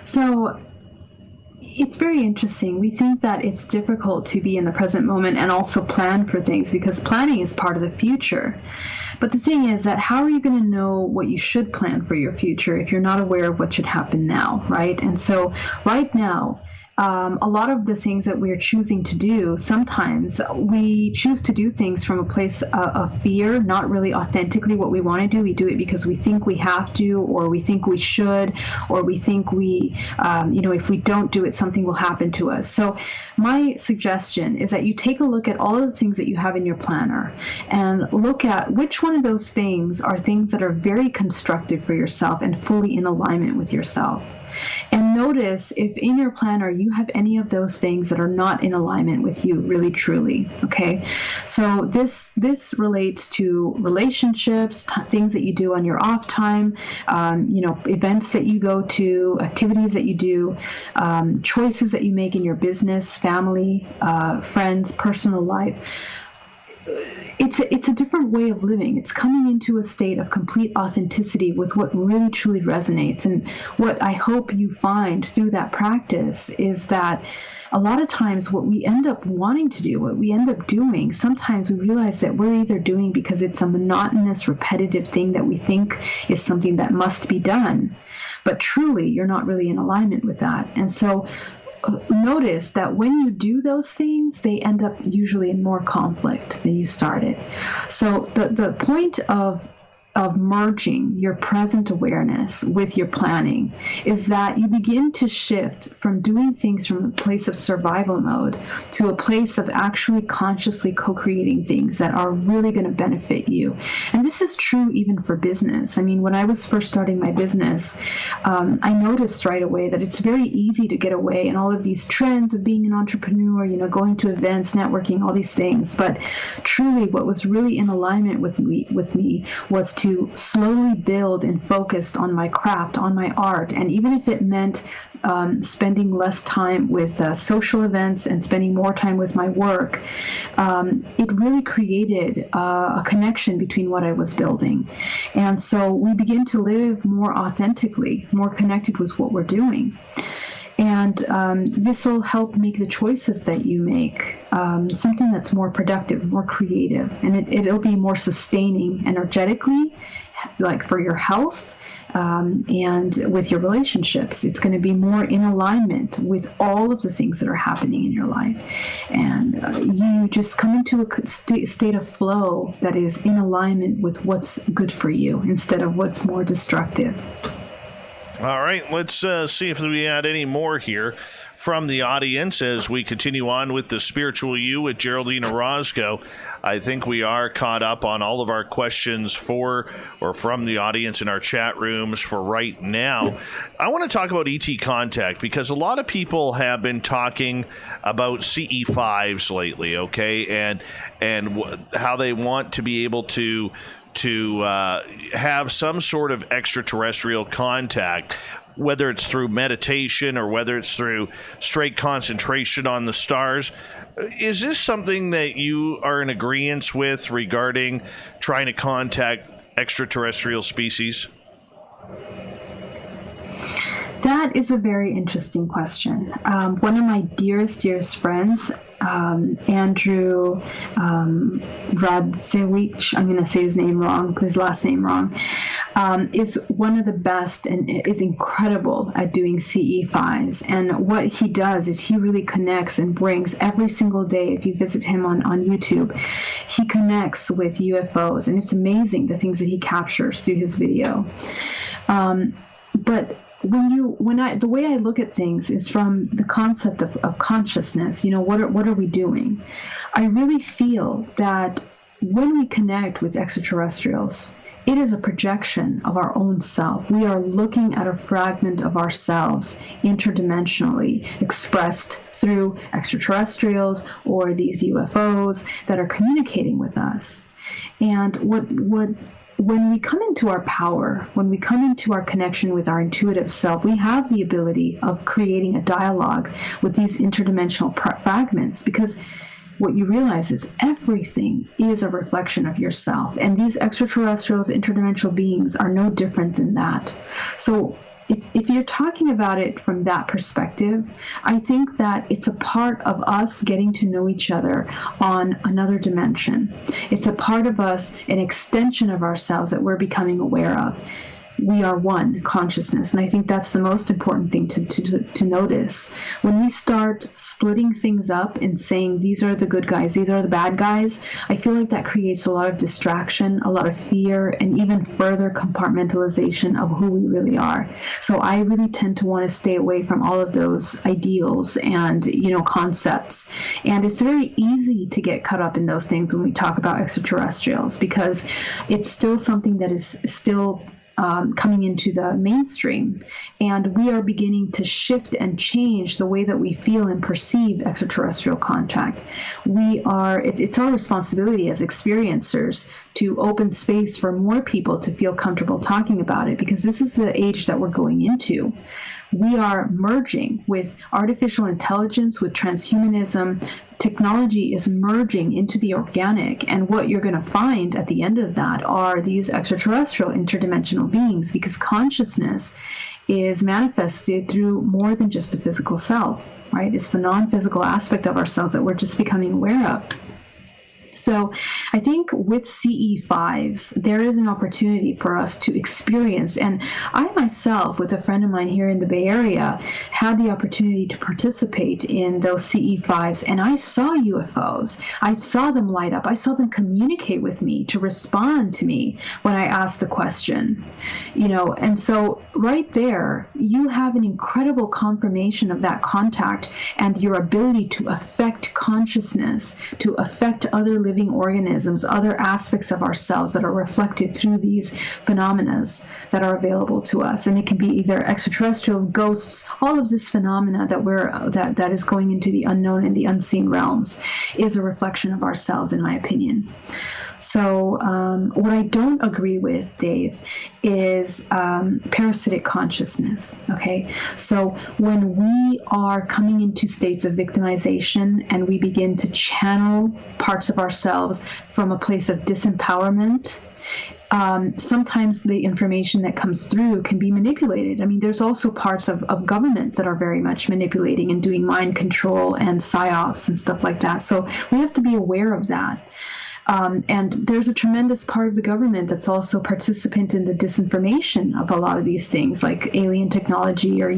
[SPEAKER 1] So it's very interesting. We think that it's difficult to be in the present moment and also plan for things because planning is part of the future. But the thing is that how are you going to know what you should plan for your future if you're not aware of what should happen now, right? And so right now, a lot of the things that we're choosing to do, sometimes we choose to do things from a place of fear, not really authentically what we want to do. We do it because we think we have to, or we think we should, or we think we, if we don't do it, something will happen to us. So my suggestion is that you take a look at all of the things that you have in your planner and look at which one of those things are things that are very constructive for yourself and fully in alignment with yourself. And notice if in your planner you have any of those things that are not in alignment with you, really, truly. Okay, so this relates to relationships, things that you do on your off time, events that you go to, activities that you do, choices that you make in your business, family, friends, personal life. It's a different way of living. It's coming into a state of complete authenticity with what really truly resonates. And what I hope you find through that practice is that a lot of times what we end up wanting to do, what we end up doing, sometimes we realize that we're either doing because it's a monotonous, repetitive thing that we think is something that must be done. But truly, you're not really in alignment with that. And so notice that when you do those things, they end up usually in more conflict than you started. So the point of merging your present awareness with your planning is that you begin to shift from doing things from a place of survival mode to a place of actually consciously co-creating things that are really going to benefit you. And this is true even for business. I mean, when I was first starting my business, I noticed right away that it's very easy to get away in all of these trends of being an entrepreneur, going to events, networking, all these things. But truly what was really in alignment with me was to slowly build and focus on my craft, on my art. And even if it meant spending less time with social events and spending more time with my work, it really created a connection between what I was building. And so we begin to live more authentically, more connected with what we're doing. And this will help make the choices that you make something that's more productive, more creative, and it'll be more sustaining energetically, like for your health and with your relationships. It's going to be more in alignment with all of the things that are happening in your life. And you just come into a state of flow that is in alignment with what's good for you instead of what's more destructive.
[SPEAKER 2] All right, let's see if we add any more here from the audience as we continue on with The Spiritual You with Geraldine Orozco. I think we are caught up on all of our questions for or from the audience in our chat rooms for right now. I want to talk about ET contact because a lot of people have been talking about CE5s lately, okay, and how they want to be able to have some sort of extraterrestrial contact, whether it's through meditation or whether it's through straight concentration on the stars. Is this something that you are in agreement with regarding trying to contact extraterrestrial species?
[SPEAKER 1] That is a very interesting question. One of my dearest friends, Andrew Radzewicz, I'm going to say his name wrong, his last name wrong, is one of the best and is incredible at doing CE5s. And what he does is he really connects and brings every single day, if you visit him on YouTube, he connects with UFOs. And it's amazing the things that he captures through his video. But the way I look at things is from the concept of consciousness. What are we doing? I really feel that when we connect with extraterrestrials, it is a projection of our own self. We are looking at a fragment of ourselves interdimensionally expressed through extraterrestrials or these UFOs that are communicating with us. And when we come into our power, when we come into our connection with our intuitive self, we have the ability of creating a dialogue with these interdimensional fragments, because what you realize is everything is a reflection of yourself. And these extraterrestrials, interdimensional beings are no different than that. So if you're talking about it from that perspective, I think that it's a part of us getting to know each other on another dimension. It's a part of us, an extension of ourselves that we're becoming aware of. We are one consciousness, and I think that's the most important thing to notice. When we start splitting things up and saying these are the good guys, these are the bad guys, I feel like that creates a lot of distraction, a lot of fear, and even further compartmentalization of who we really are. So I really tend to want to stay away from all of those ideals and concepts. And it's very easy to get caught up in those things when we talk about extraterrestrials, because it's still something that is still coming into the mainstream, and we are beginning to shift and change the way that we feel and perceive extraterrestrial contact. It's our responsibility as experiencers to open space for more people to feel comfortable talking about it, because this is the age that we're going into. We are merging with artificial intelligence, with transhumanism. Technology is merging into the organic, and what you're going to find at the end of that are these extraterrestrial interdimensional beings, because consciousness is manifested through more than just the physical self, right? It's the non-physical aspect of ourselves that we're just becoming aware of. So I think with CE5s, there is an opportunity for us to experience, and I myself, with a friend of mine here in the Bay Area, had the opportunity to participate in those CE5s, and I saw UFOs. I saw them light up. I saw them communicate with me, to respond to me when I asked a question, and so right there, you have an incredible confirmation of that contact and your ability to affect consciousness, to affect other living organisms, other aspects of ourselves that are reflected through these phenomena that are available to us. And it can be either extraterrestrials, ghosts, all of this phenomena that is going into the unknown and the unseen realms is a reflection of ourselves, in my opinion. So what I don't agree with, Dave, is parasitic consciousness, okay? So when we are coming into states of victimization and we begin to channel parts of ourselves from a place of disempowerment, sometimes the information that comes through can be manipulated. I mean, there's also parts of government that are very much manipulating and doing mind control and psyops and stuff like that. So we have to be aware of that. And there's a tremendous part of the government that's also participant in the disinformation of a lot of these things, like alien technology or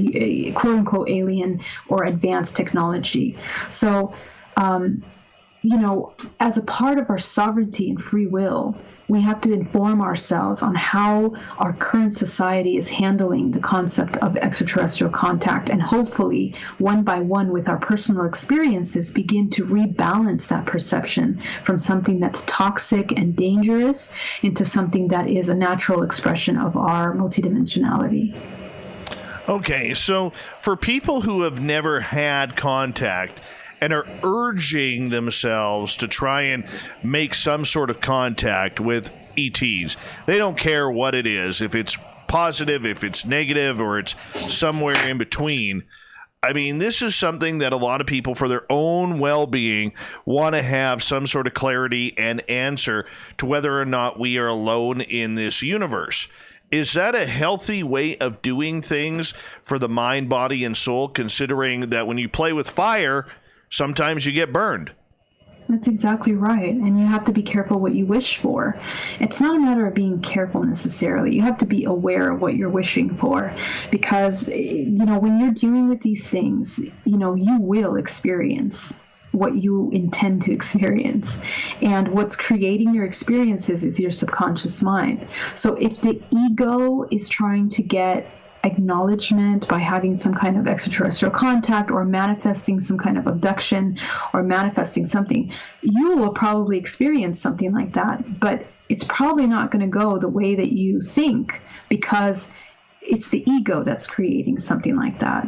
[SPEAKER 1] quote-unquote alien or advanced technology. So, as a part of our sovereignty and free will, we have to inform ourselves on how our current society is handling the concept of extraterrestrial contact, and hopefully, one by one, with our personal experiences, begin to rebalance that perception from something that's toxic and dangerous into something that is a natural expression of our multidimensionality.
[SPEAKER 2] Okay, so for people who have never had contact and are urging themselves to try and make some sort of contact with ETs, they don't care what it is, if it's positive, if it's negative, or it's somewhere in between. I mean, this is something that a lot of people, for their own well-being, want to have some sort of clarity and answer to whether or not we are alone in this universe. Is that a healthy way of doing things for the mind, body, and soul, considering that when you play with fire, sometimes you get burned?
[SPEAKER 1] That's exactly right. And you have to be careful what you wish for. It's not a matter of being careful necessarily. You have to be aware of what you're wishing for, because, when you're dealing with these things, you will experience what you intend to experience. And what's creating your experiences is your subconscious mind. So if the ego is trying to get acknowledgement by having some kind of extraterrestrial contact or manifesting some kind of abduction or manifesting something, you will probably experience something like that. But it's probably not going to go the way that you think, because it's the ego that's creating something like that.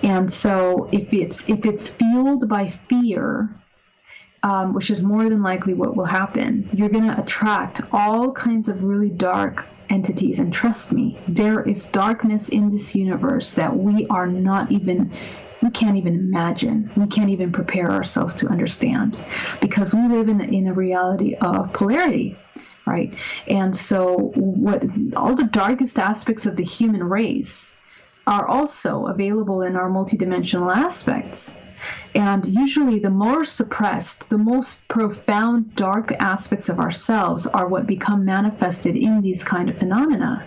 [SPEAKER 1] And so if it's fueled by fear, which is more than likely what will happen, you're going to attract all kinds of really dark entities. And trust me, there is darkness in this universe that we can't even imagine. We can't even prepare ourselves to understand, because we live in a reality of polarity, right? And so all the darkest aspects of the human race are also available in our multidimensional aspects. And usually the more suppressed, the most profound dark aspects of ourselves are what become manifested in these kind of phenomena,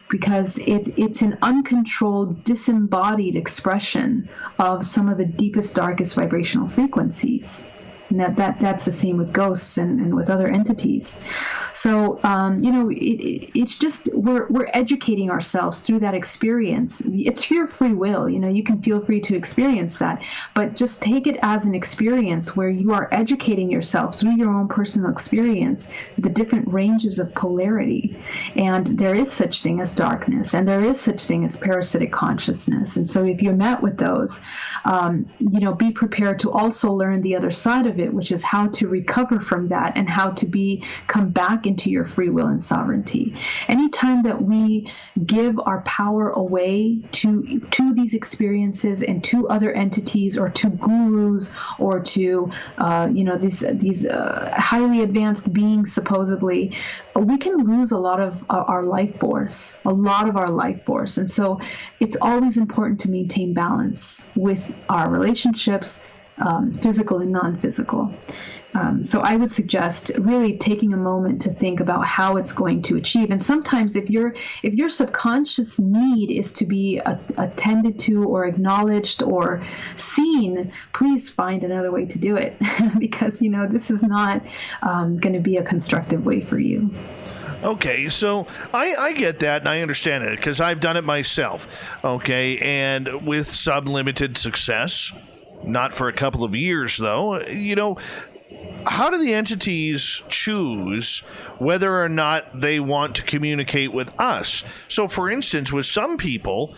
[SPEAKER 1] because it's an uncontrolled, disembodied expression of some of the deepest, darkest vibrational frequencies. And that's the same with ghosts and with other entities. So, it's just we're educating ourselves through that experience. It's your free will. You can feel free to experience that, but just take it as an experience where you are educating yourself through your own personal experience, the different ranges of polarity. And there is such thing as darkness, and there is such thing as parasitic consciousness. And so if you're met with those, be prepared to also learn the other side of it, which is how to recover from that and how to come back into your free will and sovereignty. Anytime that we give our power away to these experiences and to other entities or to gurus or to these highly advanced beings, supposedly, we can lose a lot of our life force, And so it's always important to maintain balance with our relationships, physical and non-physical. So I would suggest really taking a moment to think about how it's going to achieve. And sometimes if your subconscious need is to be attended to or acknowledged or seen, please find another way to do it, because this is not going to be a constructive way for you.
[SPEAKER 2] Okay, so I get that and I understand it because I've done it myself, okay, and with some limited success. Not for a couple of years, though. How do the entities choose whether or not they want to communicate with us? So, for instance, with some people,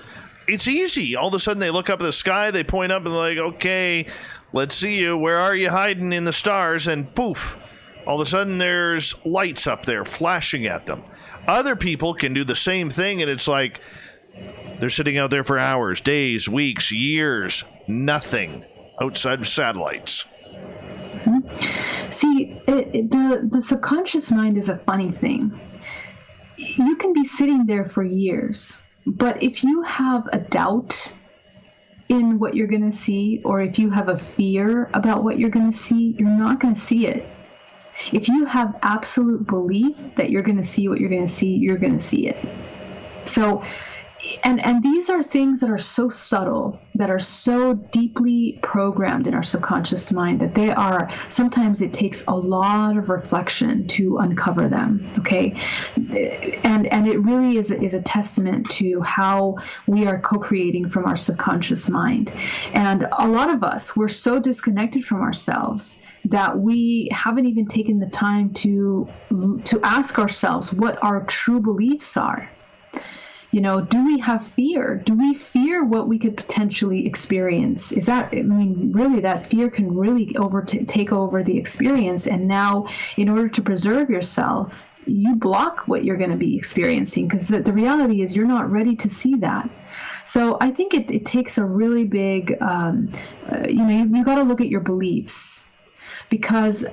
[SPEAKER 2] it's easy. All of a sudden, they look up at the sky, they point up, and they're like, okay, let's see you. Where are you hiding in the stars? And poof, all of a sudden, there's lights up there flashing at them. Other people can do the same thing, and it's like they're sitting out there for hours, days, weeks, years, nothing outside of satellites.
[SPEAKER 1] See, the subconscious mind is a funny thing. You can be sitting there for years, but if you have a doubt in what you're going to see, or if you have a fear about what you're going to see, you're not going to see it. If you have absolute belief that you're going to see what you're going to see, you're going to see it. So, and these are things that are so subtle, that are so deeply programmed in our subconscious mind that sometimes it takes a lot of reflection to uncover them, okay? And it really is a testament to how we are co-creating from our subconscious mind. And a lot of us, we're so disconnected from ourselves that we haven't even taken the time to ask ourselves what our true beliefs are. Do we have fear? Do we fear what we could potentially experience? Really, that fear can really take over the experience. And now, in order to preserve yourself, you block what you're going to be experiencing, because the reality is you're not ready to see that. So I think it takes a really big, you got to look at your beliefs. Because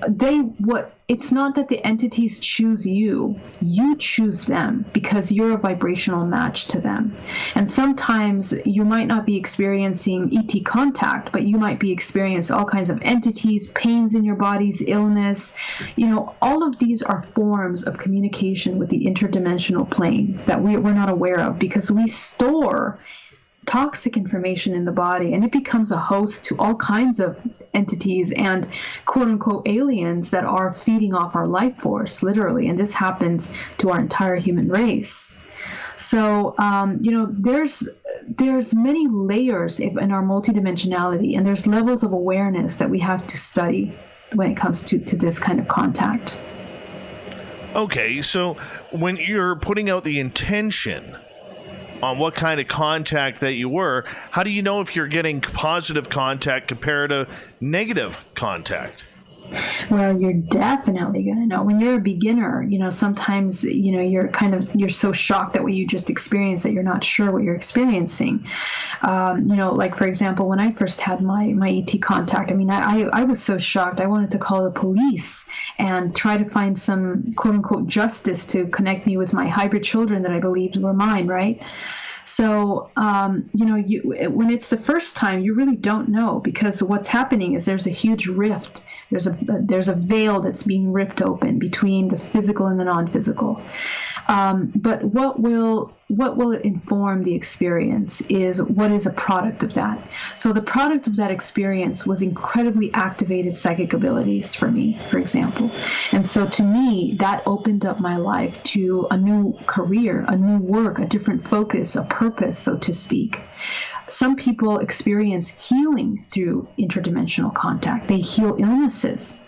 [SPEAKER 1] it's not that the entities choose you choose them, because you're a vibrational match to them. And sometimes you might not be experiencing ET contact, but you might be experiencing all kinds of entities, pains in your bodies, illness. All of these are forms of communication with the interdimensional plane that we're not aware of, because we store toxic information in the body, and it becomes a host to all kinds of entities and quote-unquote aliens that are feeding off our life force, literally. And this happens to our entire human race. So, there's many layers in our multidimensionality, and there's levels of awareness that we have to study when it comes to this kind of contact.
[SPEAKER 2] Okay, so when you're putting out the intention on what kind of contact that you were, how do you know if you're getting positive contact compared to negative contact?
[SPEAKER 1] Well, you're definitely going to know. When you're a beginner, sometimes, you're so shocked at what you just experienced that you're not sure what you're experiencing. Like, for example, when I first had my ET contact, I was so shocked. I wanted to call the police and try to find some quote unquote justice to connect me with my hybrid children that I believed were mine, right? So, when it's the first time, you really don't know, because what's happening is there's a huge rift. There's a veil that's being ripped open between the physical and the non-physical. But what will inform the experience is what is a product of that. So the product of that experience was incredibly activated psychic abilities for me, for example. And so to me, that opened up my life to a new career, a new work, a different focus, a purpose, so to speak. Some people experience healing through interdimensional contact. They heal illnesses.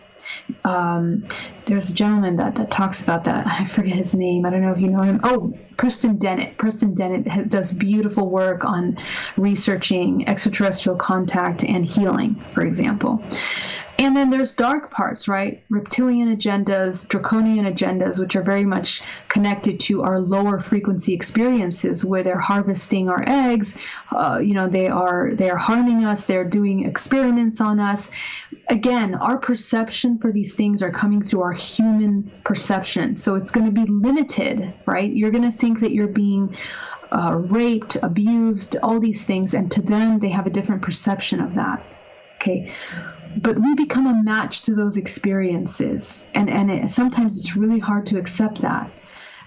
[SPEAKER 1] There's a gentleman that talks about that. I forget his name. I don't know if you know him. Oh, Preston Dennett. Preston Dennett does beautiful work on researching extraterrestrial contact and healing, for example. And then there's dark parts, right? Reptilian agendas, draconian agendas, which are very much connected to our lower frequency experiences, where they're harvesting our eggs. They are harming us. They're doing experiments on us. Again, our perception for these things are coming through our human perception. So it's going to be limited, right? You're going to think that you're being raped, abused, all these things. And to them, they have a different perception of that. Okay. But we become a match to those experiences, and sometimes it's really hard to accept that.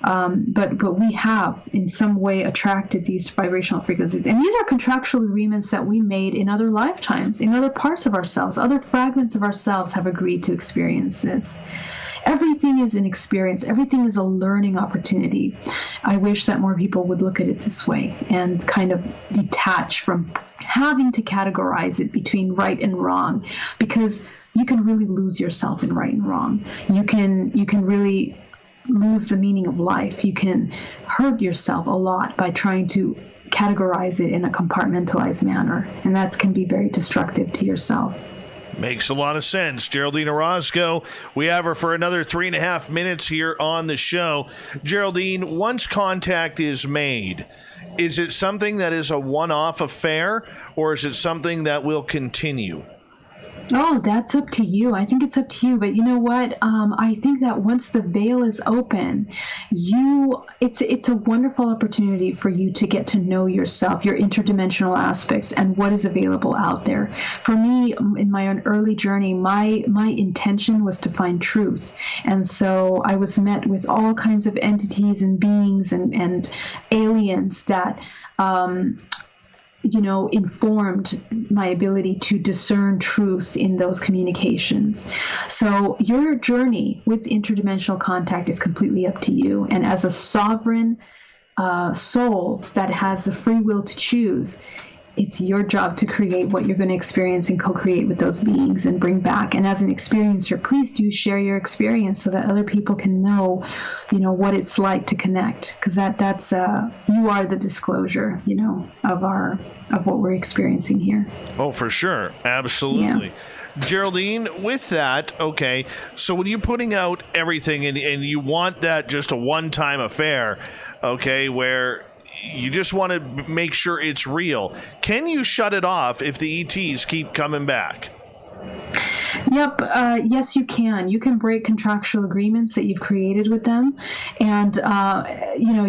[SPEAKER 1] But we have in some way attracted these vibrational frequencies, and these are contractual agreements that we made in other lifetimes, in other parts of ourselves. Other fragments of ourselves have agreed to experience this. Everything is an experience. Everything is a learning opportunity. I wish that more people would look at it this way and kind of detach from having to categorize it between right and wrong, because you can really lose yourself in right and wrong. You can really lose the meaning of life. You can hurt yourself a lot by trying to categorize it in a compartmentalized manner, and that can be very destructive to yourself.
[SPEAKER 2] Makes a lot of sense. Geraldine Orozco, we have her for another 3.5 minutes here on the show. Geraldine, once contact is made, is it something that is a one-off affair, or is it something that will continue?
[SPEAKER 1] Oh, that's up to you. I think it's up to you. But you know what? I think that once the veil is open, it's a wonderful opportunity for you to get to know yourself, your interdimensional aspects, and what is available out there. For me, in my own early journey, my intention was to find truth. And so I was met with all kinds of entities and beings and aliens that informed my ability to discern truth in those communications. So your journey with interdimensional contact is completely up to you. And as a sovereign soul that has the free will to choose, it's your job to create what you're going to experience and co-create with those beings and bring back. And as an experiencer, please do share your experience so that other people can know, what it's like to connect. Because that's you are the disclosure, of what we're experiencing here.
[SPEAKER 2] Oh, for sure, absolutely.
[SPEAKER 1] Yeah.
[SPEAKER 2] Geraldine, with that, okay, so when you're putting out everything and you want that just a one-time affair, okay, where you just want to make sure it's real, can you shut it off if the ETs keep coming back?
[SPEAKER 1] Yep. Yes, you can. You can break contractual agreements that you've created with them. And,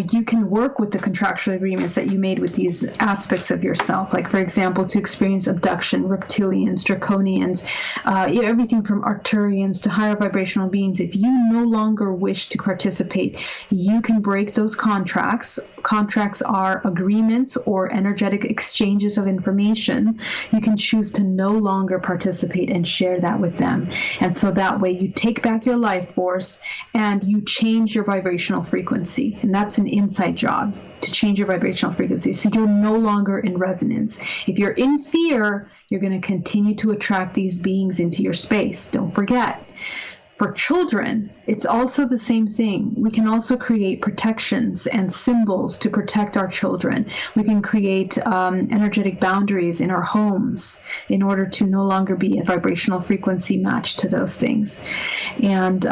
[SPEAKER 1] you can work with the contractual agreements that you made with these aspects of yourself. Like, for example, to experience abduction, reptilians, draconians, everything from Arcturians to higher vibrational beings. If you no longer wish to participate, you can break those contracts. Contracts are agreements or energetic exchanges of information. You can choose to no longer participate and share that with them. And so that way you take back your life force and you change your vibrational frequency. And that's an inside job, to change your vibrational frequency. So you're no longer in resonance. If you're in fear, you're going to continue to attract these beings into your space. Don't forget. For children, it's also the same thing. We can also create protections and symbols to protect our children. We can create energetic boundaries in our homes in order to no longer be a vibrational frequency matched to those things. And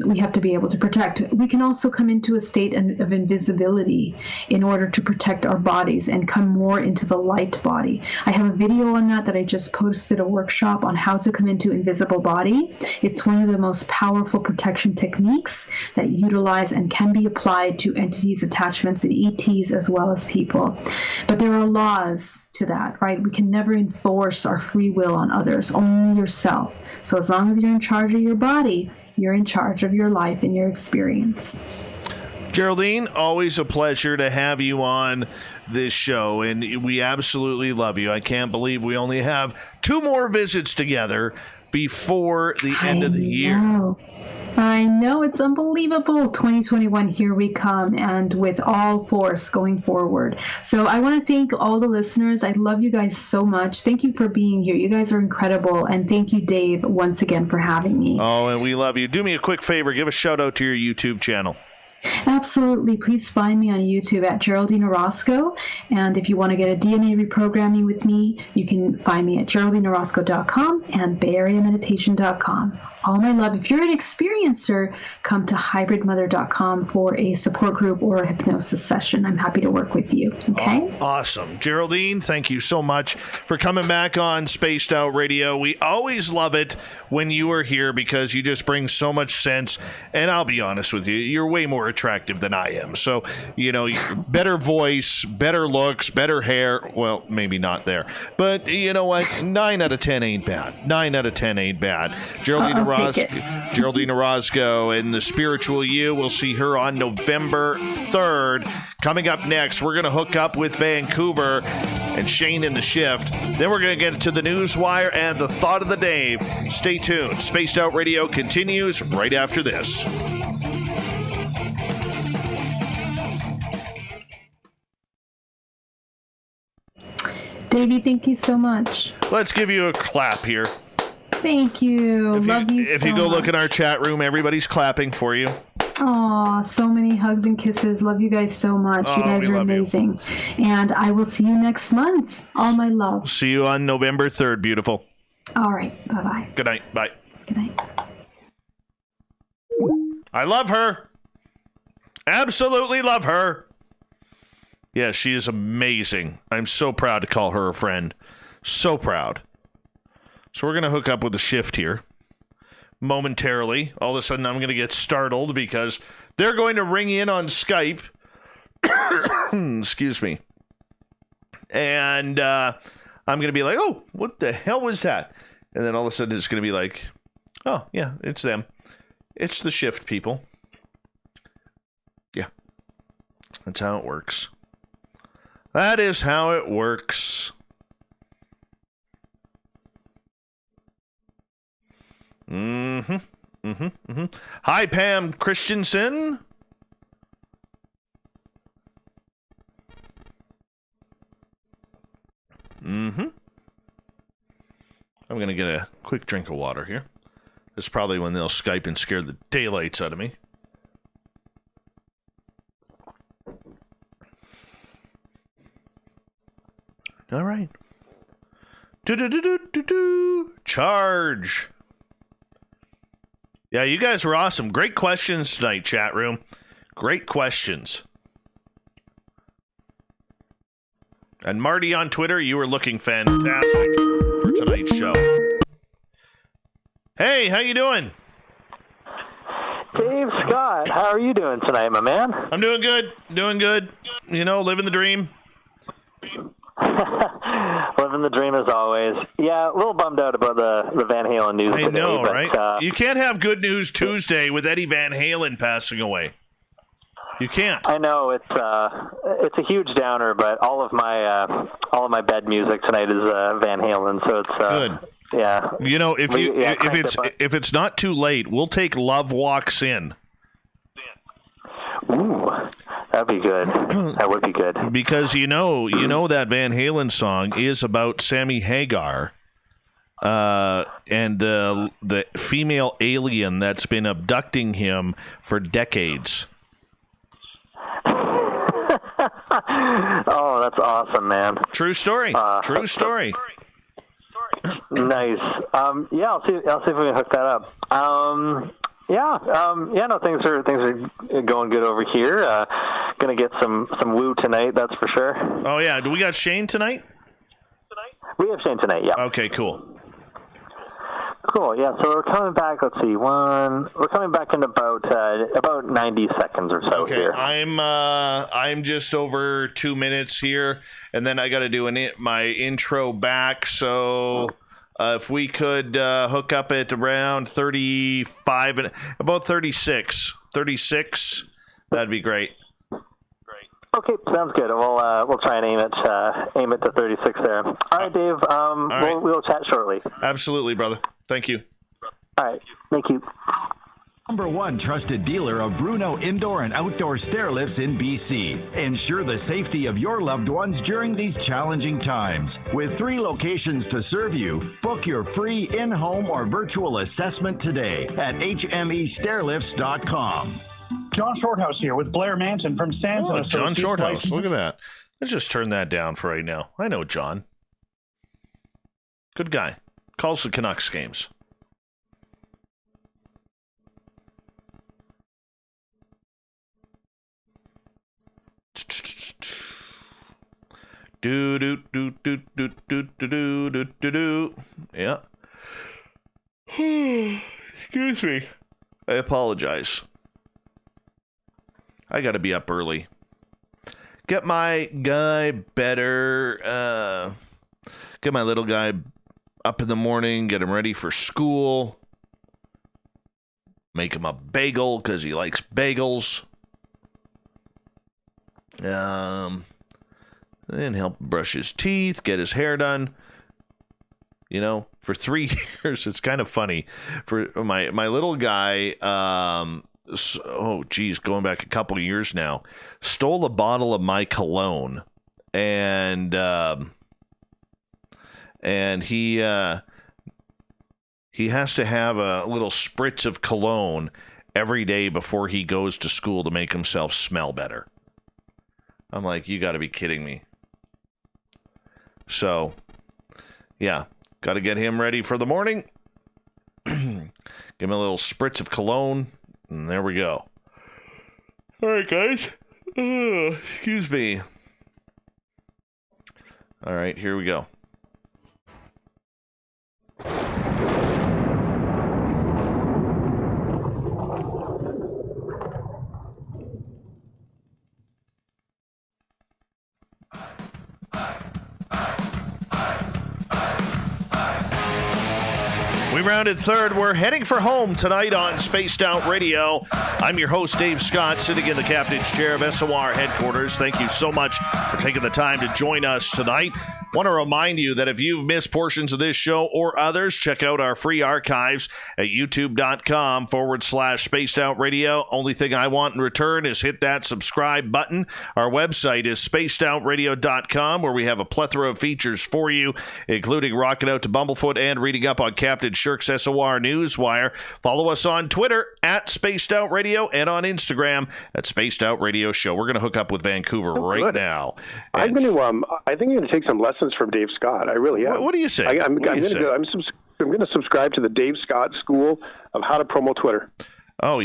[SPEAKER 1] we have to be able to protect. We can also come into a state of invisibility in order to protect our bodies and come more into the light body. I have a video on that I just posted, a workshop on how to come into invisible body. It's one of the most powerful protection techniques that utilize and can be applied to entities, attachments, and ETs as well as people. But there are laws to that, right? We can never enforce our free will on others, only yourself. So as long as you're in charge of your body, you're in charge of your life and your experience.
[SPEAKER 2] Geraldine, always a pleasure to have you on this show, and we absolutely love you. I can't believe we only have 2 more visits together before the end of the year.
[SPEAKER 1] I know, it's unbelievable. 2021, here we come, and with all force going forward. So I want to thank all the listeners. I love you guys so much. Thank you for being here. You guys are incredible, and thank you, Dave, once again for having me.
[SPEAKER 2] Oh, and we love you. Do me a quick favor. Give a shout out to your YouTube channel.
[SPEAKER 1] Absolutely. Please find me on YouTube at Geraldine Orozco. And if you want to get a DNA reprogramming with me, you can find me at GeraldineOrozco.com and BayAreaMeditation.com. All my love. If you're an experiencer, come to hybridmother.com for a support group or a hypnosis session. I'm happy to work with you. Okay?
[SPEAKER 2] Awesome. Geraldine, thank you so much for coming back on Spaced Out Radio. We always love it when you are here because you just bring so much sense. And I'll be honest with you, you're way more attractive than I am. So, better voice, better looks, better hair. Well, maybe not there. But you know what? 9 out of 10 ain't bad. 9 out of 10 ain't bad. Geraldine Orozco and the Spiritual You. We'll see her on November 3rd. Coming up next, we're going to hook up with Vancouver and Shane in the Shift. Then we're going to get to the Newswire and the Thought of the Day. Stay tuned. Spaced Out Radio continues right after this.
[SPEAKER 1] Davey, thank you so much.
[SPEAKER 2] Let's give you a clap here.
[SPEAKER 1] Thank you. Love you so much.
[SPEAKER 2] If you go look in our chat room, everybody's clapping for you.
[SPEAKER 1] Aw, so many hugs and kisses. Love you guys so much. You guys are amazing. And I will see you next month. All my love.
[SPEAKER 2] See you on November 3rd, beautiful.
[SPEAKER 1] All right. Bye-bye.
[SPEAKER 2] Good night. Bye.
[SPEAKER 1] Good night.
[SPEAKER 2] I love her. Absolutely love her. Yeah, she is amazing. I'm so proud to call her a friend. So proud. So we're going to hook up with the Shift here momentarily. All of a sudden, I'm going to get startled because they're going to ring in on Skype. Excuse me. And I'm going to be like, oh, what the hell was that? And then all of a sudden, it's going to be like, oh, yeah, it's them. It's the Shift people. Yeah. That's how it works. That is how it works. Hi, Pam Christensen. I'm going to get a quick drink of water here. This is probably when they'll Skype and scare the daylights out of me. All right. Charge. Yeah, you guys were awesome. Great questions tonight, chat room. Great questions. And Marty on Twitter, you were looking fantastic for tonight's show. Hey, how you doing?
[SPEAKER 16] Dave Scott, how are you doing tonight, my man?
[SPEAKER 2] I'm doing good. Doing good. You know, living the dream.
[SPEAKER 16] Living the dream as always. Yeah, a little bummed out about the Van Halen news today.
[SPEAKER 2] I know,
[SPEAKER 16] but,
[SPEAKER 2] right? You can't have good news Tuesday with Eddie Van Halen passing away. You can't.
[SPEAKER 16] I know it's a huge downer, but all of my bed music tonight is Van Halen, so it's
[SPEAKER 2] good.
[SPEAKER 16] Yeah.
[SPEAKER 2] You know, if it's not too late, we'll take Love Walks In.
[SPEAKER 16] Ooh, that'd be good. That would be good.
[SPEAKER 2] Because you know that Van Halen song is about Sammy Hagar and the female alien that's been abducting him for decades.
[SPEAKER 16] Oh, that's awesome, man.
[SPEAKER 2] True story. True story.
[SPEAKER 16] Nice. Yeah, I'll see if we can hook that up. No, things are going good over here. Gonna get some woo tonight, that's for sure.
[SPEAKER 2] Oh yeah, do we got Shane tonight?
[SPEAKER 16] We have Shane tonight. Yeah.
[SPEAKER 2] Okay, cool.
[SPEAKER 16] Cool. Yeah. So we're coming back. Let's see. We're coming back in about 90 seconds or so here.
[SPEAKER 2] I'm just over 2 minutes here, and then I got to do my intro back. So if we could hook up at around 35 and about 36, that'd be great.
[SPEAKER 16] Okay, sounds good. We'll try and aim it to 36 there. All right, Dave. We'll chat shortly.
[SPEAKER 2] Absolutely, brother. Thank you.
[SPEAKER 16] All right. Thank you.
[SPEAKER 17] Number one trusted dealer of Bruno indoor and outdoor stair lifts in BC. Ensure the safety of your loved ones during these challenging times. With 3 locations to serve you, book your free in-home or virtual assessment today at hmestairlifts.com.
[SPEAKER 18] John Shorthouse here with Blair Manson from Sands and
[SPEAKER 2] John
[SPEAKER 18] Associates.
[SPEAKER 2] Shorthouse. Look at that. Let's just turn that down for right now. I know John. Good guy. Calls the Canucks games. Do do do do do do do do do do. Yeah. Excuse me. I apologize. I got to be up early. Get my guy better. Get my little guy up in the morning. Get him ready for school. Make him a bagel because he likes bagels. Then help him brush his teeth. Get his hair done. You know, for 3 years, it's kind of funny. For my little guy, going back a couple of years now, stole a bottle of my cologne, and he has to have a little spritz of cologne every day before he goes to school to make himself smell better. I'm like, you got to be kidding me. So, yeah, got to get him ready for the morning. Give him a little spritz of cologne. And there we go. All right, guys. Excuse me. All right, here we go. We rounded third. We're heading for home tonight on Spaced Out Radio. I'm your host, Dave Scott, sitting in the captain's chair of SOR headquarters. Thank you so much for taking the time to join us tonight. Want to remind you that if you've missed portions of this show or others, check out our free archives at youtube.com/Spaced Out Radio. Only thing I want in return is hit that subscribe button. Our website is spacedoutradio.com, where we have a plethora of features for you, including rocking out to Bumblefoot and reading up on Captain Shirk's SOR Newswire. Follow us on Twitter at Spaced Out Radio and on Instagram at Spaced Out Radio Show. We're going to hook up with Vancouver right now.
[SPEAKER 19] I'm going to. I think I'm going to take some lessons from Dave Scott. I really am.
[SPEAKER 2] What do you say?
[SPEAKER 19] I'm going to subscribe to the Dave Scott School of How to Promo Twitter.
[SPEAKER 2] Oh,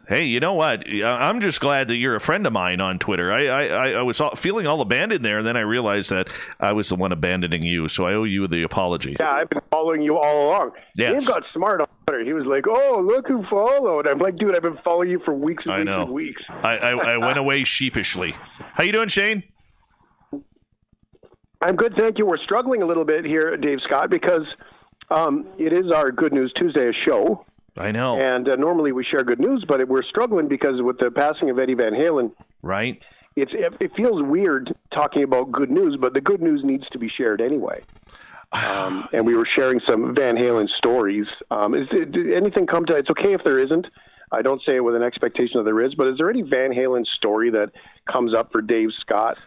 [SPEAKER 2] hey, you know what? I'm just glad that you're a friend of mine on Twitter. I was feeling all abandoned there, and then I realized that I was the one abandoning you, so I owe you the apology.
[SPEAKER 19] Yeah, I've been following you all along.
[SPEAKER 2] Yes.
[SPEAKER 19] Dave got smart on Twitter. He was like, oh, look who followed. I'm like, dude, I've been following you for weeks and weeks and weeks.
[SPEAKER 2] I went away sheepishly. How you doing, Shane?
[SPEAKER 19] I'm good, thank you. We're struggling a little bit here, Dave Scott, because it is our Good News Tuesday show.
[SPEAKER 2] I know.
[SPEAKER 19] And normally we share good news, but we're struggling because with the passing of Eddie Van Halen,
[SPEAKER 2] right?
[SPEAKER 19] It feels weird talking about good news, but the good news needs to be shared anyway. And we were sharing some Van Halen stories. Did anything come to? It's okay if there isn't. I don't say it with an expectation that there is, but is there any Van Halen story that comes up for Dave Scott,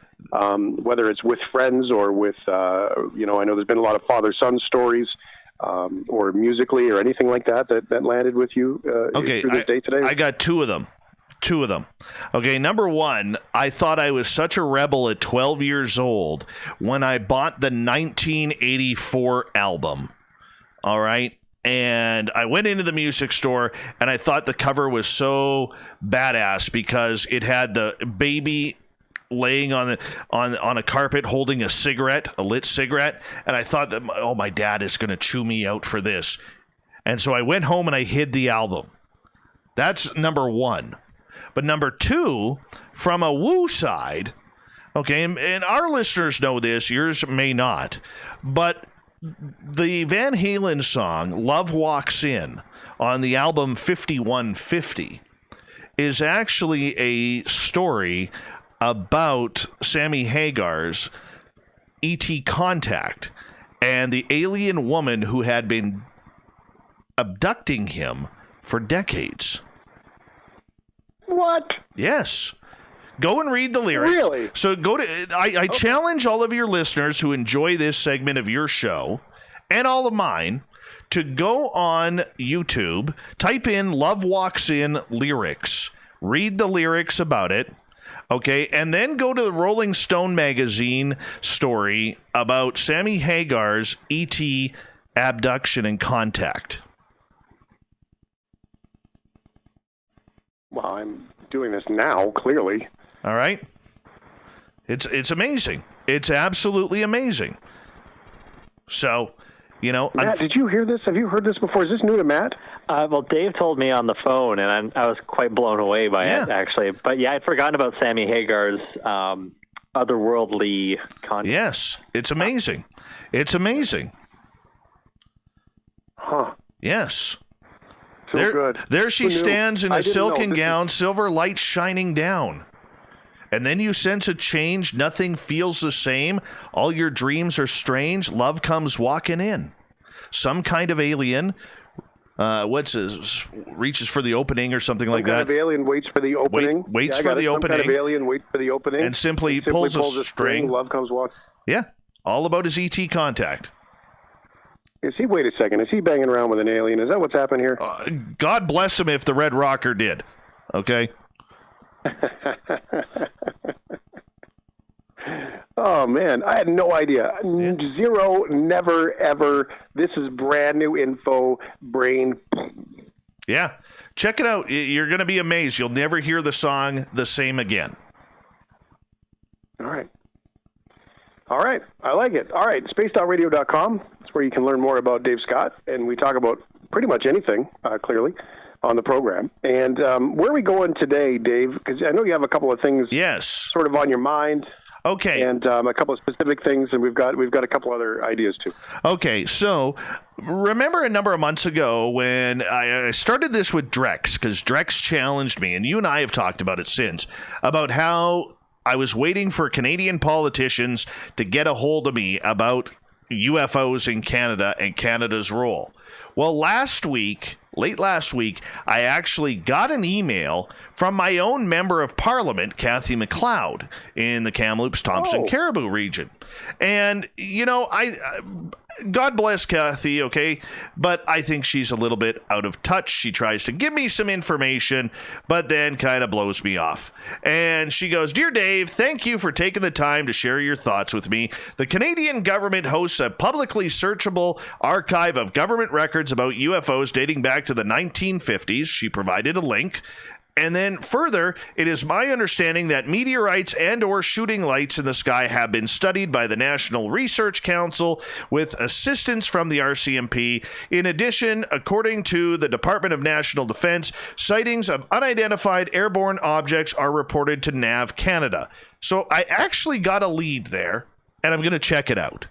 [SPEAKER 19] whether it's with friends or with, I know there's been a lot of father-son stories. or musically or anything like that landed with you through this day today?
[SPEAKER 2] I got two of them. Okay, number one, I thought I was such a rebel at 12 years old when I bought the 1984 album. All right. And I went into the music store and I thought the cover was so badass because it had the baby laying on a carpet holding a lit cigarette. And I thought that, my dad is going to chew me out for this. And so I went home and I hid the album. That's number one. But number two, from a woo side, okay, and our listeners know this, yours may not, but the Van Halen song Love Walks In on the album 5150 is actually a story about Sammy Hagar's E.T. contact and the alien woman who had been abducting him for decades.
[SPEAKER 19] What?
[SPEAKER 2] Yes. Go and read the lyrics.
[SPEAKER 19] Really?
[SPEAKER 2] So go to. I challenge all of your listeners who enjoy this segment of your show, and all of mine, to go on YouTube, type in "Love Walks In" lyrics, read the lyrics about it, okay, and then go to the Rolling Stone magazine story about Sammy Hagar's E.T. abduction and contact.
[SPEAKER 19] Well, I'm doing this now, clearly.
[SPEAKER 2] All right. It's amazing. It's absolutely amazing. So,
[SPEAKER 19] Matt, did you hear this? Have you heard this before? Is this new to Matt?
[SPEAKER 16] Well, Dave told me on the phone, and I was quite blown away by it, actually. But yeah, I'd forgotten about Sammy Hagar's otherworldly content.
[SPEAKER 2] Yes, it's amazing. It's amazing.
[SPEAKER 19] Huh.
[SPEAKER 2] Yes.
[SPEAKER 19] So good.
[SPEAKER 2] There she stands in a silken gown,
[SPEAKER 19] is...
[SPEAKER 2] silver light shining down. And then you sense a change. Nothing feels the same. All your dreams are strange. Love comes walking in. Some kind of alien, reaches for the opening or something like that.
[SPEAKER 19] Some kind of alien waits for the opening.
[SPEAKER 2] Waits for the opening.
[SPEAKER 19] Some kind of alien waits for the opening.
[SPEAKER 2] And simply pulls a string.
[SPEAKER 19] Love comes walking.
[SPEAKER 2] Yeah. All about his ET contact.
[SPEAKER 19] Wait a second, is he banging around with an alien? Is that what's happened here?
[SPEAKER 2] God bless him if the Red Rocker did. Okay?
[SPEAKER 19] Oh, man, I had no idea. Zero, never, ever. This is brand new info, brain.
[SPEAKER 2] Yeah. Check it out. You're going to be amazed. You'll never hear the song the same again.
[SPEAKER 19] All right. I like it. All right. Spacedoutradio.com. That's where you can learn more about Dave Scott. And we talk about pretty much anything, clearly, on the program. And where are we going today, Dave? Because I know you have a couple of things sort of on your mind.
[SPEAKER 2] Okay.
[SPEAKER 19] And a couple of specific things, and we've got a couple other ideas, too.
[SPEAKER 2] Okay. So remember a number of months ago when I started this with Drex, because Drex challenged me, and you and I have talked about it since, about how I was waiting for Canadian politicians to get a hold of me about UFOs in Canada and Canada's role. Well, late last week, I actually got an email from my own member of parliament, Kathy McLeod, in the Kamloops, Thompson, Caribou region. And, God bless Kathy, okay? But I think she's a little bit out of touch. She tries to give me some information, but then kind of blows me off. And she goes, "Dear Dave, thank you for taking the time to share your thoughts with me. The Canadian government hosts a publicly searchable archive of government records about UFOs dating back to the 1950s. She provided a link. And then further, it is my understanding that meteorites and or shooting lights in the sky have been studied by the National Research Council with assistance from the RCMP. In addition, according to the Department of National Defense, sightings of unidentified airborne objects are reported to NAV Canada." So I actually got a lead there, and I'm going to check it out.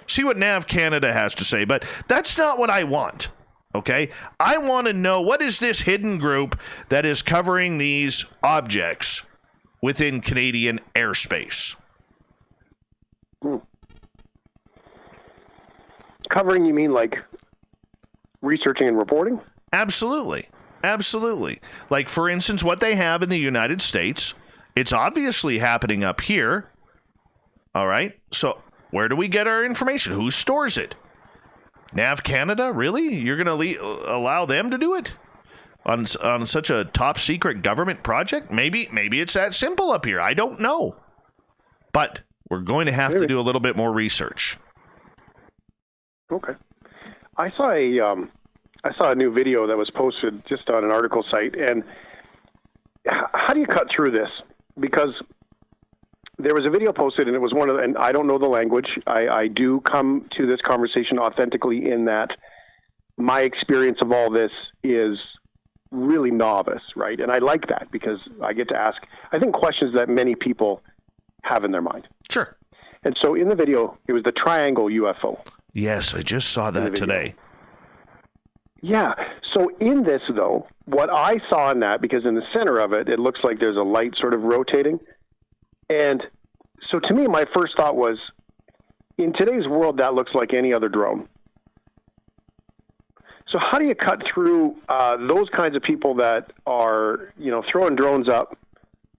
[SPEAKER 2] See what NAV Canada has to say, but that's not what I want. Okay, I want to know, what is this hidden group that is covering these objects within Canadian airspace?
[SPEAKER 19] Covering, you mean like researching and reporting?
[SPEAKER 2] Absolutely. Like, for instance, what they have in the United States, it's obviously happening up here. All right, so where do we get our information? Who stores it? Nav Canada, really? You're going to allow them to do it on such a top secret government project? Maybe it's that simple up here. I don't know, but we're going to have to do a little bit more research.
[SPEAKER 19] Okay. I saw a new video that was posted just on an article site, and how do you cut through this? Because there was a video posted, and it was and I don't know the language. I do come to this conversation authentically in that my experience of all this is really novice, right? And I like that because I get to ask, I think, questions that many people have in their mind.
[SPEAKER 2] Sure.
[SPEAKER 19] And so in the video, it was the triangle UFO.
[SPEAKER 2] Yes, I just saw that today.
[SPEAKER 19] Yeah. So in this, though, what I saw in that, because in the center of it, it looks like there's a light sort of rotating. And so to me, my first thought was, in today's world, that looks like any other drone. So how do you cut through those kinds of people that are, throwing drones up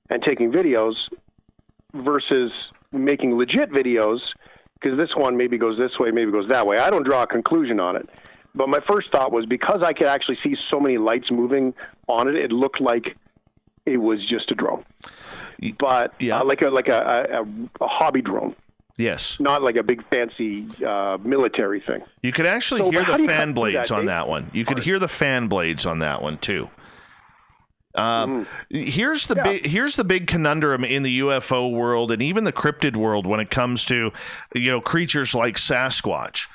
[SPEAKER 19] and taking videos versus making legit videos? Because this one maybe goes this way, maybe goes that way. I don't draw a conclusion on it. But my first thought was, because I could actually see so many lights moving on it, it looked like it was just a drone. But like a hobby drone.
[SPEAKER 2] Yes.
[SPEAKER 19] Not like a big fancy military thing.
[SPEAKER 2] You could actually hear the fan blades on that one. You could hear the fan blades on that one too. Here's the big conundrum in the UFO world and even the cryptid world when it comes to creatures like Sasquatch.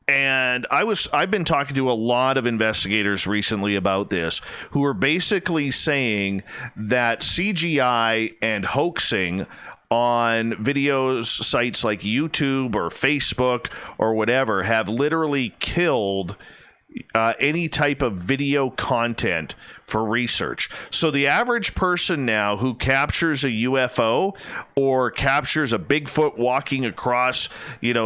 [SPEAKER 2] And I've been talking to a lot of investigators recently about this, who are basically saying that CGI and hoaxing on videos sites like YouTube or Facebook or whatever have literally killed any type of video content for research. So the average person now who captures a UFO or captures a Bigfoot walking across,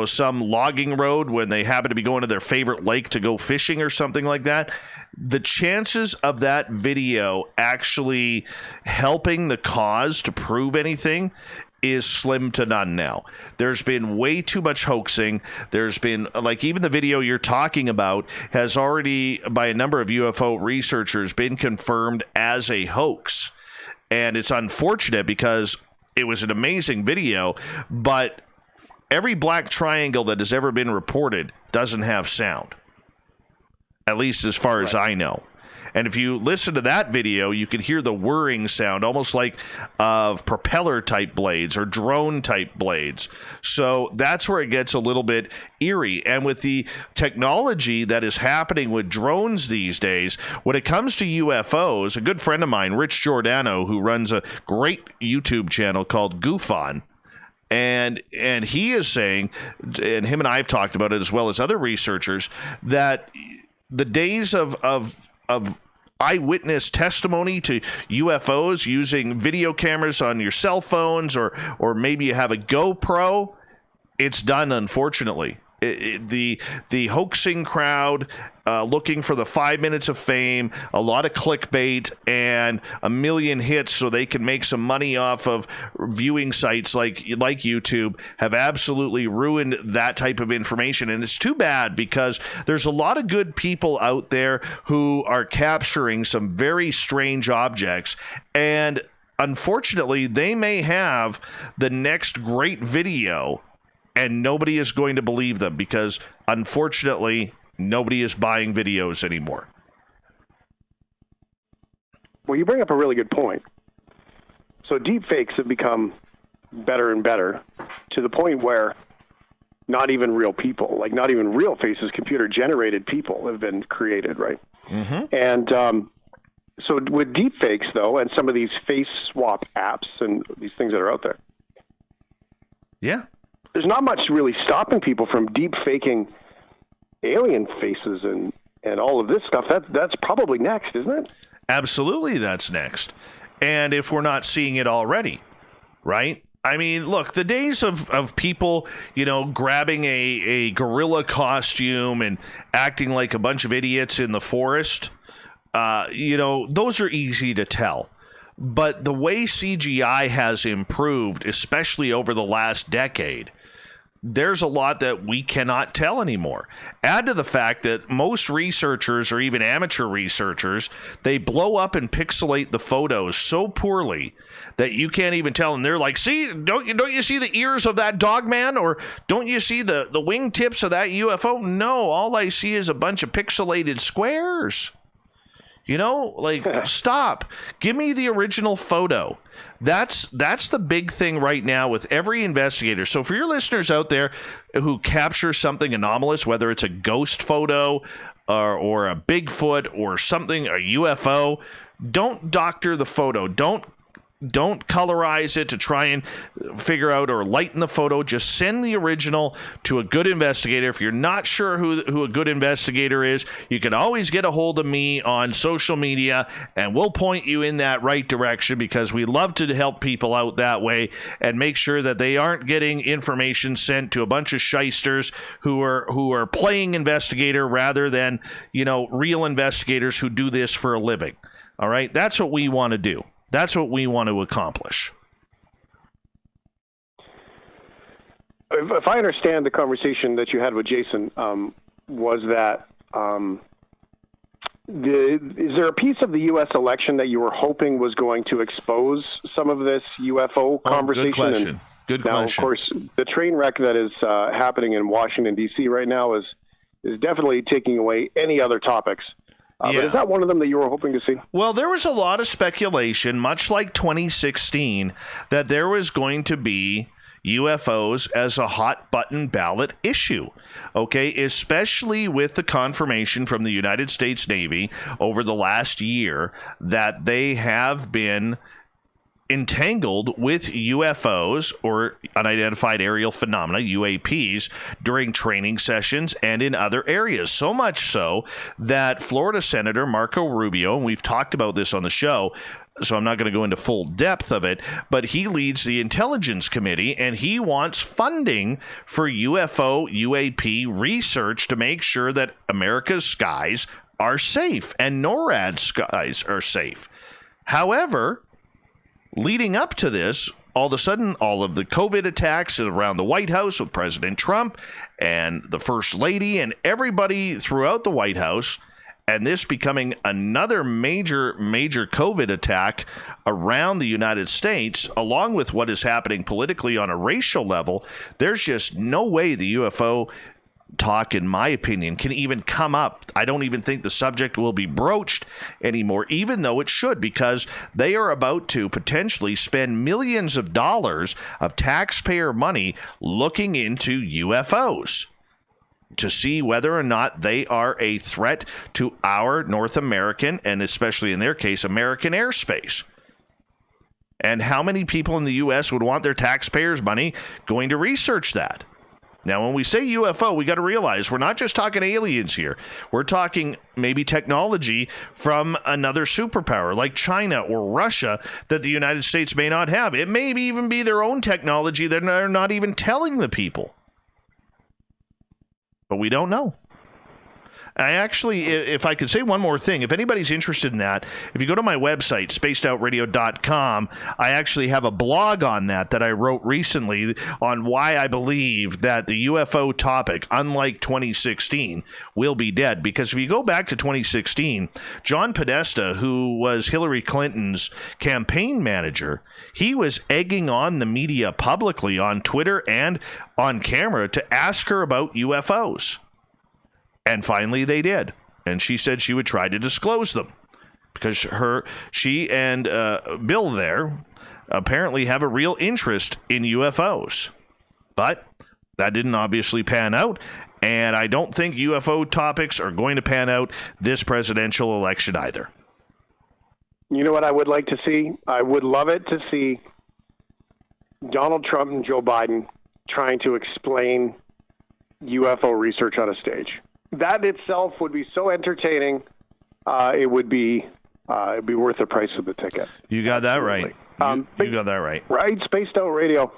[SPEAKER 2] some logging road when they happen to be going to their favorite lake to go fishing or something like that, the chances of that video actually helping the cause to prove anything is slim to none now. There's been way too much hoaxing. There's been, even the video you're talking about has already, by a number of UFO researchers, been confirmed as a hoax. And it's unfortunate because it was an amazing video, but every black triangle that has ever been reported doesn't have sound. At least as far as I know. And if you listen to that video, you can hear the whirring sound, almost like of propeller-type blades or drone-type blades. So that's where it gets a little bit eerie. And with the technology that is happening with drones these days, when it comes to UFOs, a good friend of mine, Rich Giordano, who runs a great YouTube channel called Goof On, and he is saying, and him and I have talked about it as well as other researchers, that the days of eyewitness testimony to UFOs using video cameras on your cell phones or maybe you have a GoPro, it's done, unfortunately. The hoaxing crowd looking for the 5 minutes of fame, a lot of clickbait, and a million hits so they can make some money off of viewing sites like YouTube have absolutely ruined that type of information. And it's too bad because there's a lot of good people out there who are capturing some very strange objects, and unfortunately they may have the next great video and nobody is going to believe them because, unfortunately, nobody is buying videos anymore.
[SPEAKER 19] Well, you bring up a really good point. So deepfakes have become better and better to the point where not even real people, not even real faces, computer-generated people have been created, right?
[SPEAKER 2] Mm-hmm.
[SPEAKER 19] And so with deepfakes, though, and some of these face swap apps and these things that are out there,
[SPEAKER 2] yeah,
[SPEAKER 19] there's not much really stopping people from deep faking alien faces and all of this stuff. That's probably next, isn't it?
[SPEAKER 2] Absolutely, that's next. And if we're not seeing it already, right? I mean, look, the days of people, grabbing a gorilla costume and acting like a bunch of idiots in the forest, those are easy to tell. But the way CGI has improved, especially over the last decade, there's a lot that we cannot tell anymore. Add to the fact that most researchers, or even amateur researchers, they blow up and pixelate the photos so poorly that you can't even tell. And they're like, see, don't you see the ears of that dog man? Or don't you see the wingtips of that UFO? No, all I see is a bunch of pixelated squares. You know, like, stop. Give me the original photo. That's the big thing right now with every investigator. So for your listeners out there who capture something anomalous, whether it's a ghost photo or a Bigfoot or something, a UFO, don't doctor the photo. Don't colorize it to try and figure out or lighten the photo. Just send the original to a good investigator. If you're not sure who a good investigator is, you can always get a hold of me on social media, and we'll point you in that right direction, because we love to help people out that way and make sure that they aren't getting information sent to a bunch of shysters who are playing investigator rather than, real investigators who do this for a living. All right? That's what we want to do. That's what we want to accomplish.
[SPEAKER 19] If I understand the conversation that you had with Jason, was that is there a piece of the U.S. election that you were hoping was going to expose some of this UFO conversation?
[SPEAKER 2] Good question. Good question.
[SPEAKER 19] Now, of course, the train wreck that is happening in Washington, D.C. right now is definitely taking away any other topics. But is that one of them that you were hoping to see?
[SPEAKER 2] Well, there was a lot of speculation, much like 2016, that there was going to be UFOs as a hot button ballot issue, okay, especially with the confirmation from the United States Navy over the last year that they have been entangled with UFOs, or unidentified aerial phenomena, UAPs, during training sessions and in other areas. So much so that Florida Senator Marco Rubio, and we've talked about this on the show, so I'm not going to go into full depth of it, but he leads the Intelligence Committee, and he wants funding for UFO, UAP research to make sure that America's skies are safe and NORAD's skies are safe. However, leading up to this, all of a sudden, all of the COVID attacks around the White House with President Trump and the First Lady and everybody throughout the White House, and this becoming another major COVID attack around the United States, along with what is happening politically on a racial level, there's just no way the UFO talk, in my opinion, can even come up. I don't even think the subject will be broached anymore, even though it should, because they are about to potentially spend millions of dollars of taxpayer money looking into UFOs to see whether or not they are a threat to our North American, and especially in their case, American airspace. And how many people in the U.S. would want their taxpayers' money going to research that? Now, when we say UFO, we got to realize we're not just talking aliens here. We're talking maybe technology from another superpower like China or Russia that the United States may not have. It may even be their own technology that they're not even telling the people. But we don't know. I actually, if I could say one more thing, if anybody's interested in that, if you go to my website, spacedoutradio.com, I actually have a blog on that I wrote recently on why I believe that the UFO topic, unlike 2016, will be dead. Because if you go back to 2016, John Podesta, who was Hillary Clinton's campaign manager, he was egging on the media publicly on Twitter and on camera to ask her about UFOs. And finally they did. And she said she would try to disclose them because she and Bill there apparently have a real interest in UFOs. But that didn't obviously pan out. And I don't think UFO topics are going to pan out this presidential election either.
[SPEAKER 19] You know what I would like to see? I would love it to see Donald Trump and Joe Biden trying to explain UFO research on a stage. That itself would be so entertaining. It would be worth the price of the ticket.
[SPEAKER 2] You got that right. You got that right.
[SPEAKER 19] Right, Spaced Out Radio.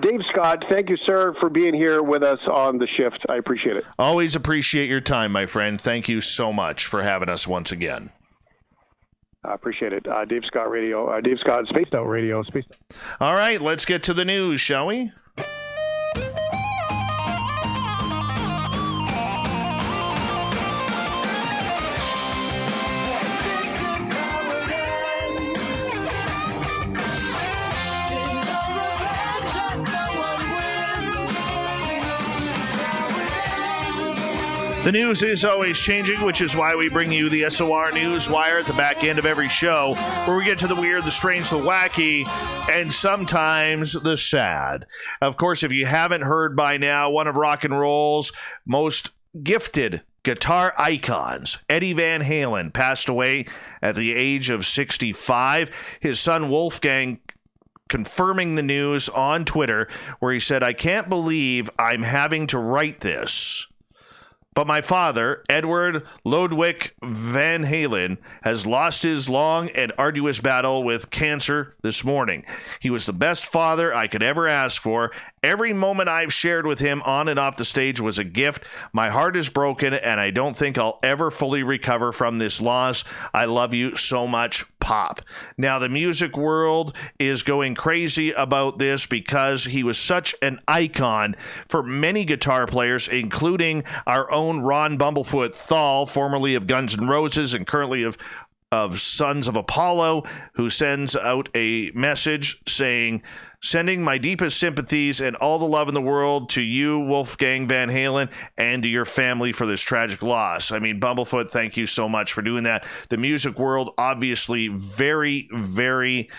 [SPEAKER 19] Dave Scott, thank you, sir, for being here with us on the shift. I appreciate it.
[SPEAKER 2] Always appreciate your time, my friend. Thank you so much for having us once again.
[SPEAKER 19] I appreciate it. Dave Scott Radio. Dave Scott, Spaced Out Radio.
[SPEAKER 2] All right, let's get to the news, shall we? The news is always changing, which is why we bring you the SOR News Wire at the back end of every show, where we get to the weird, the strange, the wacky, and sometimes the sad. Of course, if you haven't heard by now, one of rock and roll's most gifted guitar icons, Eddie Van Halen, passed away at the age of 65. His son Wolfgang confirming the news on Twitter, where he said, "I can't believe I'm having to write this, but my father, Edward Ludwig Van Halen, has lost his long and arduous battle with cancer this morning. He was the best father I could ever ask for. Every moment I've shared with him on and off the stage was a gift. My heart is broken, and I don't think I'll ever fully recover from this loss. I love you so much, Pop." Now, the music world is going crazy about this because he was such an icon for many guitar players, including our own Ron Bumblefoot Thal, formerly of Guns N' Roses and currently of Sons of Apollo, who sends out a message saying, "Sending my deepest sympathies and all the love in the world to you, Wolfgang Van Halen, and to your family for this tragic loss." I mean, Bumblefoot, thank you so much for doing that. The music world, obviously very, very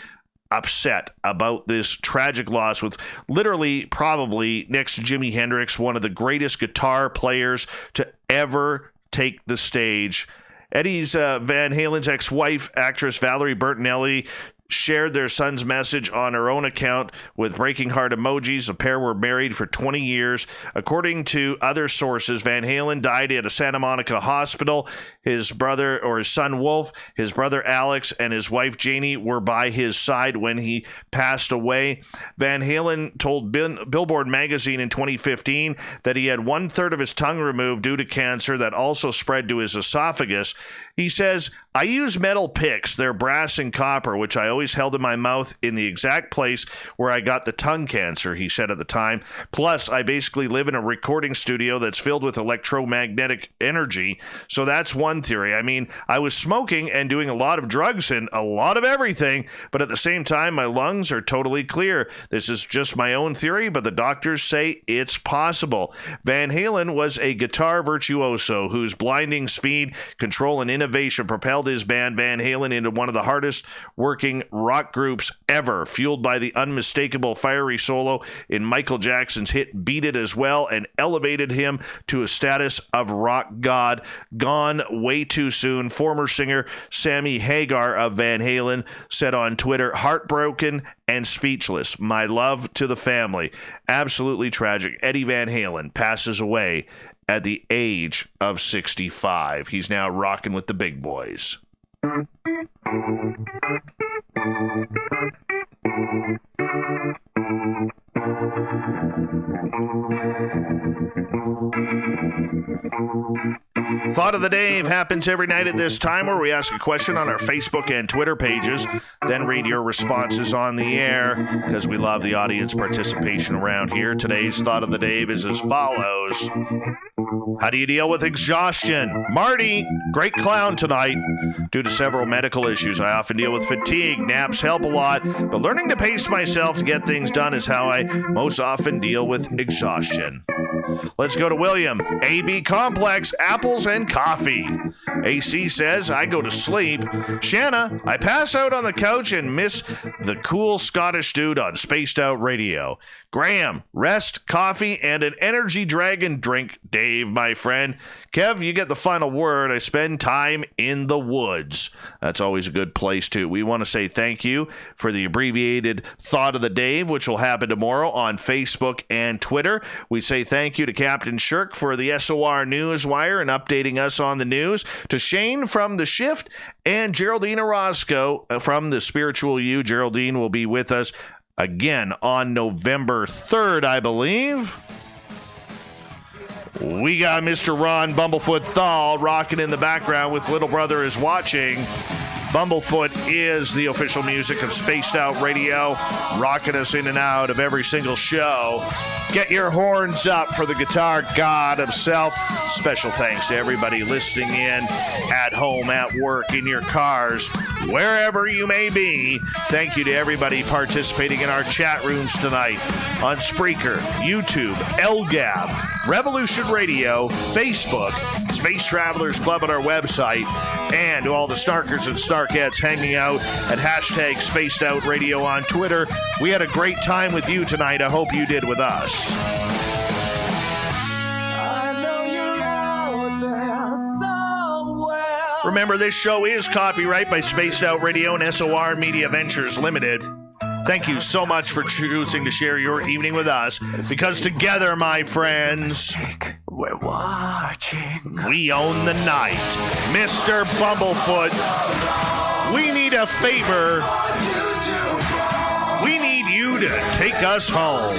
[SPEAKER 2] upset about this tragic loss, with literally probably next to Jimi Hendrix, one of the greatest guitar players to ever take the stage. Eddie's Van Halen's ex-wife, actress Valerie Bertinelli, shared their son's message on her own account with breaking heart emojis. The pair were married for 20 years. According to other sources, Van Halen died at a Santa Monica hospital. His brother, or his son Wolf, his brother Alex, and his wife Janie were by his side when he passed away. Van Halen told Billboard magazine in 2015 that he had 1/3 of his tongue removed due to cancer that also spread to his esophagus. He says, "I use metal picks. They're brass and copper, which I always held in my mouth in the exact place where I got the tongue cancer," he said at the time. "Plus, I basically live in a recording studio that's filled with electromagnetic energy. So that's one theory. I mean, I was smoking and doing a lot of drugs and a lot of everything, but at the same time, my lungs are totally clear. This is just my own theory, but the doctors say it's possible." Van Halen was a guitar virtuoso whose blinding speed, control, and innovation propelled his band Van Halen into one of the hardest working rock groups ever, fueled by the unmistakable fiery solo in Michael Jackson's hit Beat It as well, and elevated him to a status of rock god. Gone way too soon. Former singer Sammy Hagar of Van Halen said on Twitter, "Heartbroken and speechless. My love to the family." Absolutely tragic. Eddie Van Halen passes away at the age of 65. He's now rocking with the big boys. Thought of the Dave happens every night at this time, where we ask a question on our Facebook and Twitter pages, then read your responses on the air, because we love the audience participation around here. Today's Thought of the Dave is as follows. How do you deal with exhaustion? Marty, great clown tonight. Due to several medical issues, I often deal with fatigue. Naps help a lot, but learning to pace myself to get things done is how I most often deal with exhaustion. Let's go to William. AB Complex, apples and coffee. AC says, I go to sleep. Shanna, I pass out on the couch and miss the cool Scottish dude on Spaced Out Radio. Graham, rest, coffee, and an energy dragon drink. Dave, my friend. Kev, you get the final word. I spend time in the woods. That's always a good place, too. We want to say thank you for the abbreviated Thought of the Dave, which will happen tomorrow on Facebook and Twitter. We say thank you to Captain Shirk for the SOR Newswire and updating us on the news, to Shane from The Shift, and Geraldine Orozco from The Spiritual You. Geraldine will be with us again on November 3rd, I believe. We got Mr. Ron Bumblefoot Thal rocking in the background with Little Brother is Watching. Bumblefoot is the official music of Spaced Out Radio, rocking us in and out of every single show. Get your horns up for the guitar god himself. Special thanks to everybody listening in at home, at work, in your cars, wherever you may be. Thank you to everybody participating in our chat rooms tonight on Spreaker, YouTube, LGAB, Revolution Radio, Facebook, Space Travelers Club on our website, and to all the snarkers and snarkettes hanging out at hashtag Spaced Out Radio on Twitter. We had a great time with you tonight. I hope you did with us. Remember, this show is copyright by Spaced Out Radio and SOR Media Ventures Limited. Thank you so much for choosing to share your evening with us, because together, my friends,
[SPEAKER 20] we're watching.
[SPEAKER 2] We own the night. Mr. Bumblefoot, we need a favor. We need you to take us home.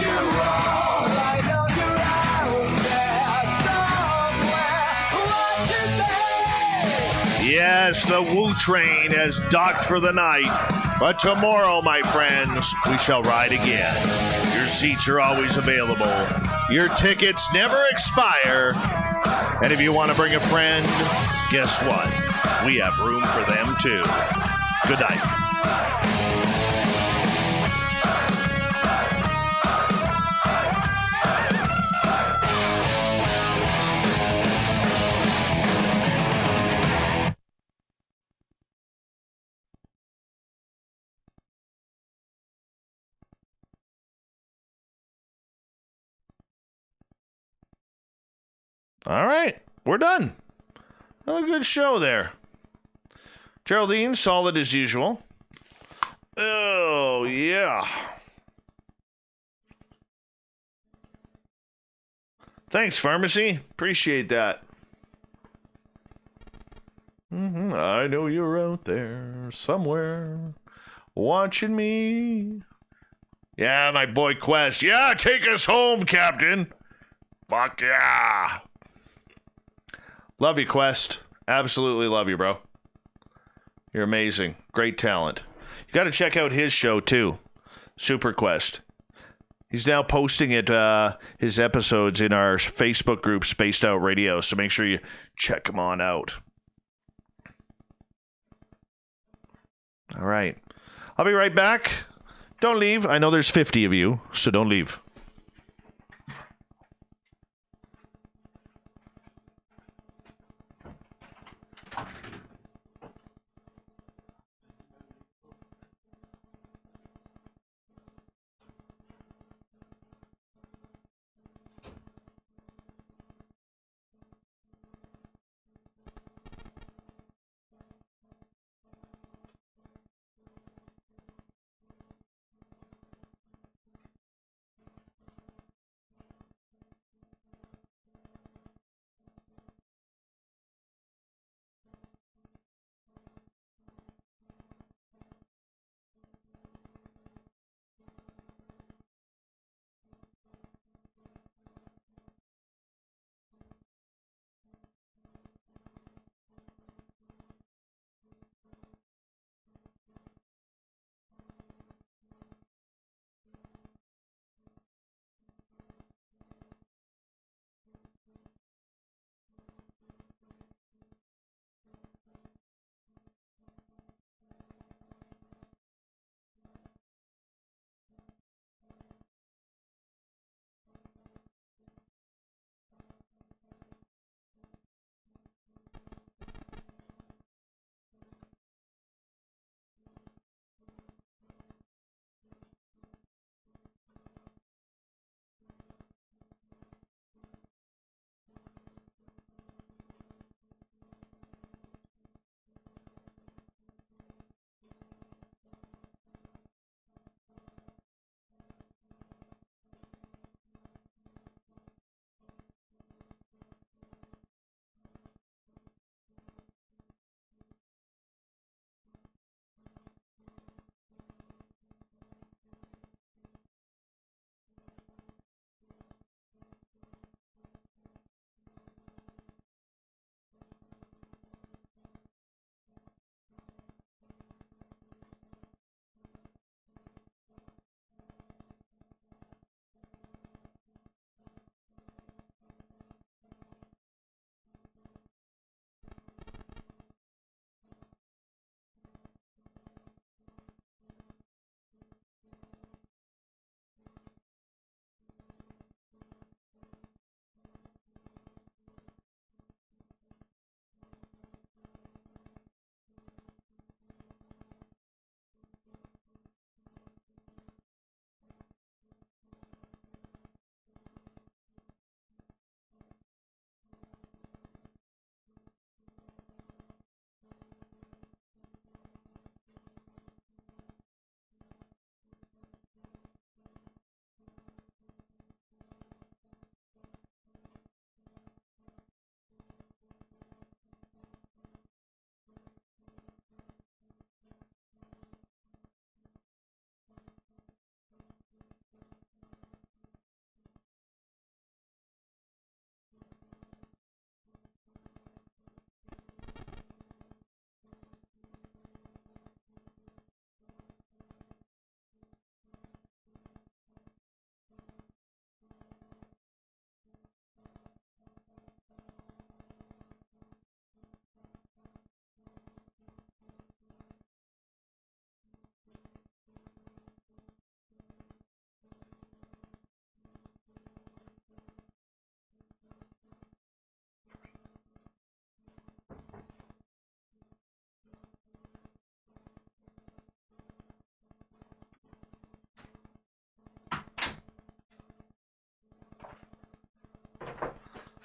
[SPEAKER 2] Yes, the Woo train has docked for the night, but tomorrow, my friends, we shall ride again. Your seats are always available. Your tickets never expire. And if you want to bring a friend, guess what? We have room for them too. Good night. All right, we're done. A good show there. Geraldine, solid as usual. Oh, yeah. Thanks, Pharmacy. Appreciate that. I know you're out there somewhere watching me. Yeah, my boy Quest. Yeah, take us home, Captain. Fuck yeah. Love you, Quest. Absolutely love you, bro. You're amazing. Great talent. You got to check out his show, too. Super Quest. He's now posting his episodes in our Facebook group, Spaced Out Radio, so make sure you check him on out. All right. I'll be right back. Don't leave. I know there's 50 of you, so don't leave.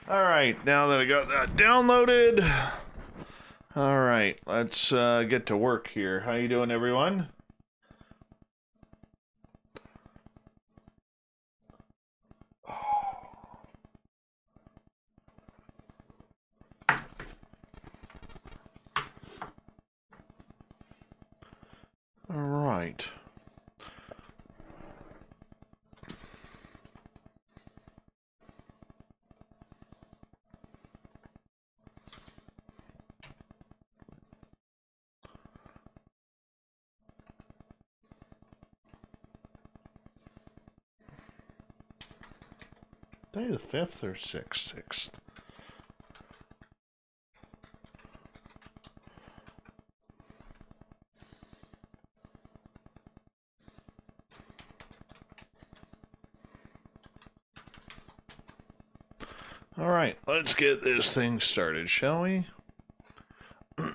[SPEAKER 2] All right, now that I got that downloaded, all right, let's get to work here. How you doing, everyone? All right. Day the 5th or 6th? 6th. All right, let's get this thing started, shall we? Go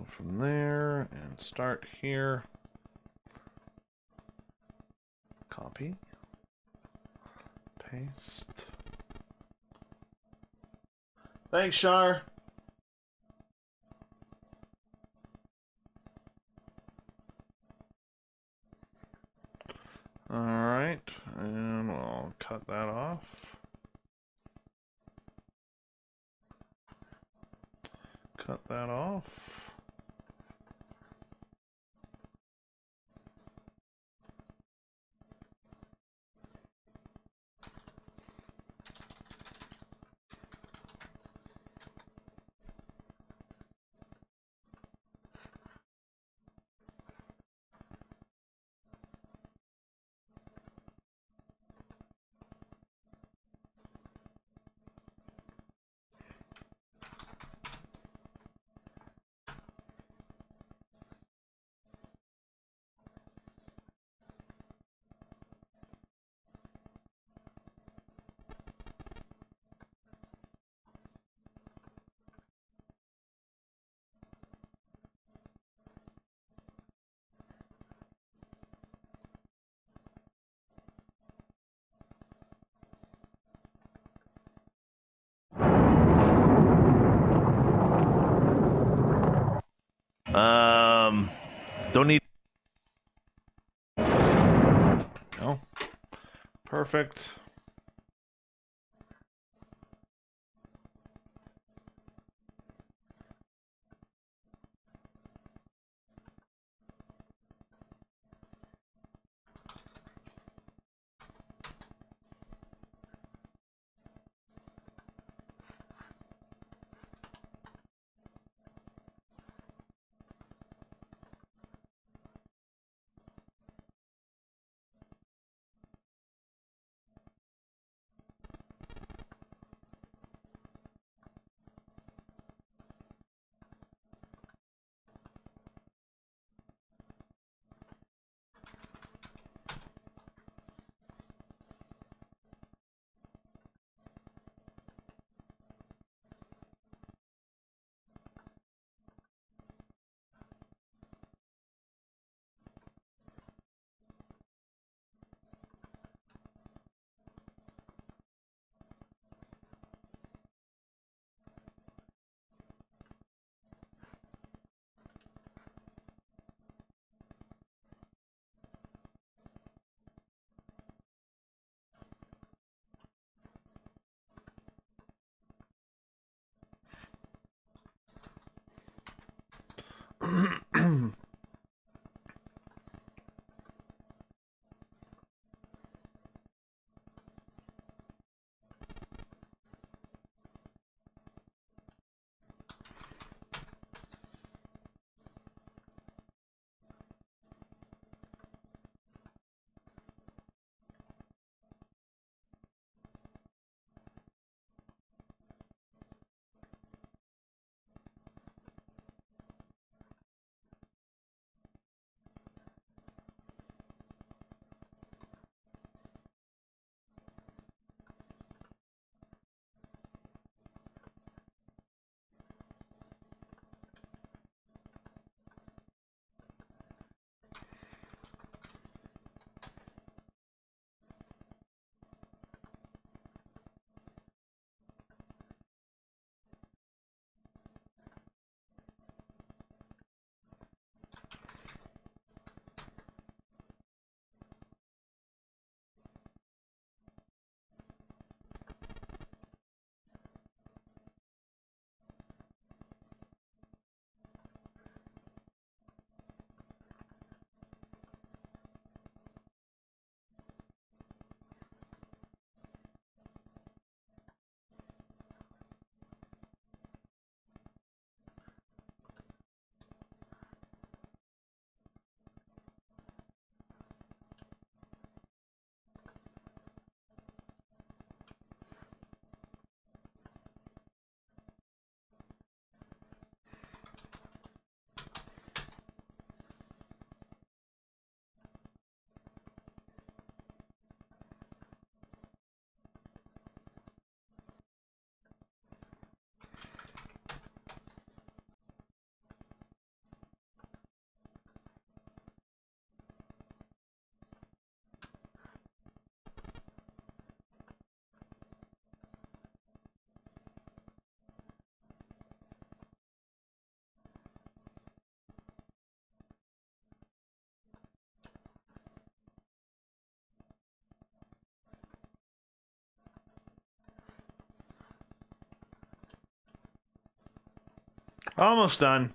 [SPEAKER 2] from there and start here. Copy. Paste. Thanks, Shar. All right, and we'll cut that off. Cut that off. Don't need. No. Perfect. Almost done.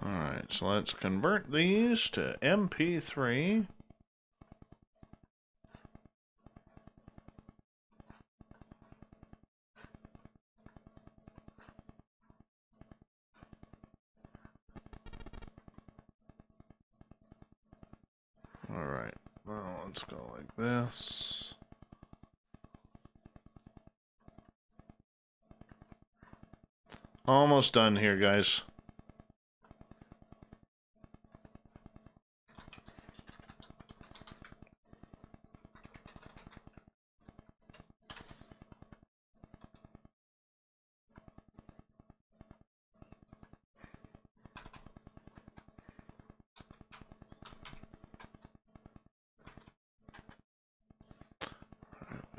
[SPEAKER 2] Alright, so let's convert these to MP3. Alright, well, let's go like this. Almost done here, guys.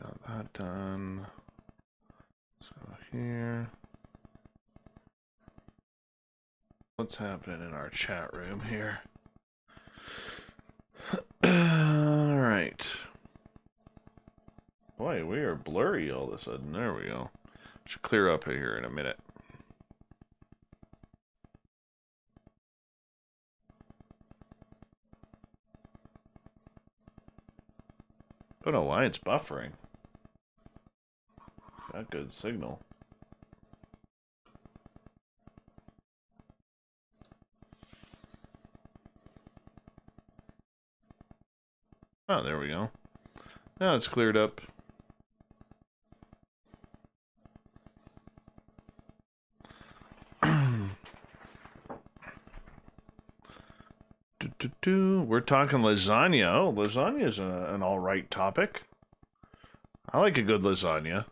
[SPEAKER 2] Got that done. Let's go here. What's happening in our chat room here? Alright. Boy, we are blurry all of a sudden. There we go. Should clear up here in a minute. Don't know why it's buffering. Got good signal. Oh, there we go. Now it's cleared up. We're talking lasagna. Oh, lasagna is an all-right topic. I like a good lasagna.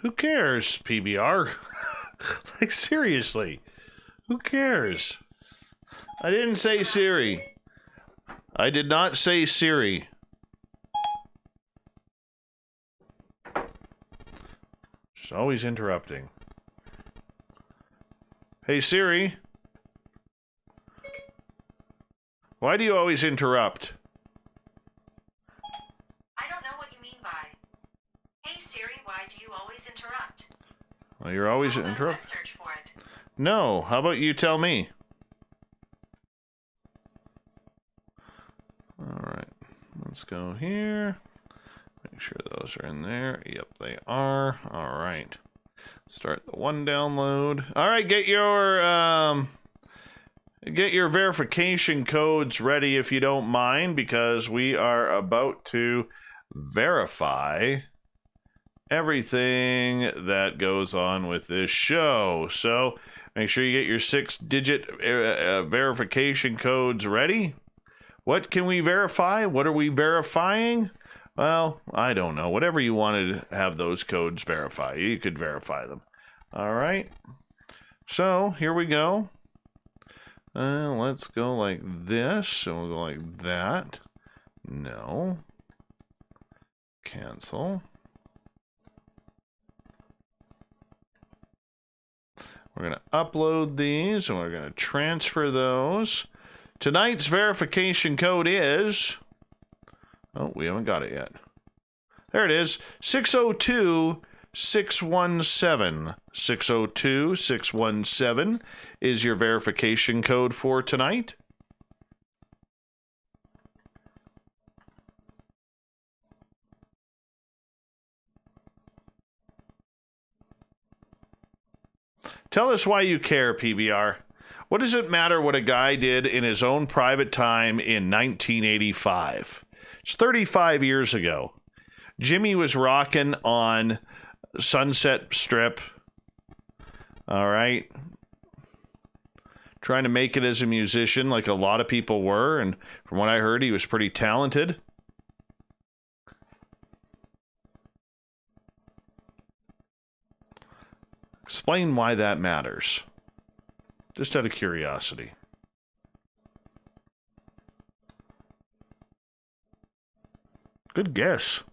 [SPEAKER 2] Who cares, PBR? Like, seriously. Who cares? I didn't say Siri. I did not say Siri. She's always interrupting. Hey, Siri. Why do you always interrupt?
[SPEAKER 21] I don't know what you mean by. Hey Siri, why do you always interrupt?
[SPEAKER 2] Well, you're always interrupting.
[SPEAKER 21] Web search for it.
[SPEAKER 2] No, how about you tell me? Alright, let's go here. Make sure those are in there. Yep, they are. Alright. Start the one download. Alright, get your verification codes ready if you don't mind, because we are about to verify everything that goes on with this show. So make sure you get your 6-digit verification codes ready. What can we verify? What are we verifying? Well, I don't know. Whatever you wanted to have those codes verify, you could verify them. All right. So here we go. Let's go like this. And we'll go like that. No. Cancel. We're going to upload these, and we're going to transfer those. Tonight's verification code is... Oh, we haven't got it yet. There it is. 602 617. 602 617 is your verification code for tonight. Tell us why you care, PBR. What does it matter what a guy did in his own private time in 1985? It's 35 years ago. Jimmy was rocking on Sunset Strip. All right. Trying to make it as a musician like a lot of people were. And from what I heard, he was pretty talented. Explain why that matters. Just out of curiosity. Good guess.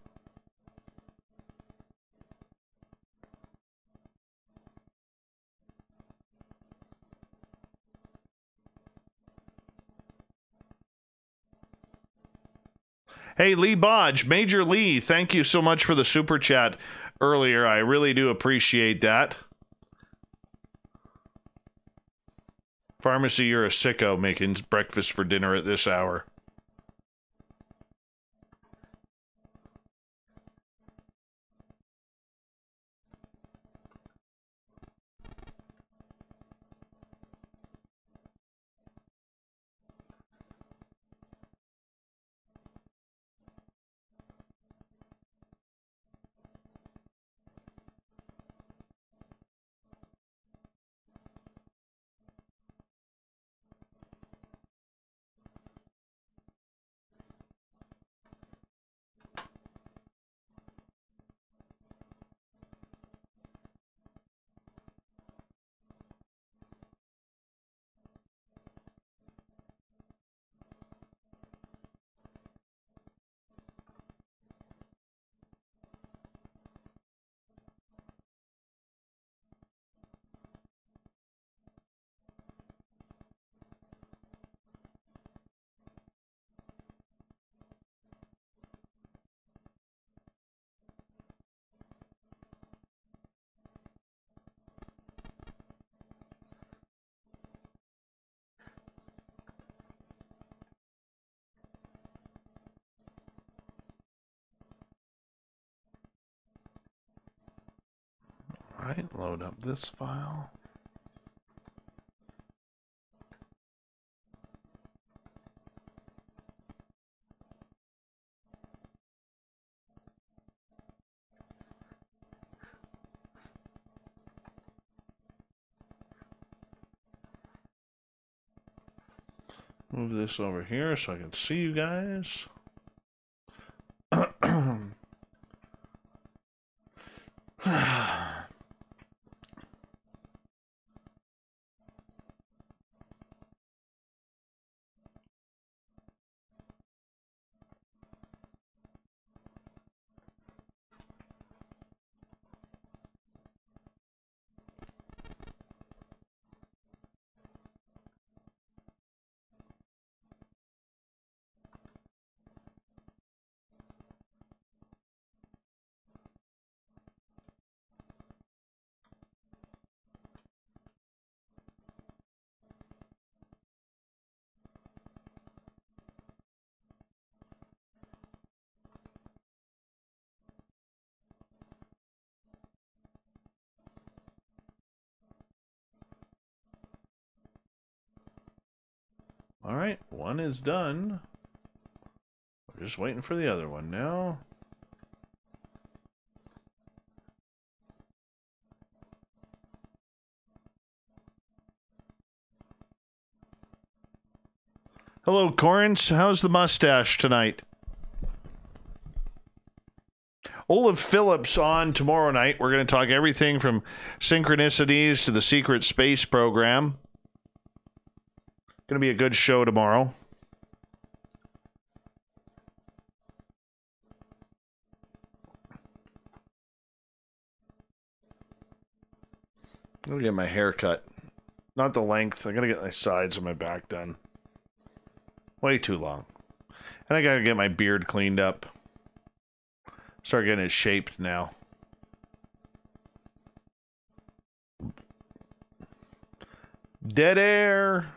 [SPEAKER 2] Hey, Lee Bodge, Major Lee, thank you so much for the super chat earlier. I really do appreciate that. Pharmacy, you're a sicko making breakfast for dinner at this hour. All right, load up this file. Move this over here so I can see you guys. All right, one is done. We're just waiting for the other one now. Hello, Corrins. How's the mustache tonight? Olaf Phillips on tomorrow night. We're going to talk everything from synchronicities to the secret space program. Going to be a good show tomorrow. I'm going to get my hair cut. Not the length. I got to get my sides of my back done. Way too long. And I got to get my beard cleaned up. Start getting it shaped now. Dead air.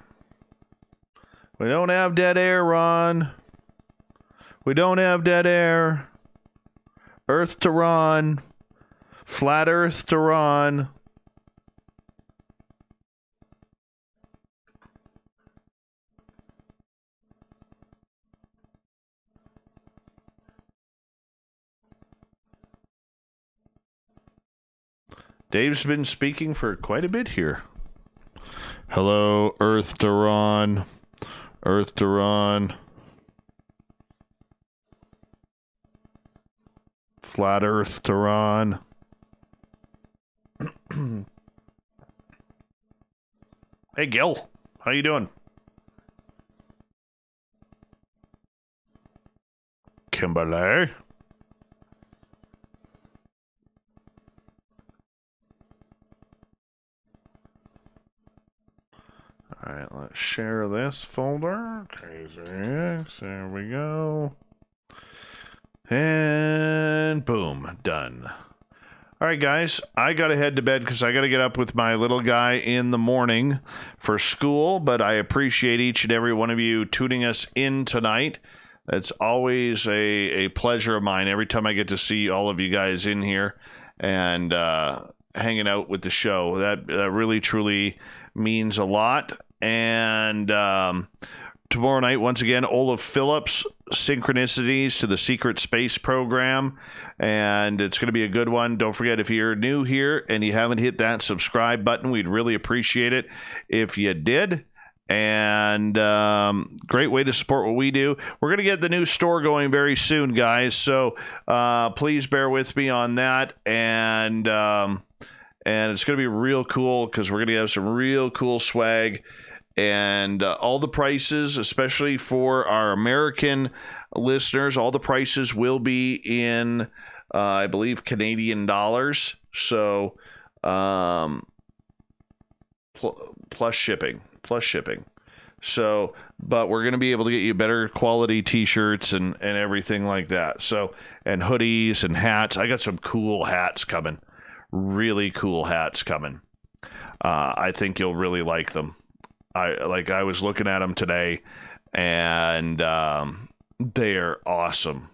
[SPEAKER 2] We don't have dead air, Ron. We don't have dead air. Earth to Ron. Flat Earth to Ron. Dave's been speaking for quite a bit here. Hello, Earth to Ron. Earth to Ron. Flat Earth to Ron. Hey, Gil. How you doing? Kimberly. All right, let's share this folder. Crazy X, there we go. And boom, done. All right, guys, I got to head to bed because I got to get up with my little guy in the morning for school, but I appreciate each and every one of you tuning us in tonight. It's always a pleasure of mine every time I get to see all of you guys in here and hanging out with the show. That really, truly means a lot. And tomorrow night, once again, Olaf Phillips, Synchronicities to the Secret Space Program. And it's going to be a good one. Don't forget, if you're new here and you haven't hit that subscribe button, we'd really appreciate it if you did. And great way to support what we do. We're going to get the new store going very soon, guys. So please bear with me on that. And it's going to be real cool because we're going to have some real cool swag. And all the prices, especially for our American listeners, all the prices will be in, I believe, Canadian dollars. So plus shipping. So, but we're going to be able to get you better quality t-shirts and everything like that. So, and hoodies and hats. I got some cool hats coming. Really cool hats coming. I think you'll really like them. I was looking at them today, and they're awesome.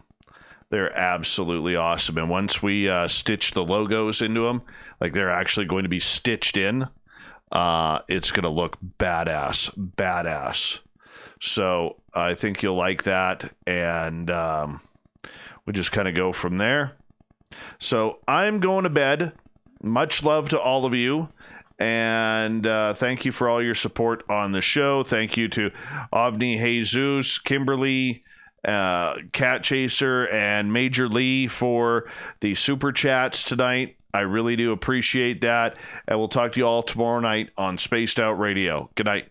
[SPEAKER 2] They're absolutely awesome. And once we stitch the logos into them, like they're actually going to be stitched in, it's going to look badass. So I think you'll like that, and we just kind of go from there. So I'm going to bed. Much love to all of you. And thank you for all your support on the show. Thank you to Avni Jesus, Kimberly, Cat Chaser, and Major Lee for the super chats tonight. I really do appreciate that. And we'll talk to you all tomorrow night on Spaced Out Radio. Good night.